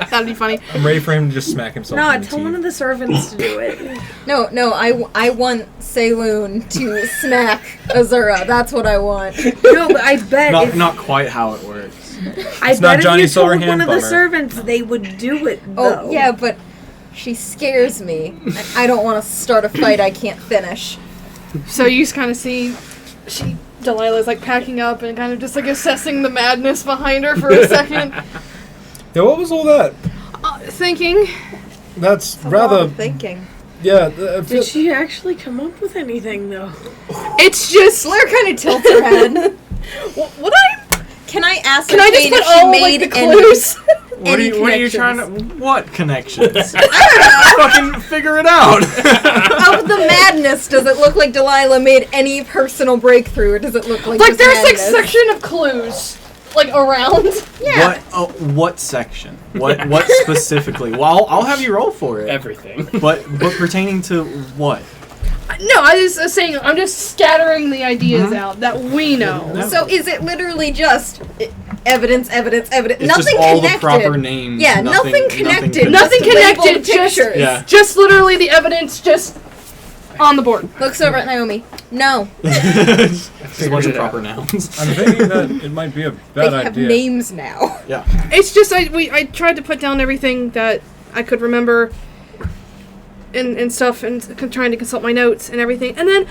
Speaker 7: That'd be funny.
Speaker 2: I'm ready for him to just smack himself
Speaker 1: No,
Speaker 2: in the
Speaker 1: tell one
Speaker 2: teeth.
Speaker 1: of the servants to do it.
Speaker 4: No, I want Saloon to smack Azura. That's what I want.
Speaker 1: No, but I bet
Speaker 5: Not
Speaker 1: if,
Speaker 5: not quite how it works.
Speaker 1: I
Speaker 2: It's
Speaker 1: bet
Speaker 2: not
Speaker 1: if
Speaker 2: Johnny
Speaker 1: you told
Speaker 2: Silverhand
Speaker 1: one of the
Speaker 2: Bummer.
Speaker 1: servants, they would do it.
Speaker 4: Oh,
Speaker 1: Though.
Speaker 4: yeah, but she scares me. And I don't want to start a fight I can't finish.
Speaker 7: So you just kind of see, Delilah's like packing up and kind of just like assessing the madness behind her for a second,
Speaker 2: Yeah, what was all that?
Speaker 7: thinking.
Speaker 2: That's
Speaker 4: It's a lot
Speaker 2: rather.
Speaker 4: of thinking.
Speaker 2: Yeah.
Speaker 1: Did she actually come up with anything though?
Speaker 7: It's just.
Speaker 4: Blair kind of tilts her head.
Speaker 7: Would I?
Speaker 4: Can I ask
Speaker 7: Can I just put all like the clues?
Speaker 5: What are you
Speaker 4: connections?
Speaker 5: trying to? What connections? Fucking figure it out.
Speaker 4: Of the madness, does it look like Delilah made any personal breakthrough, or does it look like
Speaker 7: Like
Speaker 4: just
Speaker 7: there's like
Speaker 4: madness?
Speaker 7: section of clues, like around.
Speaker 4: Yeah.
Speaker 5: What? Oh, what section? What specifically? Well, I'll have you roll for it.
Speaker 10: Everything.
Speaker 5: But pertaining to what?
Speaker 7: No, I was saying I'm just scattering the ideas out that we know.
Speaker 4: So is it literally just evidence?
Speaker 5: It's
Speaker 4: Nothing
Speaker 5: just all
Speaker 4: connected.
Speaker 5: the proper names.
Speaker 4: Yeah, nothing connected.
Speaker 7: Nothing
Speaker 4: Just labeled
Speaker 7: connected, just-
Speaker 4: pictures.
Speaker 5: Yeah.
Speaker 7: Just literally the evidence, just on the board.
Speaker 4: Looks over at Naomi. No,
Speaker 5: Just a bunch of
Speaker 10: Figured it
Speaker 5: proper
Speaker 10: out.
Speaker 5: nouns.
Speaker 2: I'm thinking that it might be a
Speaker 4: they
Speaker 2: bad
Speaker 4: have
Speaker 2: idea.
Speaker 4: names now.
Speaker 5: Yeah.
Speaker 7: It's just I tried to put down everything that I could remember and stuff, and trying to consult my notes and everything. And then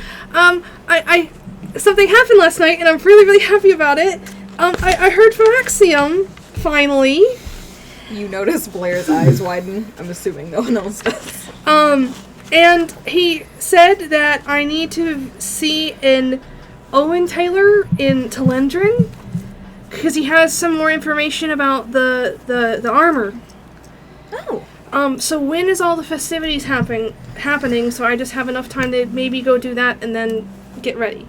Speaker 7: I something happened last night, and I'm really happy about it. I heard from Axiom finally.
Speaker 4: You notice Blair's eyes widen. I'm assuming no one else does.
Speaker 7: And he said that I need to see an Owen Taylor in Telendrin because he has some more information about the armor.
Speaker 4: Oh.
Speaker 7: So when is all the festivities happening? So I just have enough time to maybe go do that and then get ready.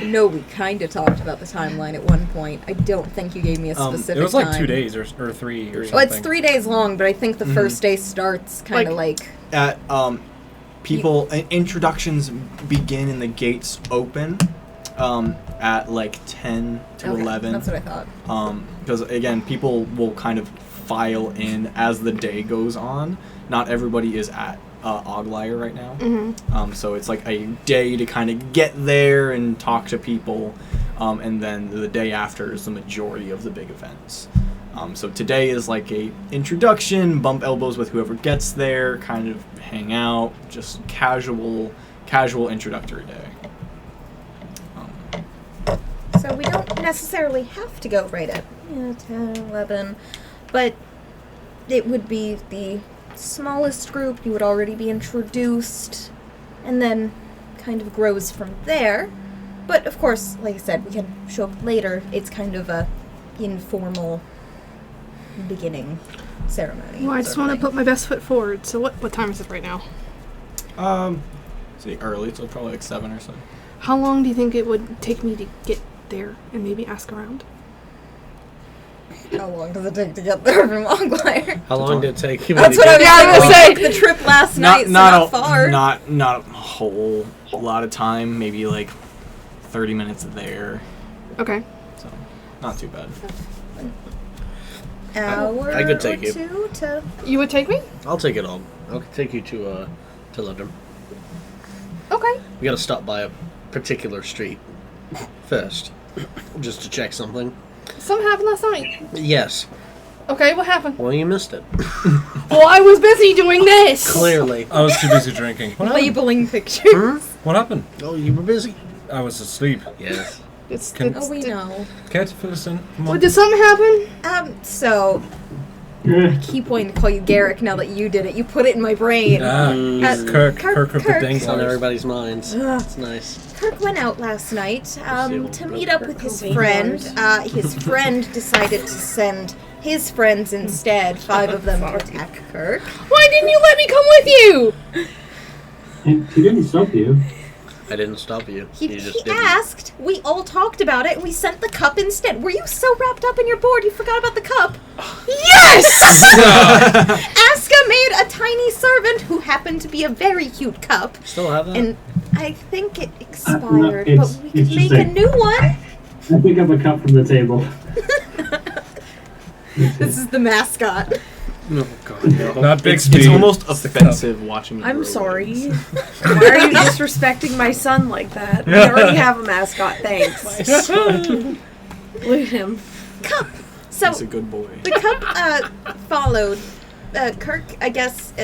Speaker 4: No, we kind of talked about the timeline at one point. I don't think you gave me a specific
Speaker 2: It was like
Speaker 4: time.
Speaker 2: 2 days or 3 or something.
Speaker 4: Well, it's 3 days long, but I think the first day starts kind of like...
Speaker 5: At introductions begin and the gates open at like 10 to
Speaker 4: Okay,
Speaker 5: 11.
Speaker 4: that's what I thought.
Speaker 5: Because again, people will kind of file in as the day goes on. Not everybody is at Oglyre right now. So it's like a day to kind of get there and talk to people, and then the day after is the majority of the big events. So today is like a introduction, bump elbows with whoever gets there, kind of hang out, just casual introductory day.
Speaker 4: So we don't necessarily have to go right at 10, 11, but it would be the smallest group. You would already be introduced, and then kind of grows from there. But of course, like I said, we can show up later. It's kind of a informal beginning ceremony.
Speaker 7: Well, I just
Speaker 4: sort
Speaker 7: want
Speaker 4: of
Speaker 7: to put my best foot forward. So what time is it right now?
Speaker 5: See, early, so probably like 7 or so.
Speaker 7: How long do you think it would take me to get there and maybe ask around?
Speaker 4: thing. How long does it take to get there from Oglyre?
Speaker 6: How long did it take you?
Speaker 4: That's what I was
Speaker 7: Yeah, I was
Speaker 4: saying.
Speaker 7: gonna
Speaker 4: We took the trip last night, so not far.
Speaker 5: Not a whole lot of time. Maybe like 30 minutes there.
Speaker 7: Okay.
Speaker 5: So not too bad.
Speaker 4: Hour
Speaker 6: I could take
Speaker 4: or
Speaker 6: you.
Speaker 4: two to...
Speaker 7: You would take me?
Speaker 6: I'll take it all. I'll take you to London.
Speaker 7: Okay.
Speaker 6: We gotta stop by a particular street first, just to check something.
Speaker 7: Something happened last night.
Speaker 6: Yes.
Speaker 7: Okay, what happened?
Speaker 6: Well, you missed it.
Speaker 7: Well, I was busy doing this.
Speaker 6: Clearly.
Speaker 2: I was too busy drinking. What happened?
Speaker 4: Labeling pictures.
Speaker 2: What happened?
Speaker 6: Oh, you were busy.
Speaker 2: I was asleep.
Speaker 6: Yes.
Speaker 4: Oh, we know.
Speaker 2: Care to fill us in? Come on.
Speaker 7: What, did something happen?
Speaker 4: So... I keep wanting to call you Garrick now that you did it. You put it in my brain.
Speaker 2: Kirk of the
Speaker 4: Kirk.
Speaker 6: It's on
Speaker 2: Danglers.
Speaker 6: everybody's minds.
Speaker 4: Ugh.
Speaker 6: It's nice.
Speaker 4: Kirk went out last night to meet up with his
Speaker 1: Kirk
Speaker 4: friend.
Speaker 1: Danglers.
Speaker 4: His friend decided to send his friends instead, 5 of them, to attack Kirk.
Speaker 7: Why didn't you let me come with you?
Speaker 3: He didn't stop you.
Speaker 6: I didn't stop you.
Speaker 4: He
Speaker 6: You just didn't.
Speaker 4: asked. We all talked about it, and we sent the cup instead. Were you so wrapped up in your board you forgot about the cup? Yes! Aska made a tiny servant who happened to be a very cute cup.
Speaker 6: Still have that?
Speaker 4: And I think it expired,
Speaker 3: no,
Speaker 4: but we could
Speaker 3: it's
Speaker 4: make
Speaker 3: just
Speaker 4: a new one.
Speaker 3: I pick up a cup from the table.
Speaker 4: This is the mascot.
Speaker 8: Oh god, no.
Speaker 2: Not big
Speaker 5: It's
Speaker 2: speed.
Speaker 5: almost offensive watching you
Speaker 1: I'm
Speaker 5: grow
Speaker 1: sorry.
Speaker 5: legs.
Speaker 1: Why are you disrespecting my son like that? We already have a mascot, thanks. Look at him.
Speaker 4: Cup. So
Speaker 5: He's a good boy.
Speaker 4: the cup followed. Kirk, I guess,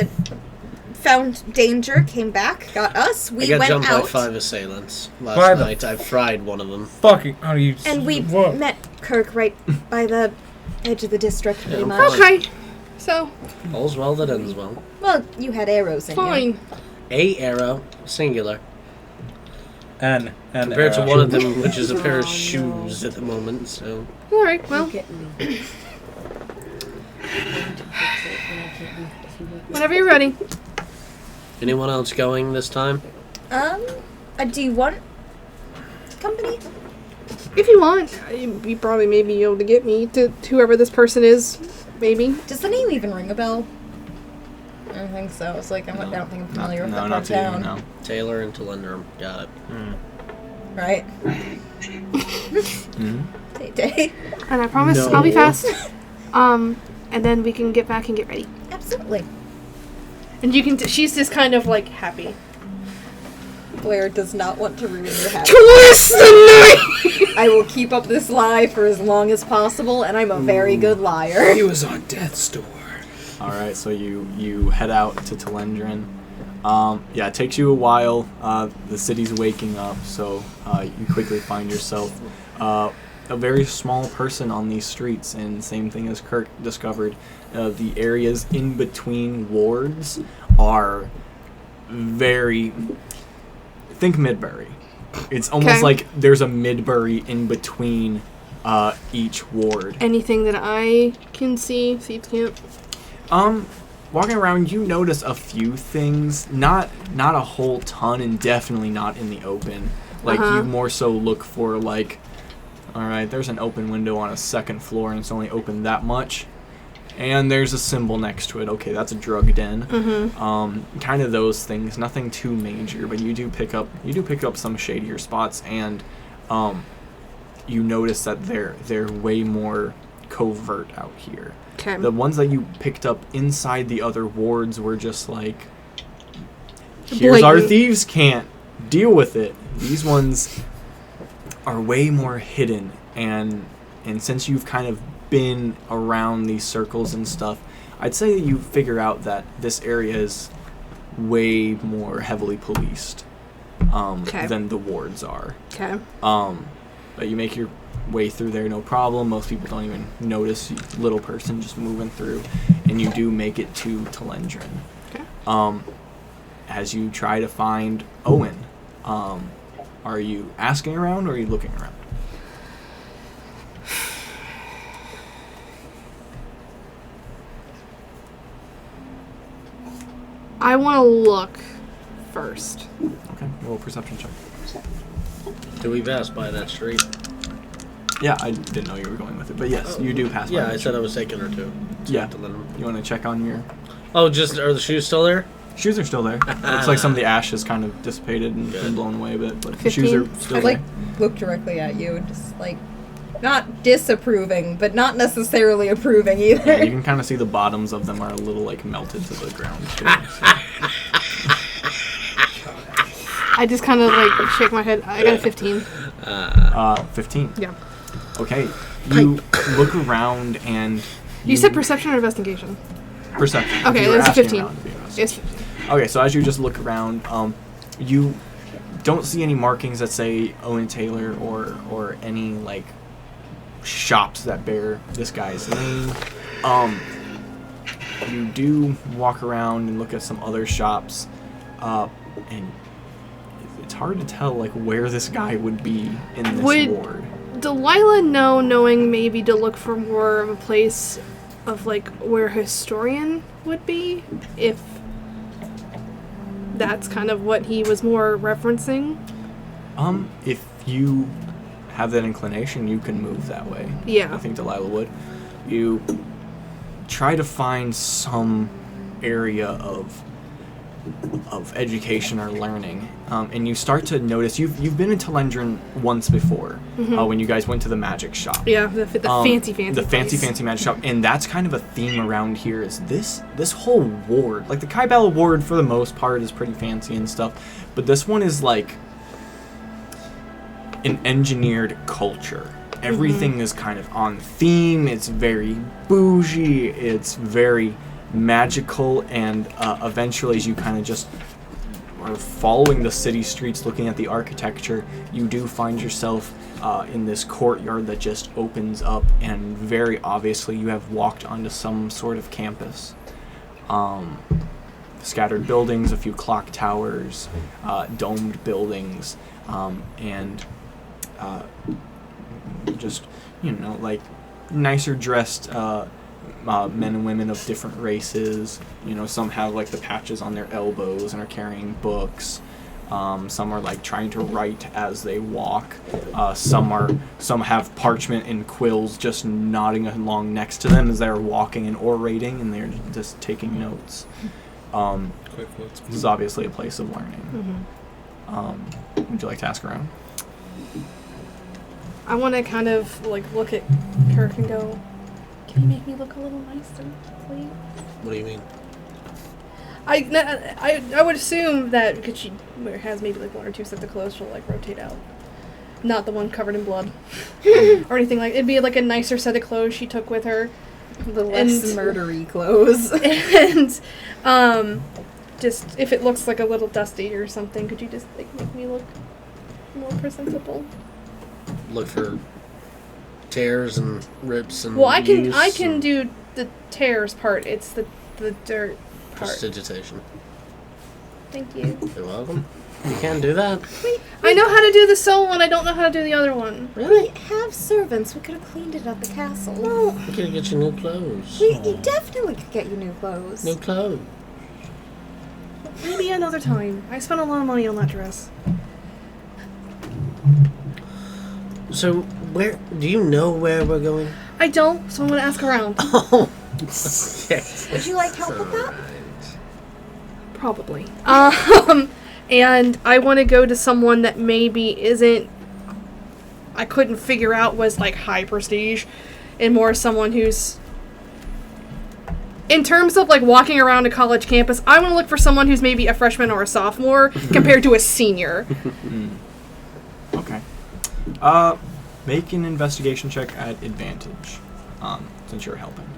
Speaker 4: found danger, came back, got us.
Speaker 6: I
Speaker 4: We
Speaker 6: got
Speaker 4: went
Speaker 6: jumped
Speaker 4: out.
Speaker 6: by 5 assailants last
Speaker 2: By the-
Speaker 6: night. I fried one of them.
Speaker 2: Fucking. Are you?
Speaker 4: And we
Speaker 2: Whoa.
Speaker 4: met Kirk right by the edge of the district, pretty
Speaker 6: Yeah,
Speaker 4: much.
Speaker 7: Okay. So,
Speaker 6: All's well that ends well.
Speaker 4: Well, you had arrows in you.
Speaker 7: fine.
Speaker 6: A arrow, singular.
Speaker 2: And
Speaker 6: Compared to one of them, which is a pair of
Speaker 1: Oh, no.
Speaker 6: shoes at the moment, so...
Speaker 7: Alright, well,
Speaker 1: Look at me.
Speaker 7: whenever you're ready.
Speaker 6: Anyone else going this time?
Speaker 4: Do you want company?
Speaker 7: If you want, you probably may be able to get me to whoever this person is. Maybe.
Speaker 4: Does the name even ring a bell? I don't think so. It's like I don't think I'm familiar with that
Speaker 5: not
Speaker 4: part of
Speaker 5: to you,
Speaker 4: town.
Speaker 5: no.
Speaker 6: Taylor and Telendrum. Got it.
Speaker 4: Right? Day.
Speaker 7: And I promise I'll be fast. And then we can get back and get ready.
Speaker 4: Absolutely.
Speaker 7: And you can. She's just kind of like happy.
Speaker 4: Blair does not want to ruin your habit.
Speaker 7: Twist the night.
Speaker 4: I will keep up this lie for as long as possible, and I'm a very good liar.
Speaker 8: He was on death's door.
Speaker 5: Alright, so you head out to Telendrin. Yeah, it takes you a while. The city's waking up, so you quickly find yourself a very small person on these streets, and same thing as Kirk discovered. The areas in between wards are very... Think Midbury. It's almost
Speaker 7: Okay.
Speaker 5: like there's a Midbury in between each ward.
Speaker 7: Anything that I can see, Thieves can't.
Speaker 5: Walking around, you notice a few things, not a whole ton, and definitely not in the open. Like,
Speaker 7: Uh-huh.
Speaker 5: you more so look for, like, alright, there's an open window on a second floor, and it's only open that much. And there's a symbol next to it. Okay, that's a drug den.
Speaker 7: Mm-hmm.
Speaker 5: Kind of those things. Nothing too major, but you do pick up some shadier spots, and you notice that they're way more covert out here.
Speaker 7: Okay.
Speaker 5: The ones that you picked up inside the other wards were just like, here's our
Speaker 7: Blatant.
Speaker 5: thieves' can't deal with it. These ones are way more hidden, and since you've kind of been around these circles and stuff, I'd say that you figure out that this area is way more heavily policed
Speaker 7: Okay.
Speaker 5: than the wards are.
Speaker 7: Okay.
Speaker 5: But you make your way through there no problem. Most people don't even notice little person just moving through, and you do make it to Telendrin.
Speaker 7: Okay.
Speaker 5: As you try to find Owen, are you asking around or are you looking around?
Speaker 7: I want to look first.
Speaker 5: Okay, roll a perception check.
Speaker 6: Do we pass by that street?
Speaker 5: Yeah, I didn't know you were going with it, but yes, you do pass by.
Speaker 6: Yeah,
Speaker 5: that
Speaker 6: I said
Speaker 5: street.
Speaker 6: I was taking her to.
Speaker 5: Yeah.
Speaker 6: To let 'em-
Speaker 5: You want to check on your
Speaker 6: Oh, just are the shoes still there?
Speaker 5: shoes? Are still there. Looks like some of the ash has kind of dissipated and been blown away a bit, but the shoes are
Speaker 7: 15?
Speaker 5: still
Speaker 4: I'd
Speaker 5: there.
Speaker 4: like look directly at you and just like not disapproving, but not necessarily approving
Speaker 5: Yeah,
Speaker 4: either.
Speaker 5: you can kind of see the bottoms of them are a little like melted to the ground. Too,
Speaker 7: I just kind of like shake my head. I got a 15.
Speaker 5: so. 15.
Speaker 7: Yeah.
Speaker 5: Okay, you look around and
Speaker 7: You said perception or investigation?
Speaker 5: perception.
Speaker 7: Okay,
Speaker 5: You were
Speaker 7: there's a
Speaker 5: asking
Speaker 7: 15.
Speaker 5: around to be honest.
Speaker 7: It's
Speaker 5: Okay, so as you just look around, you don't see any markings that say Owen Taylor or any like shops that bear this guy's name. You do walk around and look at some other shops, and it's hard to tell like where this guy would be in this
Speaker 7: Would-
Speaker 5: ward.
Speaker 7: Delilah knowing maybe to look for more of a place of like where historian would be if that's kind of what he was more referencing.
Speaker 5: If you have that inclination, you can move that way.
Speaker 7: Yeah.
Speaker 5: I think Delilah would. You try to find some area of education or learning, and you start to notice you've been in Telendrin once before, when you guys went to the magic shop.
Speaker 7: Yeah, the fancy
Speaker 5: fancy magic shop, and that's kind of a theme around here. Is this whole ward, like the Kybella ward for the most part is pretty fancy and stuff, but this one is like an engineered culture. Everything is kind of on theme. It's very bougie. It's very magical, and eventually, as you kind of just are following the city streets, looking at the architecture, you do find yourself in this courtyard that just opens up, and very obviously, you have walked onto some sort of campus. Scattered buildings, a few clock towers, domed buildings, and just, like nicer dressed men and women of different races. Some have like the patches on their elbows and are carrying books. Some are like trying to write as they walk. Some have parchment and quills just nodding along next to them as they're walking and orating, and they're just taking notes. This is obviously a place of learning. Would you like to ask around?
Speaker 7: I want to kind of like look at Kirk and go, can you make me look a little nicer, please?
Speaker 6: What do you mean?
Speaker 7: I would assume that because she has maybe like one or two sets of clothes, she'll like rotate out. Not the one covered in blood or anything like. It'd be like a nicer set of clothes she took with her.
Speaker 4: The less murdery clothes.
Speaker 7: And just if it looks like a little dusty or something, could you just like make me look more presentable?
Speaker 6: Look for tears and rips and.
Speaker 7: Well, I can do the tears part. It's the dirt part.
Speaker 6: Prestidigitation.
Speaker 7: Thank you.
Speaker 6: You're welcome. You can do that.
Speaker 7: I know how to do the soul one. I don't know how to do the other one.
Speaker 6: Really?
Speaker 4: We have servants. We could have cleaned it at the castle.
Speaker 6: No. We could get you new clothes.
Speaker 4: We definitely could get you new clothes.
Speaker 6: New clothes.
Speaker 7: Maybe another time. I spent a lot of money on that dress.
Speaker 6: So, do you know where we're going?
Speaker 7: I don't, so I'm going to ask around.
Speaker 6: Oh. Yes.
Speaker 4: Would you like help with that?
Speaker 7: Probably. And I want to go to someone that maybe isn't, I couldn't figure out was like high prestige, and more someone who's, in terms of like walking around a college campus, I want to look for someone who's maybe a freshman or a sophomore compared to a senior.
Speaker 5: Okay. Make an investigation check at advantage, since you're helping.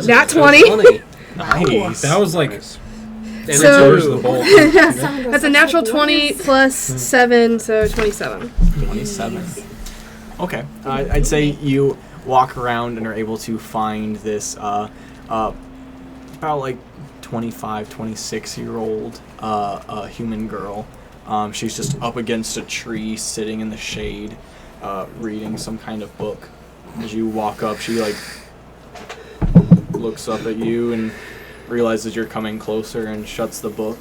Speaker 7: Nat 20.
Speaker 5: Nice.
Speaker 2: That was like.
Speaker 7: So,
Speaker 2: the bowl.
Speaker 7: that's a natural 20 plus 7, so 27.
Speaker 5: 27. Okay. I'd say you walk around and are able to find this about like 25, 26-year-old human girl. She's just up against a tree, sitting in the shade, reading some kind of book. As you walk up, she like looks up at you and realizes you're coming closer and shuts the book.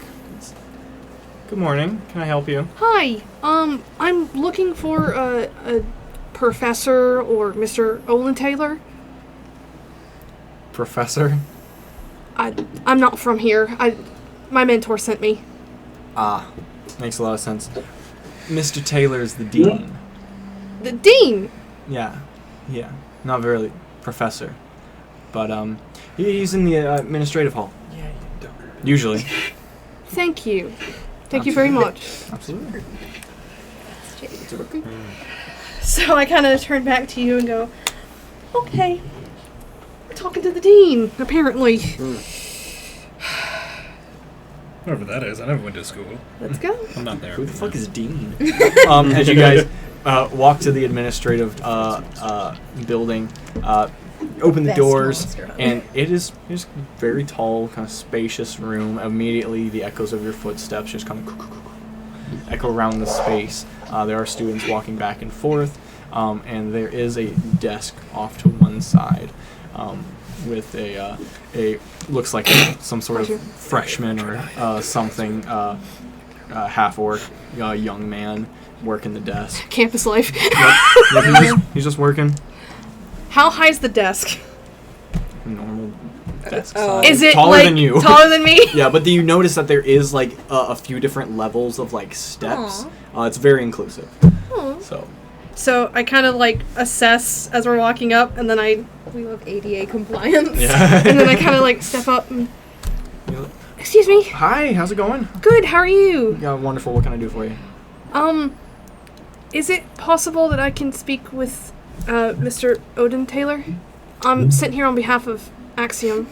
Speaker 5: Good morning. Can I help you?
Speaker 7: Hi. I'm looking for a professor or Mr. Olin Taylor.
Speaker 5: Professor?
Speaker 7: I'm not from here. My mentor sent me.
Speaker 5: Ah, makes a lot of sense. Mr. Taylor is the dean.
Speaker 7: The dean?
Speaker 5: Yeah. Not very professor. But he's in the administrative hall.
Speaker 8: Yeah, you don't.
Speaker 5: Usually.
Speaker 7: Thank you. Thank you very much.
Speaker 5: Absolutely.
Speaker 7: So I kind of turn back to you and go, okay, we're talking to the dean, apparently.
Speaker 2: Whoever that is, I never went to school.
Speaker 7: Let's go.
Speaker 2: I'm not there.
Speaker 5: Who the fuck is dean? As you guys walk to the administrative building, open the
Speaker 4: Best
Speaker 5: doors,
Speaker 4: monster.
Speaker 5: and it is just very tall, kind of spacious room. Immediately, the echoes of your footsteps just kind of echo around the space. There are students walking back and forth, and there is a desk off to one side. with a looks like some sort of freshman or something, half orc young man working the desk.
Speaker 7: Campus life.
Speaker 5: Yep. He's just working.
Speaker 7: How high's the desk?
Speaker 5: Normal desk
Speaker 4: Oh.
Speaker 5: size.
Speaker 7: Is it
Speaker 5: taller
Speaker 7: like,
Speaker 5: than you?
Speaker 7: Taller than me?
Speaker 5: Yeah, but you notice that there is like a few different levels of like steps. It's very inclusive.
Speaker 7: Aw.
Speaker 5: So
Speaker 7: I kind of like assess as we're walking up, and then
Speaker 4: We love ADA compliance.
Speaker 5: yeah.
Speaker 7: and then I kind of like step up and. Excuse me.
Speaker 5: Hi, how's it going?
Speaker 7: Good. How are you?
Speaker 5: Yeah, wonderful. What can I do for you?
Speaker 7: Is it possible that I can speak with Mr. Odin Taylor? I'm sent here on behalf of Axiom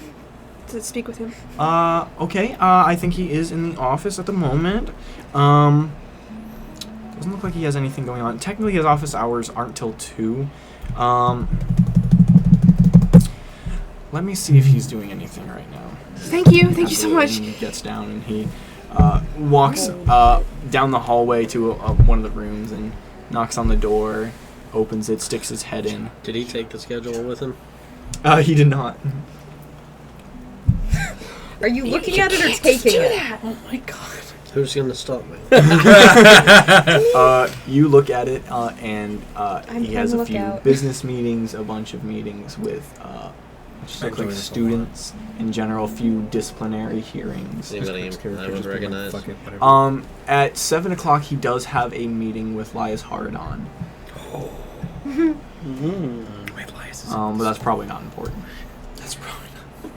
Speaker 7: to speak with him.
Speaker 5: Okay. I think he is in the office at the moment. Doesn't look like he has anything going on. Technically, his office hours aren't till 2. Let me see if he's doing anything right now.
Speaker 7: Thank you. Thank you so much.
Speaker 5: He gets down and he walks down the hallway to one of the rooms and knocks on the door, opens it, sticks his head in.
Speaker 6: Did he take the schedule with him?
Speaker 5: He did not.
Speaker 4: Are you looking at it or taking it?
Speaker 1: Oh my god.
Speaker 6: Who's gonna stop me?
Speaker 5: You look at it, and he has
Speaker 4: on
Speaker 5: a
Speaker 4: the
Speaker 5: few
Speaker 4: lookout.
Speaker 5: business meetings, a bunch of meetings with just look like students in general, a few disciplinary hearings.
Speaker 6: Anybody I would recognize?
Speaker 5: At 7 o'clock, he does have a meeting with Lias Hardon.
Speaker 2: Wait, Lias is
Speaker 5: But that's probably not important.
Speaker 2: That's probably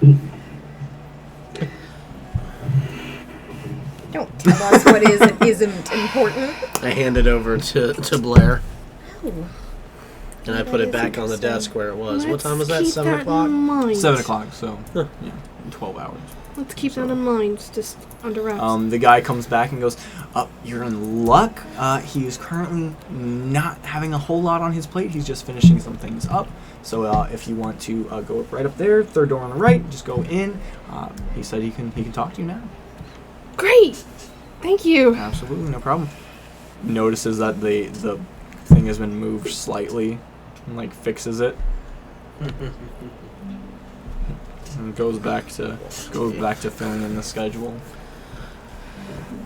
Speaker 2: not.
Speaker 4: Don't tell us what is and isn't important.
Speaker 6: I hand it over to Blair.
Speaker 4: Oh.
Speaker 6: And I put it back on the desk where it was. What time was that?
Speaker 7: Keep
Speaker 6: 7
Speaker 7: that
Speaker 6: o'clock?
Speaker 7: in mind.
Speaker 5: 7 o'clock, so yeah, 12 hours.
Speaker 7: Let's keep that in mind. It's just under wraps.
Speaker 5: The guy comes back and goes, you're in luck. He is currently not having a whole lot on his plate. He's just finishing some things up. So if you want to go up right up there, third door on the right, just go in. He said he can talk to you now.
Speaker 7: Great. Thank you.
Speaker 5: Absolutely, no problem. Notices that the thing has been moved slightly and like fixes it. And goes back to filling in the schedule.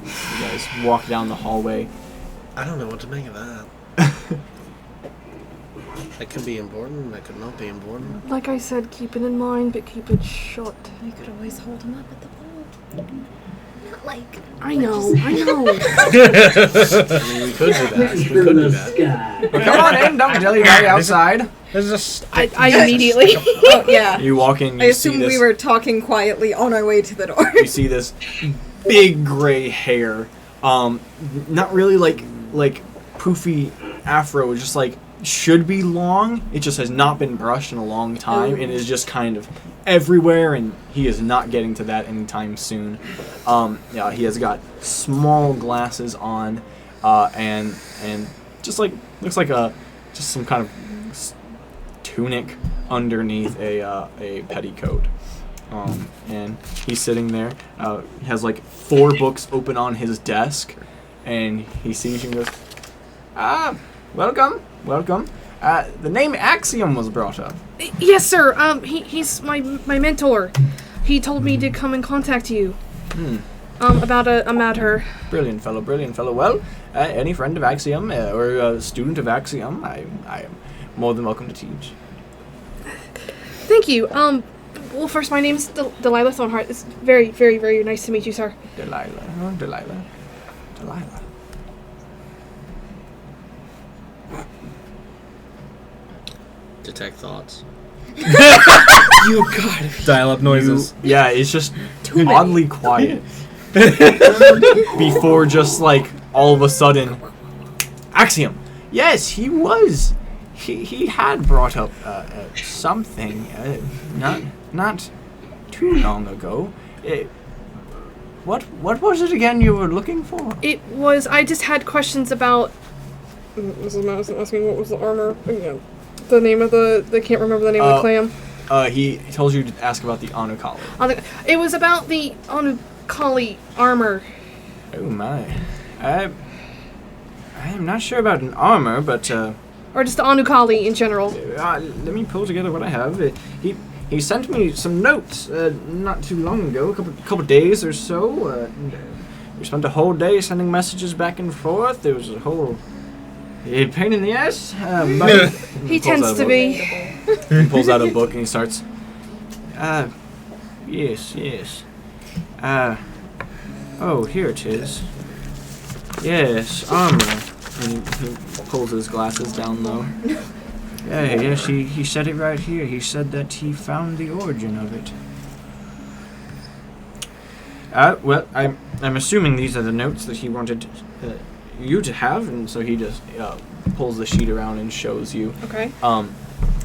Speaker 5: You guys walk down the hallway.
Speaker 6: I don't know what to make of that. That could be important. That could not be important.
Speaker 7: Like I said, keep it in mind, but keep it short.
Speaker 4: We could always hold him up at the pole. Not like.
Speaker 7: I know.
Speaker 6: I mean, we could do that. We could do that.
Speaker 5: Come on in, don't jelly outside.
Speaker 2: There's just
Speaker 7: I immediately.
Speaker 4: Oh, yeah.
Speaker 5: You walk in.
Speaker 4: I
Speaker 5: You see
Speaker 4: assume
Speaker 5: this.
Speaker 4: we were talking quietly on our way to the door.
Speaker 5: You see this big gray hair. Not really like poofy afro. Just like should be long. It just has not been brushed in a long time and is just kind of everywhere. And he is not getting to that anytime soon. Yeah, he has got small glasses on, and just like looks like just some kind of tunic underneath a petticoat. And he's sitting there. He has like 4 books open on his desk, and he sees you and goes, welcome. The name Axiom was brought up.
Speaker 7: Yes, sir. He's my mentor. He told me to come and contact you. About a matter.
Speaker 5: Brilliant fellow. Well, any friend of Axiom or a student of Axiom, I am more than welcome to teach.
Speaker 7: Thank you. Well, first, my name is Delilah Thornhart. It's very, very, very nice to meet you, sir.
Speaker 5: Delilah.
Speaker 6: Detect thoughts.
Speaker 2: you gotta dial up noises.
Speaker 5: Yeah, it's just oddly quiet. Before just like all of a sudden, Axiom. Yes, he was. He had brought up something not too long ago. What was it again you were looking for?
Speaker 7: It was. I just had questions about. Mrs. Madison asking what was the armor. The name of the. They can't remember the name of the clan.
Speaker 5: He tells you to ask about the Anukali.
Speaker 7: It was about the Anukali armor.
Speaker 5: Oh my. I am not sure about an armor, but
Speaker 7: Or just the Anukali in general?
Speaker 5: Let me pull together what I have. He sent me some notes not too long ago, a couple days or so. We spent a whole day sending messages back and forth. There was a whole pain in the ass. But
Speaker 7: He tends to be.
Speaker 5: He pulls out a book and he starts. Yes. Oh, here it is. Yes, armor. And he pulls his glasses down low. Yes, he said it right here. He said that he found the origin of it. Well, I'm assuming these are the notes that he wanted you to have, and so he just pulls the sheet around and shows you.
Speaker 7: Okay.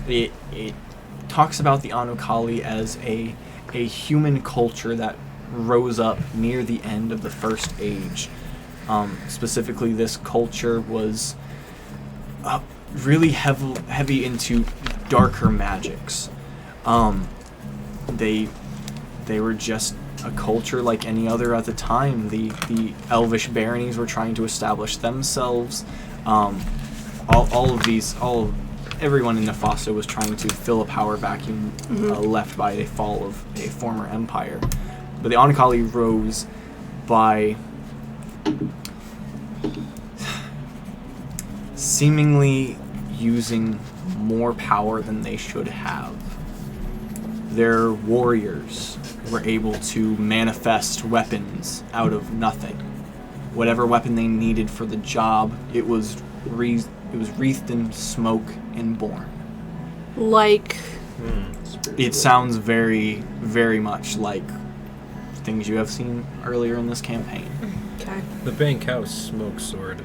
Speaker 5: It talks about the Anukali as a human culture that rose up near the end of the First Age. Specifically, this culture was really heavy into darker magics. They were just a culture like any other at the time. The elvish baronies were trying to establish themselves. Everyone in Nefasto was trying to fill a power vacuum left by the fall of a former empire. But the Anukali rose by seemingly using more power than they should have. Their warriors were able to manifest weapons out of nothing. Whatever weapon they needed for the job, it was wreathed in smoke and born.
Speaker 7: Like...
Speaker 5: It sounds very, very much like things you have seen earlier in this campaign.
Speaker 7: Okay.
Speaker 2: The Bankhouse smoke sword.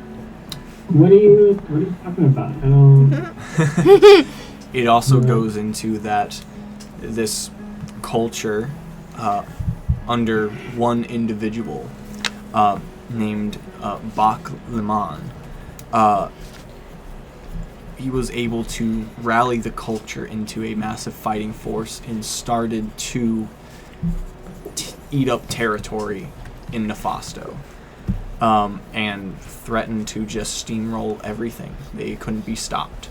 Speaker 3: What are you talking about? I don't...
Speaker 5: It also goes into that this culture under one individual named Bak Liman, he was able to rally the culture into a massive fighting force and started to eat up territory in Nefasto, and threatened to just steamroll everything. They couldn't be stopped.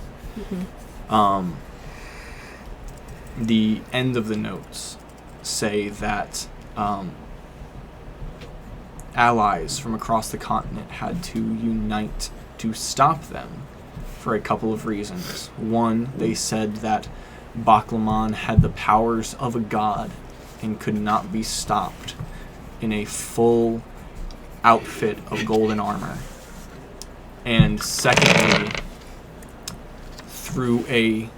Speaker 5: The end of the notes say that allies from across the continent had to unite to stop them for a couple of reasons. One, they said that Baklaman had the powers of a god and could not be stopped in a full outfit of golden armor. And secondly, through a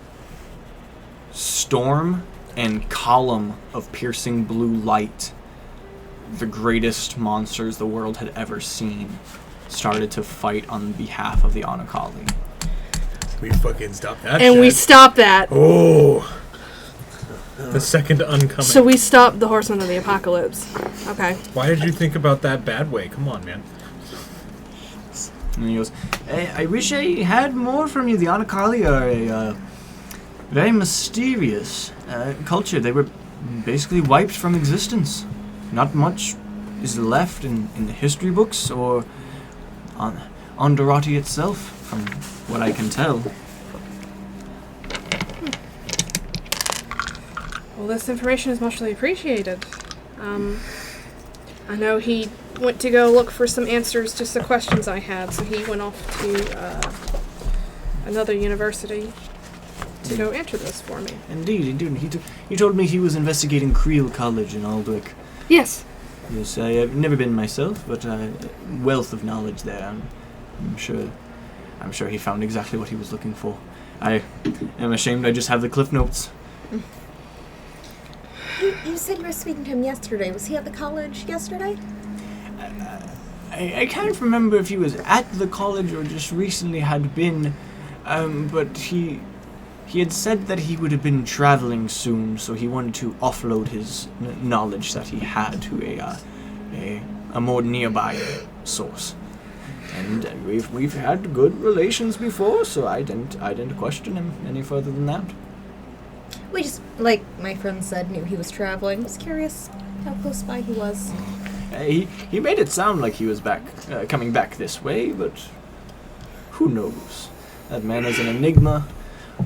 Speaker 5: storm and column of piercing blue light, the greatest monsters the world had ever seen started to fight on behalf of the Anukali.
Speaker 2: We fucking stopped that
Speaker 7: And
Speaker 2: shit.
Speaker 7: we stopped that.
Speaker 2: Oh. The second oncoming.
Speaker 7: So we stopped the Horsemen of the Apocalypse. Okay.
Speaker 2: Why did you think about that bad way? Come on, man.
Speaker 5: And he goes, I wish I had more from you. The Anukali are a very mysterious culture. They were basically wiped from existence. Not much is left in the history books or on Dorati itself, from what I can tell.
Speaker 7: Well, this information is muchly appreciated. I know he went to go look for some answers to some questions I had, so he went off to another university to go answer this for me.
Speaker 5: Indeed. He told me he was investigating Creel College in Aldwick.
Speaker 7: Yes.
Speaker 5: Yes, I have never been myself, but wealth of knowledge there. I'm sure he found exactly what he was looking for. I am ashamed I just have the cliff notes.
Speaker 11: You said you were speaking to him yesterday. Was he at the college yesterday?
Speaker 5: I can't remember if he was at the college or just recently had been, but he had said that he would have been traveling soon, so he wanted to offload his knowledge that he had to a more nearby source. And we've had good relations before, so I didn't question him any further than that.
Speaker 11: We just, like my friend said, knew he was traveling. Was curious how close by he was.
Speaker 5: He made it sound like he was coming back this way, but who knows? That man is an enigma,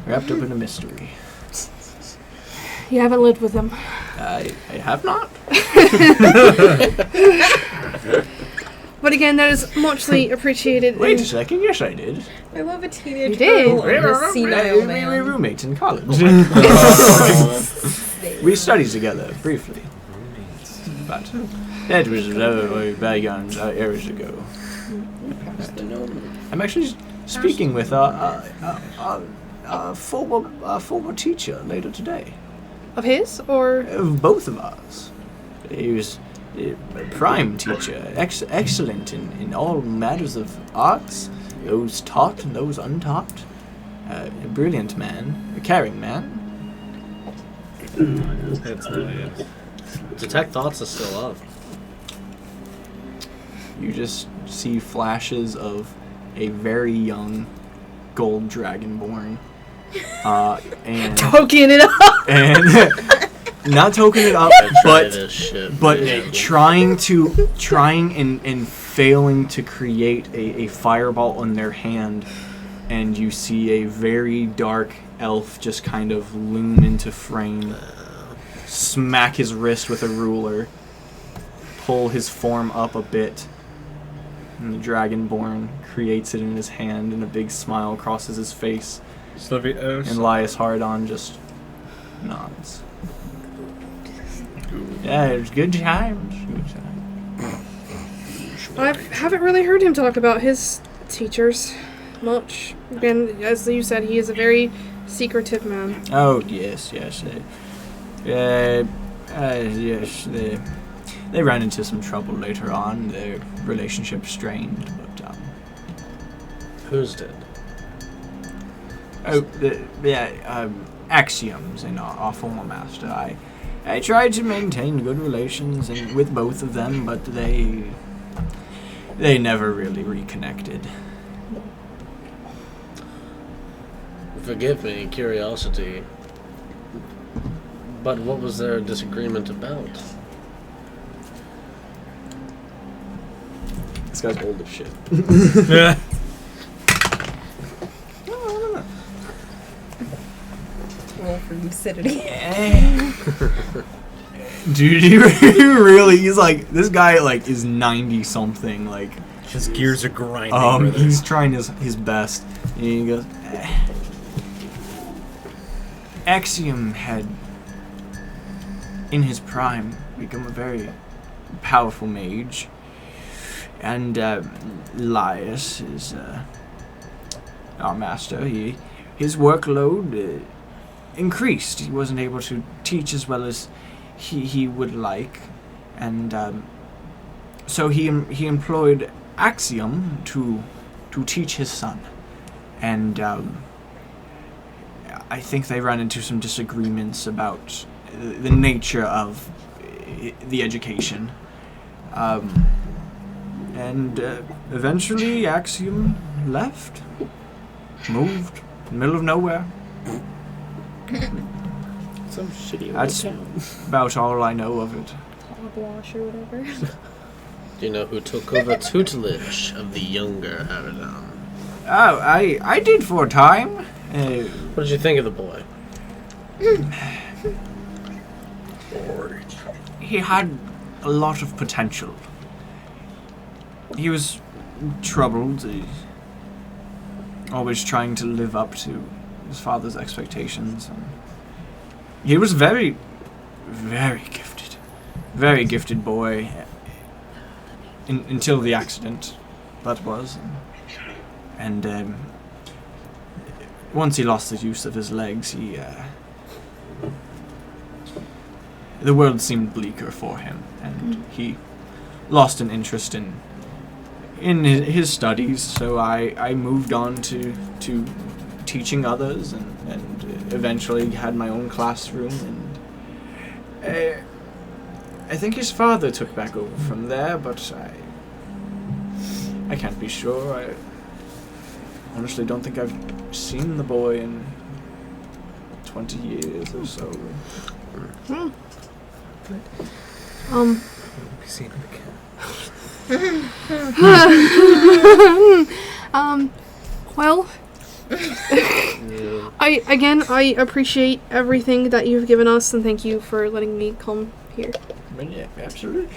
Speaker 5: wrapped up in a mystery.
Speaker 7: You haven't lived with him.
Speaker 5: I have not.
Speaker 7: But again, that is muchly appreciated.
Speaker 5: Wait a second, yes I did.
Speaker 11: I love a teenage
Speaker 7: You did?
Speaker 11: girl and a senile
Speaker 5: We
Speaker 11: man.
Speaker 5: were roommates in college. We studied together, briefly. But that was very bygone years ago. I'm actually speaking with a former teacher later today.
Speaker 7: Of his, or?
Speaker 5: Of both of us. He was a prime teacher, excellent in all matters of arts, those taught and those untaught. A brilliant man, a caring man.
Speaker 6: Detect thoughts is still up.
Speaker 5: You just see flashes of a very young gold dragonborn. And
Speaker 7: Token it up!
Speaker 5: and not token it up, but trying and failing to create a fireball on their hand, and you see a very dark elf just kind of loom into frame, smack his wrist with a ruler, pull his form up a bit, and the dragonborn creates it in his hand, and a big smile crosses his face. And Elias Hardon just nods. Yeah, it was good times.
Speaker 7: I haven't really heard him talk about his teachers much. And as you said, he is a very secretive man.
Speaker 5: Oh, yes. Yes, they ran into some trouble later on. Their relationship strained, but
Speaker 6: Who's dead?
Speaker 5: Axioms and our former master. I tried to maintain good relations with both of them, but they never really reconnected.
Speaker 6: Forgive me, curiosity. But what was their disagreement about?
Speaker 5: This guy's old as shit.
Speaker 2: Yeah.
Speaker 11: Roll for lucidity.
Speaker 5: Dude, he really, he's like, this guy like is 90 something, like
Speaker 2: his gears are grinding.
Speaker 5: He's trying his best. And he goes, Axiom had, in his prime, become a very powerful mage, and Elias is our master. His workload increased. He wasn't able to teach as well as he would like, and so he employed Axiom to teach his son, and I think they ran into some disagreements about the nature of the education, and eventually Axiom left, moved, middle of nowhere.
Speaker 10: Some shitty old
Speaker 5: That's
Speaker 10: town.
Speaker 5: about all I know of it.
Speaker 11: Hogwash or whatever.
Speaker 6: Do you know who took over tutelage of the younger Aradon?
Speaker 5: Oh, I did for a time.
Speaker 6: What did you think of the boy?
Speaker 5: He had a lot of potential. He was troubled, always trying to live up to his father's expectations. He was very, very gifted. Very gifted boy. Until the accident, that was. And once he lost the use of his legs, the world seemed bleaker for him, and he lost an interest in his studies. So I moved on to teaching others, and eventually had my own classroom, and I think his father took back over from there, but I can't be sure. I honestly don't think I've seen the boy in 20 years or so.
Speaker 2: We've seen him again.
Speaker 7: Well, I appreciate everything that you've given us, and thank you for letting me come here.
Speaker 5: Yeah, absolutely.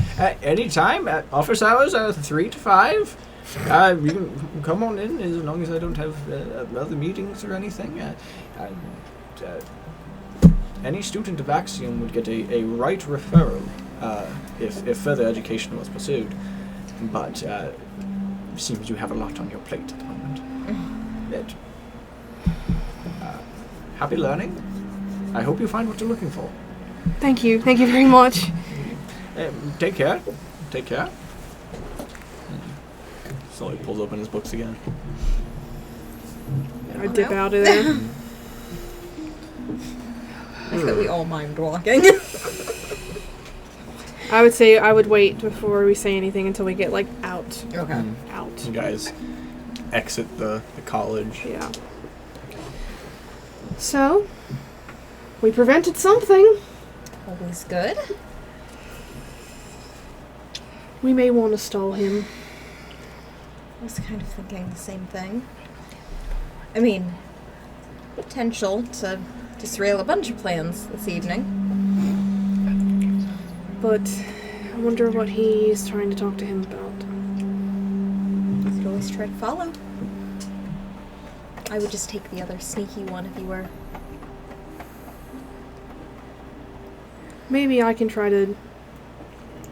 Speaker 5: Anytime. Office hours are 3 to 5. You can come on in as long as I don't have other meetings or anything. Any student of Axiom would get a right referral if further education was pursued. But it seems you have a lot on your plate at the moment. Happy learning. I hope you find what you're looking for.
Speaker 7: Thank you very much.
Speaker 5: Take care. Take care. Slowly pulls open his books again.
Speaker 7: I dip out of there.
Speaker 11: I thought we all mimed walking.
Speaker 7: I would say I would wait before we say anything until we get, like, out.
Speaker 11: Okay.
Speaker 7: Out.
Speaker 5: You guys exit the college.
Speaker 7: Yeah. So, we prevented something.
Speaker 11: Always good.
Speaker 7: We may want to stall him.
Speaker 11: I was kind of thinking the same thing. I mean, potential to disrail a bunch of plans this evening.
Speaker 7: But I wonder what he's trying to talk to him about.
Speaker 11: You could always try to follow. I would just take the other sneaky one if you were.
Speaker 7: Maybe I can try to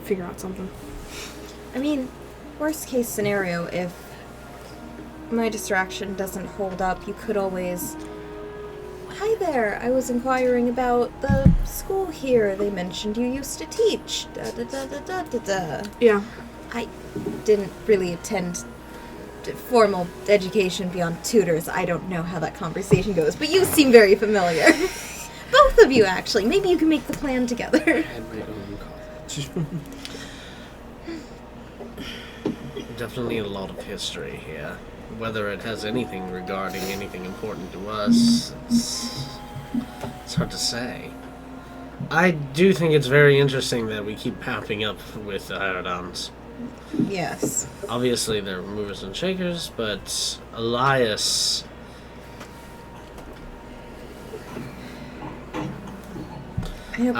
Speaker 7: figure out something.
Speaker 11: I mean, worst case scenario, if my distraction doesn't hold up, you could always... Hi there, I was inquiring about the school here. They mentioned you used to teach. Da da da da da da da.
Speaker 7: Yeah.
Speaker 11: I didn't really attend formal education beyond tutors. I don't know how that conversation goes, but you seem very familiar. Both of you, actually. Maybe you can make the plan together.
Speaker 10: I had my own college.
Speaker 6: Definitely a lot of history here. Whether it has anything regarding anything important to us, it's hard to say. I do think it's very interesting that we keep popping up with the Hierodons.
Speaker 11: Yes.
Speaker 6: Obviously, they're movers and shakers, but Elias...
Speaker 11: I know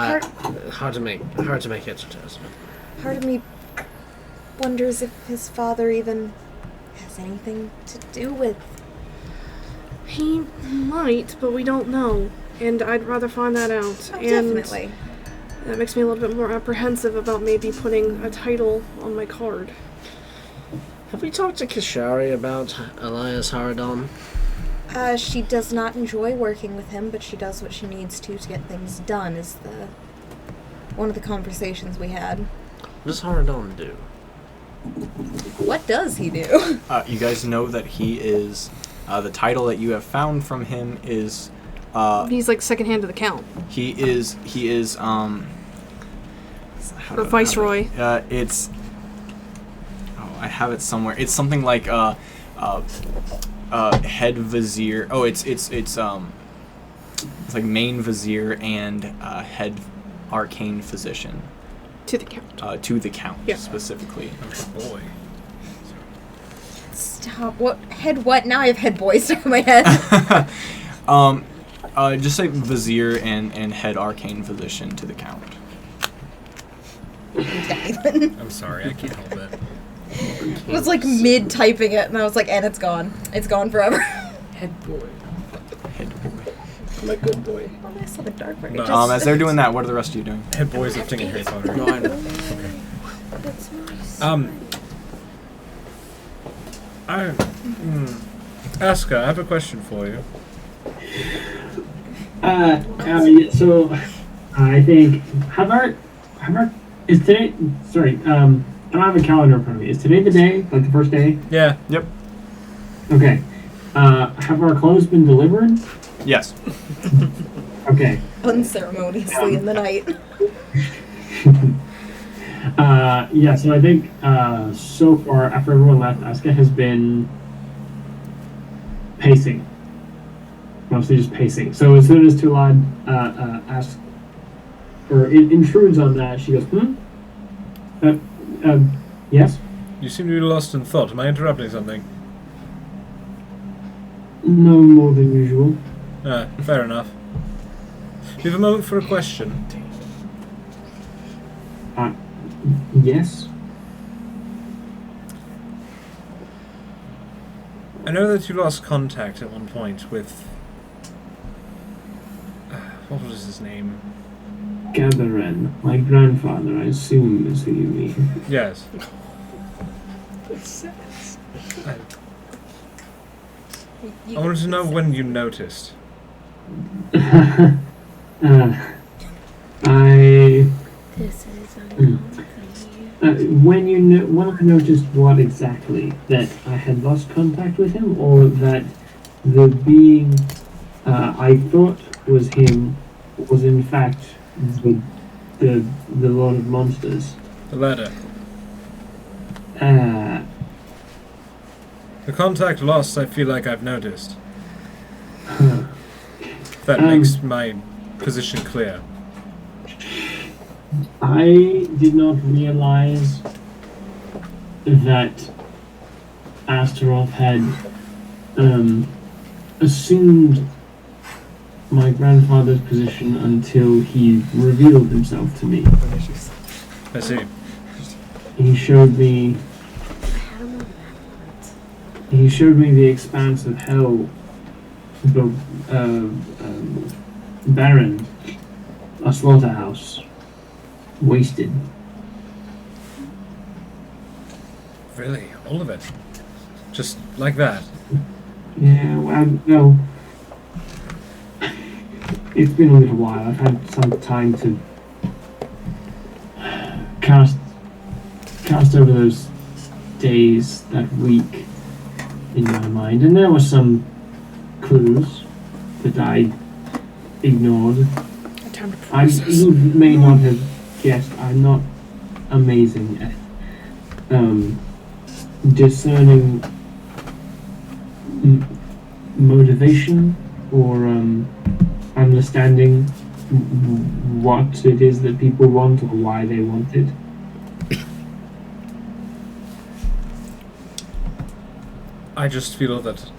Speaker 6: hard to make heads or tails.
Speaker 11: part of me wonders if his father even has anything to do with...
Speaker 7: He might, but we don't know. And I'd rather find that out.
Speaker 11: Oh,
Speaker 7: and
Speaker 11: definitely.
Speaker 7: That makes me a little bit more apprehensive about maybe putting a title on my card.
Speaker 6: Have we talked to Kishari about Elias Hierodon?
Speaker 11: She does not enjoy working with him, but she does what she needs to get things done, is one of the conversations we had.
Speaker 6: What does Hierodon do?
Speaker 11: What does he do?
Speaker 5: You guys know that he is... the title that you have found from him is...
Speaker 7: He's like second hand to the count.
Speaker 5: He is
Speaker 7: Or Viceroy.
Speaker 5: It's... Oh, I have it somewhere. It's something like, head vizier. Oh, it's like main vizier and head arcane physician.
Speaker 7: To the count.
Speaker 5: To the count,
Speaker 7: Yeah.
Speaker 5: specifically.
Speaker 2: Oh boy.
Speaker 11: Stop. What? Head what? Now I have head boy stuck in my head.
Speaker 5: Just say vizier and head arcane physician to the count.
Speaker 2: I'm sorry, I can't help it.
Speaker 11: I was like mid-typing it, and I was like, and it's gone. It's gone forever.
Speaker 10: Head boy.
Speaker 5: Head boy.
Speaker 10: I'm a good boy.
Speaker 11: Oh, I saw the dark part.
Speaker 2: But,
Speaker 5: As they're doing that, what are the rest of you doing?
Speaker 2: Head boys lifting in Harry Potter.
Speaker 10: No, I know.
Speaker 2: Aska, I have a question for you.
Speaker 3: So I think is today? Sorry, I don't have a calendar in front of me. Is today the day? Like the first day?
Speaker 2: Yeah.
Speaker 5: Yep.
Speaker 3: Okay. Have our clothes been delivered?
Speaker 5: Yes.
Speaker 3: Okay.
Speaker 11: Unceremoniously in the night.
Speaker 3: Yeah. So I think so far after everyone left, Aska has been pacing. Mostly just pacing. So as soon as Tulad asks or intrudes on that, she goes, yes?
Speaker 2: You seem to be lost in thought. Am I interrupting something?
Speaker 3: No more than usual.
Speaker 2: Fair enough. Do you have a moment for a question?
Speaker 3: Yes.
Speaker 2: I know that you lost contact at one point with... what was his name?
Speaker 3: Gatheren, my grandfather, I assume is who you mean.
Speaker 2: Yes. I wanted to know when you noticed.
Speaker 11: This is
Speaker 3: when I noticed what exactly, that I had lost contact with him, or that the being I thought was him was in fact the Lord of Monsters.
Speaker 2: The latter. The contact lost, I feel like I've noticed. That makes my position clear.
Speaker 3: I did not realize that Astaroth had assumed my grandfather's position until he revealed himself to me.
Speaker 2: I see.
Speaker 3: He showed me the expanse of hell, the barren, a slaughterhouse, wasted.
Speaker 2: Really? All of it? Just like that?
Speaker 3: Yeah, well, it's been a little while. I've had some time to cast over those days, that week, in my mind, and there were some clues that I ignored. You may not have guessed, I'm not amazing at discerning motivation or understanding what it is that people want or why they want it.
Speaker 2: I just feel that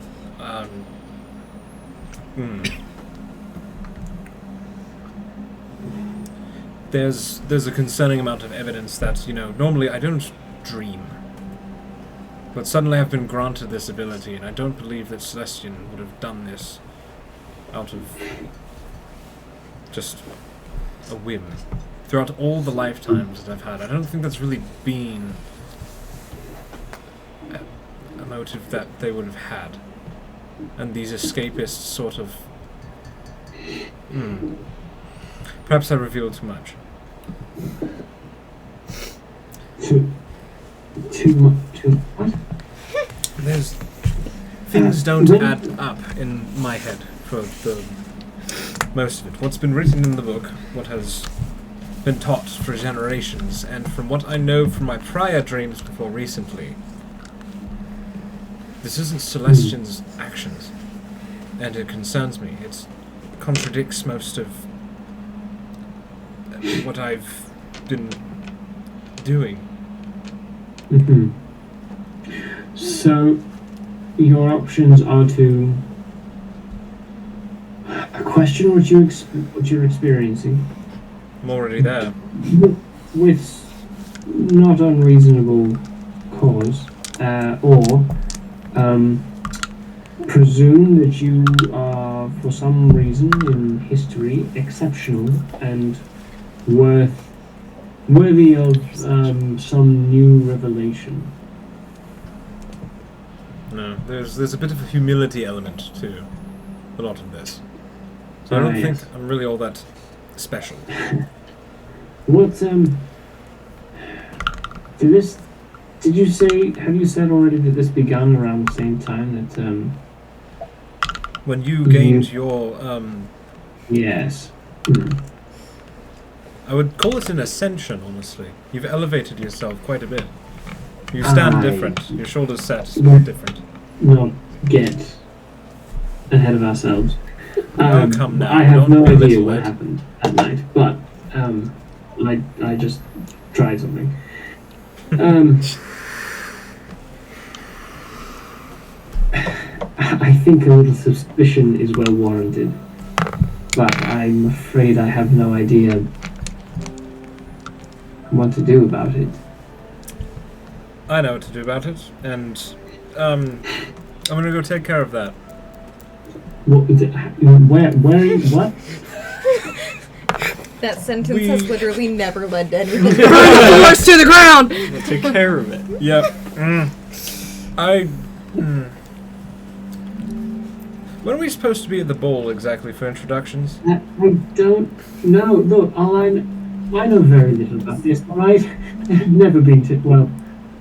Speaker 2: there's a concerning amount of evidence that, normally I don't dream. But suddenly I've been granted this ability, and I don't believe that Celestian would have done this out of just a whim. Throughout all the lifetimes that I've had, I don't think that's really been a motive that they would have had. And these escapists sort of... Perhaps I revealed too much.
Speaker 3: Too what?
Speaker 2: There's... Things don't add up in my head for the most of it. What's been written in the book, what has been taught for generations, and from what I know from my prior dreams before recently, this isn't Celestian's actions, and it concerns me. It contradicts most of what I've been doing.
Speaker 3: Mm-hmm. So, your options are to question what you're experiencing.
Speaker 2: I'm already there.
Speaker 3: With not unreasonable cause, or presume that you are, for some reason in history, exceptional and worthy of some new revelation.
Speaker 2: No, there's a bit of a humility element to a lot of this. So I don't think I'm really all that special.
Speaker 3: Did you say, have you said already that this began around the same time that,
Speaker 2: when you gained your,
Speaker 3: Yes.
Speaker 2: I would call it an ascension, honestly. You've elevated yourself quite a bit. You stand different. Your shoulders set different.
Speaker 3: Not get ahead of ourselves.
Speaker 2: Oh, come now.
Speaker 3: I have no
Speaker 2: Don't
Speaker 3: idea
Speaker 2: belittle
Speaker 3: what
Speaker 2: it.
Speaker 3: happened at night, but I just tried something. I think a little suspicion is well warranted, but I'm afraid I have no idea what to do about it.
Speaker 2: I know what to do about it, and I'm gonna go take care of that.
Speaker 3: Where are you? What?
Speaker 4: That sentence has literally never led to anything.
Speaker 7: Burn the horse to the ground!
Speaker 5: Take care of it.
Speaker 2: Yep. When are we supposed to be at the ball exactly for introductions?
Speaker 3: I don't know. Look, I know very little about this, but I've never been to. Well,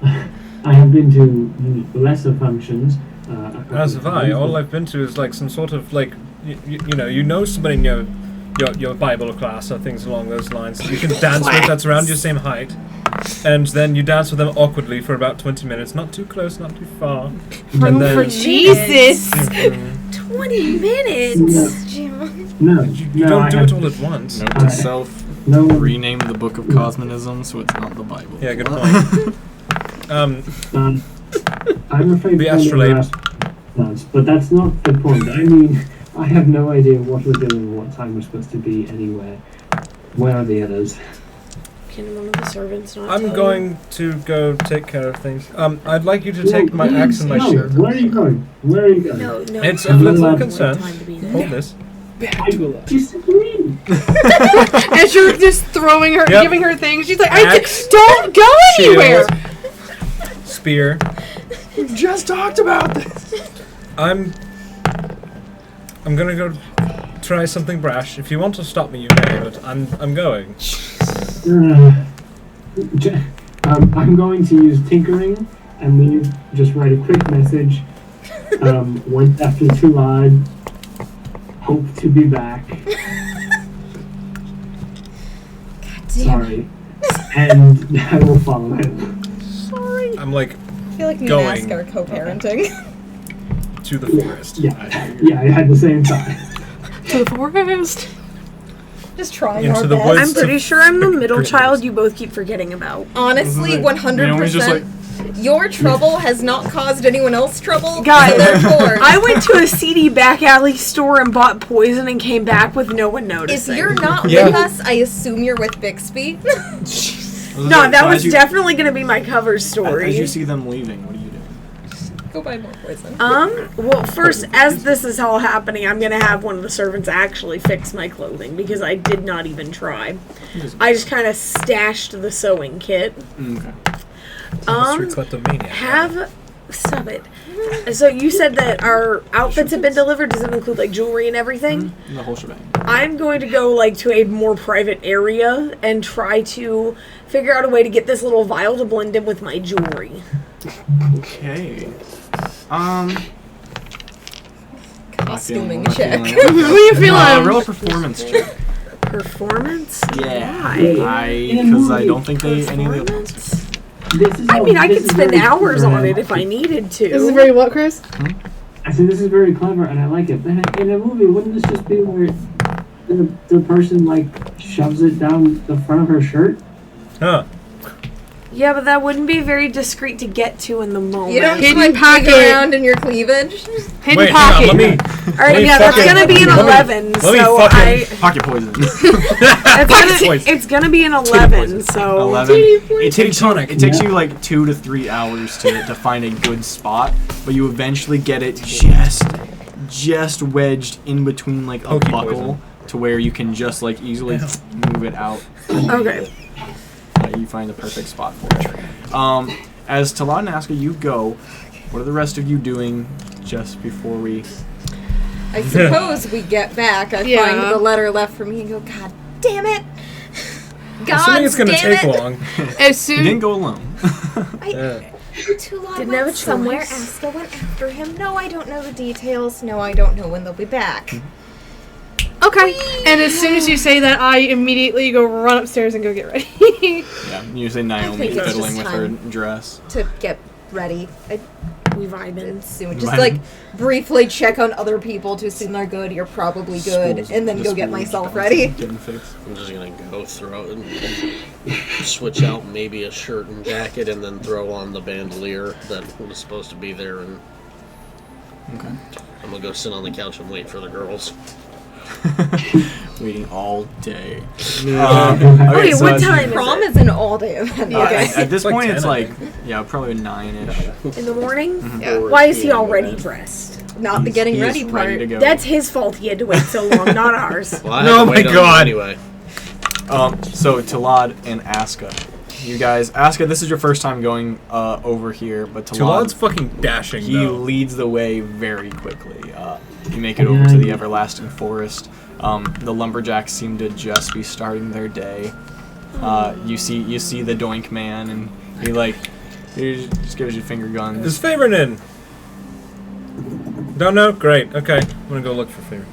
Speaker 3: I have been to lesser functions.
Speaker 2: As have I. All I've been to is like some sort of like, you know somebody in your Bible class or things along those lines that you can dance with that's around your same height, and then you dance with them awkwardly for about 20 minutes, not too close, not too far. And then,
Speaker 7: For Jesus!
Speaker 11: 20 minutes.
Speaker 3: No,
Speaker 2: you don't do it all at once.
Speaker 5: Note to self: rename the Book of Cosmonism so it's not the Bible.
Speaker 2: Yeah, good point.
Speaker 3: I'm afraid
Speaker 2: the astrolabe.
Speaker 3: But that's not the point. I mean, I have no idea what we're doing, what time we're supposed to be anywhere. Where are the others?
Speaker 1: Can one of the servants not
Speaker 2: I'm
Speaker 1: tell
Speaker 2: going to go take care of things. I'd like you to take my axe and my shirt.
Speaker 3: Where are you going? Where are you going?
Speaker 1: No.
Speaker 2: It's of little concern. Hold this.
Speaker 3: I disagree.
Speaker 7: As you're just throwing her,
Speaker 2: Yep.
Speaker 7: giving her things, she's like,
Speaker 2: Axe,
Speaker 7: don't go anywhere!
Speaker 2: Shield, spear.
Speaker 5: We just talked about this.
Speaker 2: I'm gonna go try something brash. If you want to stop me, you may, but I'm going.
Speaker 3: I'm going to use tinkering, and then you just write a quick message. Went after too loud. Hope to be back. Sorry. And I will follow him.
Speaker 4: Sorry.
Speaker 2: I'm like
Speaker 4: I feel like me and
Speaker 2: going
Speaker 4: Ask are co-parenting.
Speaker 2: to the forest.
Speaker 3: Yeah, I had the same thought.
Speaker 7: To the forest.
Speaker 4: Just trying
Speaker 2: Into
Speaker 4: our
Speaker 2: the
Speaker 4: best.
Speaker 2: woods.
Speaker 1: I'm pretty sure I'm the middle
Speaker 2: Great.
Speaker 1: child you both keep forgetting about.
Speaker 4: Honestly, 100%.
Speaker 5: You know, he's just like,
Speaker 4: your trouble has not caused anyone else trouble.
Speaker 1: Guys,
Speaker 4: so therefore,
Speaker 1: I went to a seedy back alley store and bought poison and came back with no one
Speaker 4: if
Speaker 1: noticing.
Speaker 4: you're not
Speaker 2: Yeah.
Speaker 4: with us, I assume you're with Bixby.
Speaker 1: No, that was definitely going to be my cover story.
Speaker 5: As you see them leaving, what do you do?
Speaker 4: Go buy more poison.
Speaker 1: Well, first, as this is all happening, I'm gonna have one of the servants actually fix my clothing because I did not even try. I just kind of stashed the sewing kit.
Speaker 5: Okay.
Speaker 2: Street kleptomaniac.
Speaker 1: Stop it. So you said that our outfits have been delivered. Does it include like jewelry and everything?
Speaker 5: The whole shebang.
Speaker 1: I'm going to go like to a more private area and try to figure out a way to get this little vial to blend in with my jewelry.
Speaker 5: Okay.
Speaker 4: Costuming check.
Speaker 7: What are you feeling?
Speaker 5: Roll a performance check.
Speaker 1: Performance?
Speaker 5: Yeah.
Speaker 1: Why?
Speaker 5: Because I don't think any of the
Speaker 1: Performance?
Speaker 3: This is
Speaker 1: I mean, I
Speaker 3: this
Speaker 1: could
Speaker 3: is
Speaker 1: spend
Speaker 3: very
Speaker 1: hours
Speaker 3: clever,
Speaker 1: on
Speaker 3: and
Speaker 1: it if I needed to.
Speaker 7: This is very what, Chris?
Speaker 3: I said this is very clever, and I like it. But in a movie, wouldn't this just be where the person like shoves it down the front of her shirt?
Speaker 2: Huh.
Speaker 1: Yeah, but that wouldn't be very discreet to get to in the moment.
Speaker 4: You don't
Speaker 7: Hidden
Speaker 4: like dig
Speaker 7: pocket.
Speaker 4: around in your cleavage.
Speaker 7: Hidden
Speaker 2: Wait,
Speaker 7: pocket.
Speaker 2: hang on, let me
Speaker 1: Alright, yeah, that's
Speaker 2: fucking-
Speaker 1: gonna be an
Speaker 2: let me-
Speaker 1: 11,
Speaker 2: let me
Speaker 1: so
Speaker 2: fucking-
Speaker 5: Pocket poison.
Speaker 1: it's gonna be an 11, so
Speaker 5: 11. It takes you like 2 to 3 hours to find a good spot, but you eventually get it just wedged in between like a
Speaker 2: Pokey
Speaker 5: buckle
Speaker 2: poison.
Speaker 5: to where you can just like easily move it out.
Speaker 1: okay.
Speaker 5: You find the perfect spot for it. As Talon and Aska, you go. What are the rest of you doing just before we?
Speaker 4: I suppose we get back. I
Speaker 7: Yeah.
Speaker 4: find the letter left for me and go, God damn it! God
Speaker 2: Assuming it's gonna
Speaker 4: damn
Speaker 2: take
Speaker 4: it!
Speaker 2: long.
Speaker 7: As
Speaker 5: You didn't
Speaker 7: soon
Speaker 5: go alone.
Speaker 4: Tulon
Speaker 1: Didn't have a
Speaker 4: went somewhere.
Speaker 1: choice.
Speaker 4: Aska went after him. No, I don't know the details. No, I don't know when they'll be back.
Speaker 7: okay, and as soon as you say that, I immediately go run upstairs and go get ready.
Speaker 5: Yeah, you say Naomi
Speaker 4: think it's
Speaker 5: fiddling
Speaker 4: just
Speaker 5: with her
Speaker 4: time.
Speaker 5: dress.
Speaker 4: To get ready.
Speaker 1: We vibing.
Speaker 4: Soon. Just like briefly check on other people to assume they're good. You're probably good, and then go get myself ready.
Speaker 5: Getting fixed.
Speaker 6: I'm just gonna go throw it and switch out maybe a shirt and jacket and then throw on the bandolier that was supposed to be there and
Speaker 5: Okay.
Speaker 6: I'm gonna go sit on the couch and wait for the girls.
Speaker 5: Waiting all day.
Speaker 1: Okay,
Speaker 5: so
Speaker 1: what time is
Speaker 11: Prom
Speaker 1: it?
Speaker 11: is an all-day event.
Speaker 5: At this
Speaker 2: Like
Speaker 5: point,
Speaker 2: 10,
Speaker 5: it's
Speaker 2: I
Speaker 5: like,
Speaker 2: think.
Speaker 5: yeah, probably 9-ish.
Speaker 1: In the morning?
Speaker 11: Yeah.
Speaker 1: Why is he already dressed?
Speaker 11: Not the getting
Speaker 5: He
Speaker 11: ready
Speaker 5: is
Speaker 11: part.
Speaker 5: ready to go.
Speaker 1: That's his fault he had to wait so long, not ours.
Speaker 6: Well, I had
Speaker 2: No,
Speaker 6: to
Speaker 2: my
Speaker 6: wait on
Speaker 2: God.
Speaker 6: them anyway.
Speaker 5: So Talad and Aska, you guys, Aska, this is your first time going over here, but
Speaker 2: Talad's
Speaker 5: Talad,
Speaker 2: fucking dashing,
Speaker 5: he
Speaker 2: though.
Speaker 5: leads the way very quickly. You make it over to the everlasting forest. The lumberjacks seem to just be starting their day. You see the Doink Man, and he just gives you finger guns.
Speaker 2: Is Favorite in? Don't know? Great. Okay. I'm gonna go look for Favorite.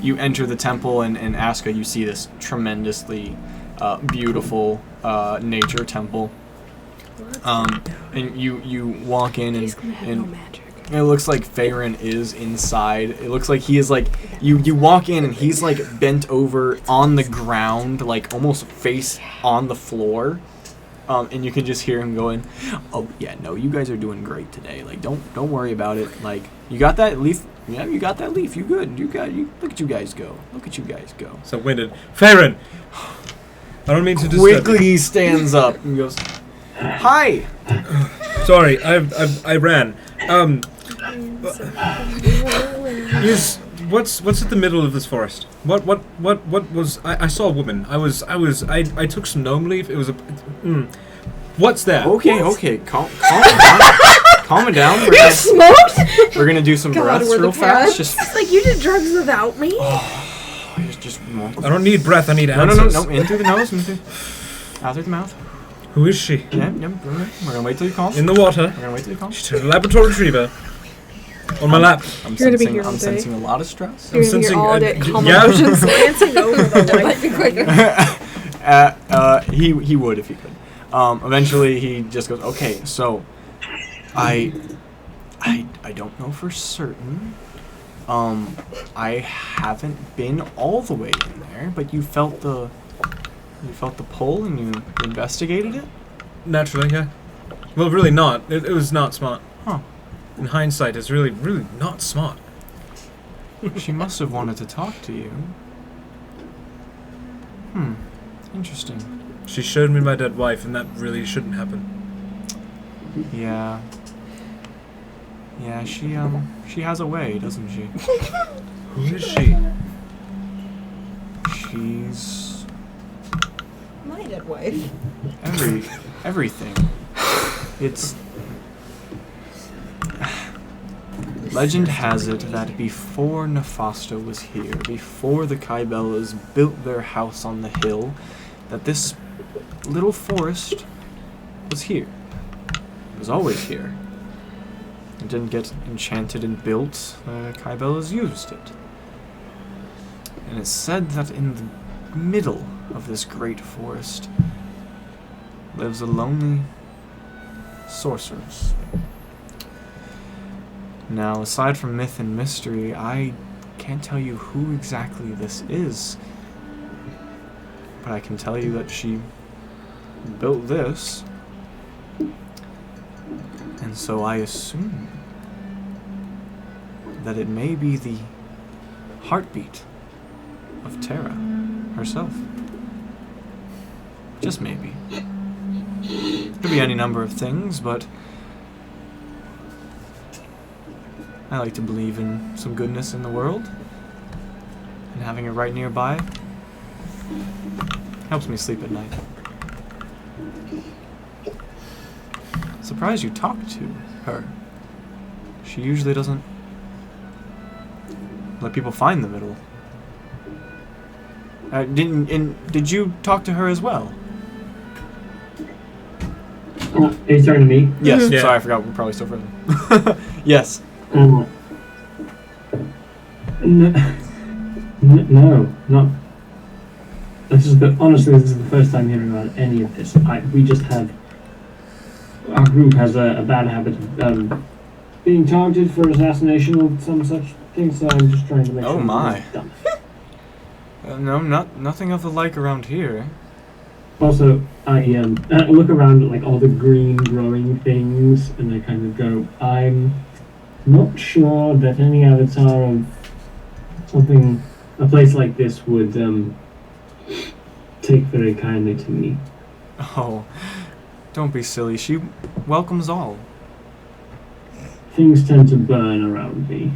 Speaker 5: You enter the temple, and Aska, you see this tremendously beautiful nature temple. And you walk in, and it looks like Faerun is inside. It looks like he is like you walk in, and he's like bent over on the ground, like almost face on the floor. And you can just hear him going, "Oh yeah, no, you guys are doing great today. Like don't worry about it. Like you got that leaf. Yeah, you got that leaf. You good. You look at you guys go. Look at you guys go."
Speaker 2: So winded. Faerun! I don't mean to disturb
Speaker 5: Quickly
Speaker 2: you.
Speaker 5: he stands up and goes, "Hi."
Speaker 2: Sorry, I ran. What's at the middle of this forest? What was I saw a woman. I took some gnome leaf. It was a what's that?
Speaker 5: Okay, calm down. Calm it down.
Speaker 1: You smoked?
Speaker 5: We're gonna do some
Speaker 11: God,
Speaker 5: breaths
Speaker 11: we're the
Speaker 5: real fast.
Speaker 11: pets.
Speaker 5: Just
Speaker 1: It's like you did drugs without me?
Speaker 2: I don't need breath, I need answers.
Speaker 5: No, in through the nose, out through the mouth.
Speaker 2: Who is she?
Speaker 5: Yeah, we're gonna wait till you calm.
Speaker 2: In the water.
Speaker 5: We're gonna wait till you calm.
Speaker 2: She's a Labrador Retriever. On my lap.
Speaker 5: I'm
Speaker 7: You're gonna be
Speaker 5: sensing,
Speaker 7: here all
Speaker 5: I'm
Speaker 7: day.
Speaker 5: sensing a lot of stress.
Speaker 7: You're gonna be here all day. Calm emotions.
Speaker 1: Glancing over the light.
Speaker 5: He would if he could. Eventually he just goes, "Okay, so I don't know for certain. I haven't been all the way in there, but you felt the pull and you investigated it?"
Speaker 2: Naturally, yeah. Well, really not. It was not smart.
Speaker 5: Huh.
Speaker 2: In hindsight, it's really not smart.
Speaker 5: She must have wanted to talk to you. Interesting.
Speaker 2: She showed me my dead wife, and that really shouldn't happen.
Speaker 5: Yeah. Yeah, she has a way, doesn't she?
Speaker 2: Who is she?
Speaker 5: She's
Speaker 11: My dead wife.
Speaker 5: everything. It's legend has it that before Nefasto was here, before the Kybellas built their house on the hill, that this little forest was here. It was always here. It didn't get enchanted and built. The Kybellas used it. And it's said that in the middle of this great forest lives a lonely sorceress. Now, aside from myth and mystery, I can't tell you who exactly this is. But I can tell you that she built this. And so I assume that it may be the heartbeat of Terra herself. Just maybe. Could be any number of things, but I like to believe in some goodness in the world, and having it right nearby helps me sleep at night. Surprised you talked to her. She usually doesn't let people find the middle. Did you talk to her as well?
Speaker 3: Are you talking to me?
Speaker 5: Yes.
Speaker 2: Yeah.
Speaker 5: Sorry, I forgot. We're probably still friends. Yes.
Speaker 3: No, not. Honestly, this is the first time hearing about any of this. We just have. Our group has a bad habit of being targeted for assassination or some such thing, so I'm just trying to make
Speaker 5: Oh
Speaker 3: sure.
Speaker 5: my.
Speaker 3: it's done.
Speaker 5: No, nothing of the like around here.
Speaker 3: Also, I look around at like all the green growing things, and I kind of go, I'm not sure that any avatar of a place like this would take very kindly to me.
Speaker 5: Oh, don't be silly. She welcomes all.
Speaker 3: Things tend to burn around me.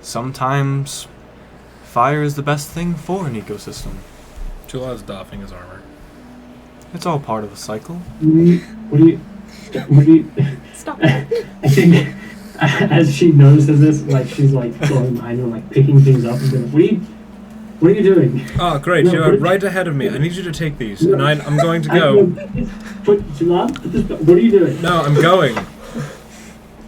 Speaker 5: Sometimes fire is the best thing for an ecosystem.
Speaker 2: Julad's doffing his armor.
Speaker 5: It's all part of a cycle.
Speaker 3: What do you
Speaker 11: Stop.
Speaker 3: I think as she notices this, like she's like going behind her, like picking things up and being like, what are you doing?
Speaker 2: Oh, great,
Speaker 3: No,
Speaker 2: you're
Speaker 3: but-
Speaker 2: right ahead of me. I need you to take these,
Speaker 3: No.
Speaker 2: and I'm going to
Speaker 3: I
Speaker 2: go.
Speaker 3: What are you doing?
Speaker 2: No, I'm going.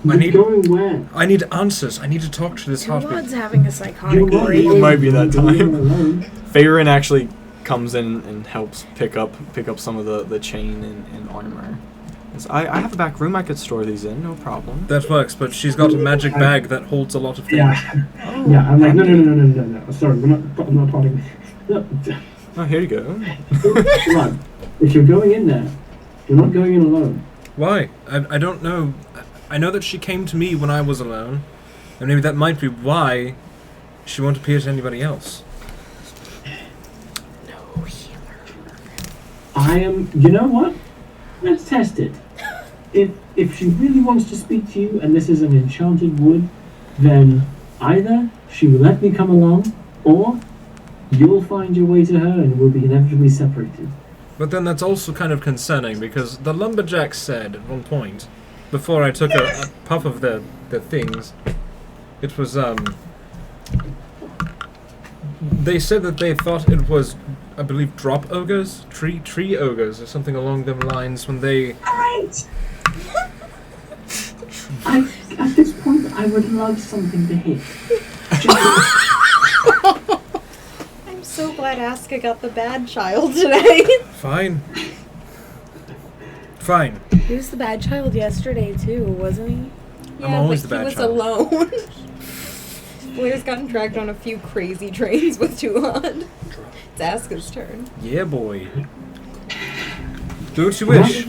Speaker 2: I need
Speaker 3: going where?
Speaker 2: I need answers. I need to talk to this
Speaker 1: Julad's
Speaker 2: hospital.
Speaker 1: having a psychotic
Speaker 3: You're
Speaker 1: break.
Speaker 5: It might be that time.
Speaker 3: Alone.
Speaker 5: Farron actually comes in and helps pick up some of the chain and armor. I have a back room I could store these in, no problem.
Speaker 2: That works, but she's got a magic bag that holds a lot of things.
Speaker 3: Yeah.
Speaker 5: Oh,
Speaker 3: Yeah, I'm like, no. Sorry, I'm not parting. No.
Speaker 5: Oh, here you go.
Speaker 3: Run. If you're going in there, you're not going in alone.
Speaker 2: Why? I don't know. I know that she came to me when I was alone, and maybe that might be why she won't appear to anybody else.
Speaker 3: You know what? Let's test it. If she really wants to speak to you and this is an enchanted wood, then either she will let me come along, or you'll find your way to her and we'll be inevitably separated.
Speaker 2: But then that's also kind of concerning, because the lumberjack said at one point, before I took a puff of the things, it was, they said that they thought it was, I believe, drop ogres? Tree ogres, or something along them lines when they...
Speaker 3: Alright! At this point, I would love something to hit.
Speaker 11: I'm so glad Aska got the bad child today.
Speaker 2: Fine. Fine.
Speaker 1: He was the bad child yesterday too, wasn't he?
Speaker 2: I'm always the bad
Speaker 11: he was
Speaker 2: child.
Speaker 11: alone. Blair's gotten dragged on a few crazy trains with Tulad. It's Aska's turn.
Speaker 2: Yeah, boy. Do what you wish.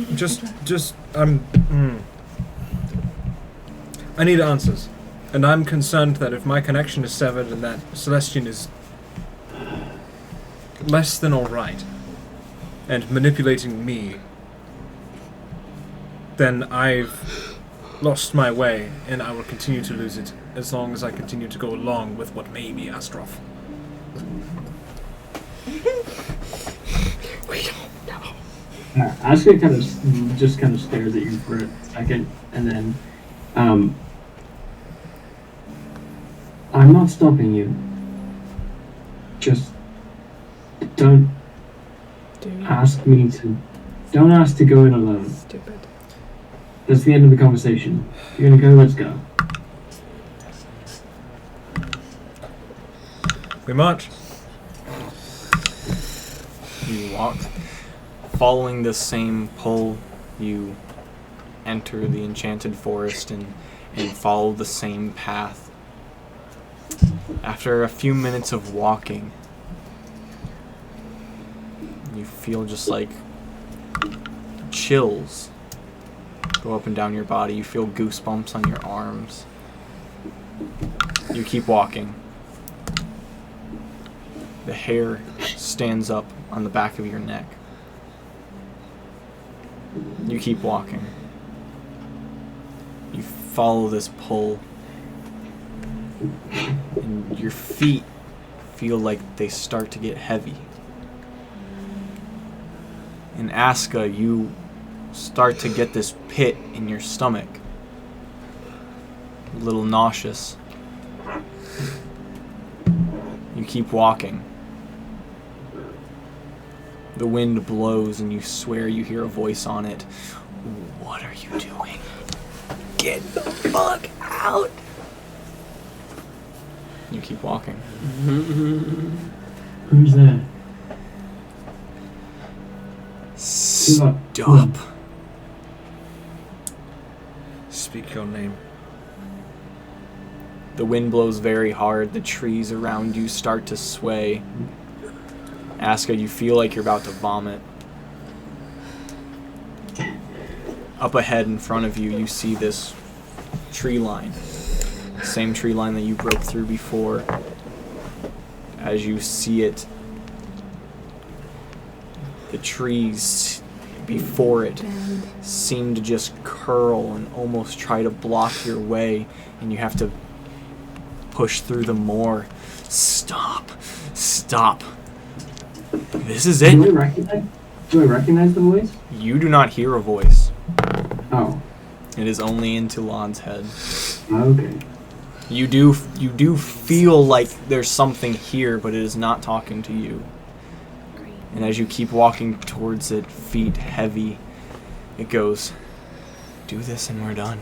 Speaker 2: I need answers. And I'm concerned that if my connection is severed and that Celestian is less than alright and manipulating me, then I've lost my way and I will continue to lose it as long as I continue to go along with what may be Astroth.
Speaker 3: Asuka kind of stares at you for a second, and then, I'm not stopping you. Just don't ask me to. Don't ask to go in alone.
Speaker 1: Stupid.
Speaker 3: That's the end of the conversation. If you're gonna go, let's go.
Speaker 2: We march.
Speaker 5: You walk. Following the same pull, you enter the enchanted forest and follow the same path. After a few minutes of walking, you feel just like chills go up and down your body. You feel goosebumps on your arms. You keep walking. The hair stands up on the back of your neck. You keep walking. You follow this pull. And your feet feel like they start to get heavy. In Aska, you start to get this pit in your stomach. A little nauseous. You keep walking. The wind blows and you swear you hear a voice on it. What are you doing? Get the fuck out! You keep walking.
Speaker 3: Who's there?
Speaker 5: Stop.
Speaker 2: Speak your name.
Speaker 5: The wind blows very hard. The trees around you start to sway. Aska, you feel like you're about to vomit. Up ahead in front of you, you see this tree line. Same tree line that you broke through before. As you see it, the trees before it seem to just curl and almost try to block your way, and you have to push through them more. Stop. Stop. This is it.
Speaker 3: Do I recognize the voice?
Speaker 5: You do not hear a voice.
Speaker 3: Oh.
Speaker 5: It is only in Toulon's head.
Speaker 3: Okay.
Speaker 5: You do feel like there's something here, but it is not talking to you. And as you keep walking towards it, feet heavy, it goes, "Do this and we're done."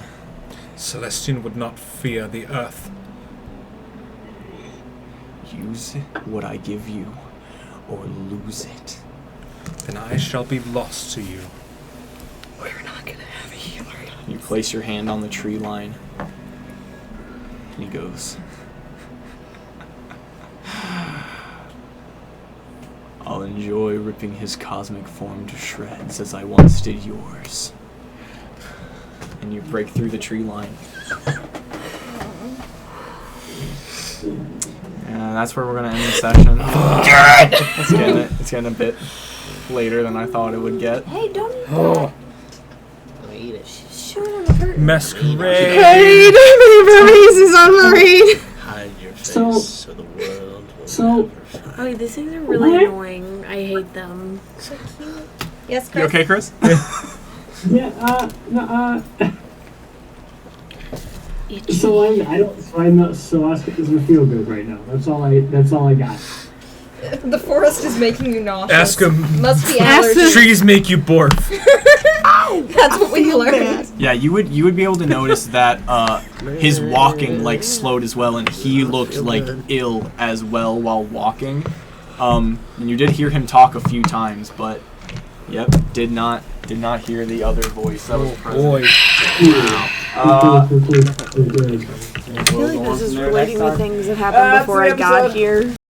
Speaker 2: Celestian would not fear the earth.
Speaker 5: Use what I give you, or lose it.
Speaker 2: Then I shall be lost to you.
Speaker 6: We're not gonna have a healer.
Speaker 5: You place your hand on the tree line. He goes, "I'll enjoy ripping his cosmic form to shreds as I once did yours." And you break through the tree line. And that's where we're going to end the session. It's getting a bit later than I thought it would get.
Speaker 11: Hey, don't eat
Speaker 6: Oh.
Speaker 11: that.
Speaker 6: Don't eat it.
Speaker 11: Show it on the curtain.
Speaker 2: Masquerade!
Speaker 1: Hey, Burmese is on Marine!
Speaker 6: Hide your face
Speaker 3: So-
Speaker 6: so the world will
Speaker 3: so-
Speaker 6: never find.
Speaker 1: Oh, these things are really
Speaker 3: What?
Speaker 1: annoying. I hate them.
Speaker 11: So cute. Yes,
Speaker 5: You
Speaker 11: Chris?
Speaker 5: okay, Chris?
Speaker 3: Yeah. No.
Speaker 1: Itchy.
Speaker 3: So I'm not. So Oscar doesn't feel good right now. That's all I got.
Speaker 4: The forest is making you nauseous.
Speaker 2: Ask him.
Speaker 4: Must be
Speaker 7: Ask
Speaker 4: allergies.
Speaker 2: Trees make you barf.
Speaker 4: That's what we learned.
Speaker 5: Yeah, you would be able to notice that his walking like slowed as well, and he looked like ill as well while walking. And you did hear him talk a few times, but did not hear the other voice that was present.
Speaker 2: Boy.
Speaker 1: I feel like this is relating to things that happened before I got here.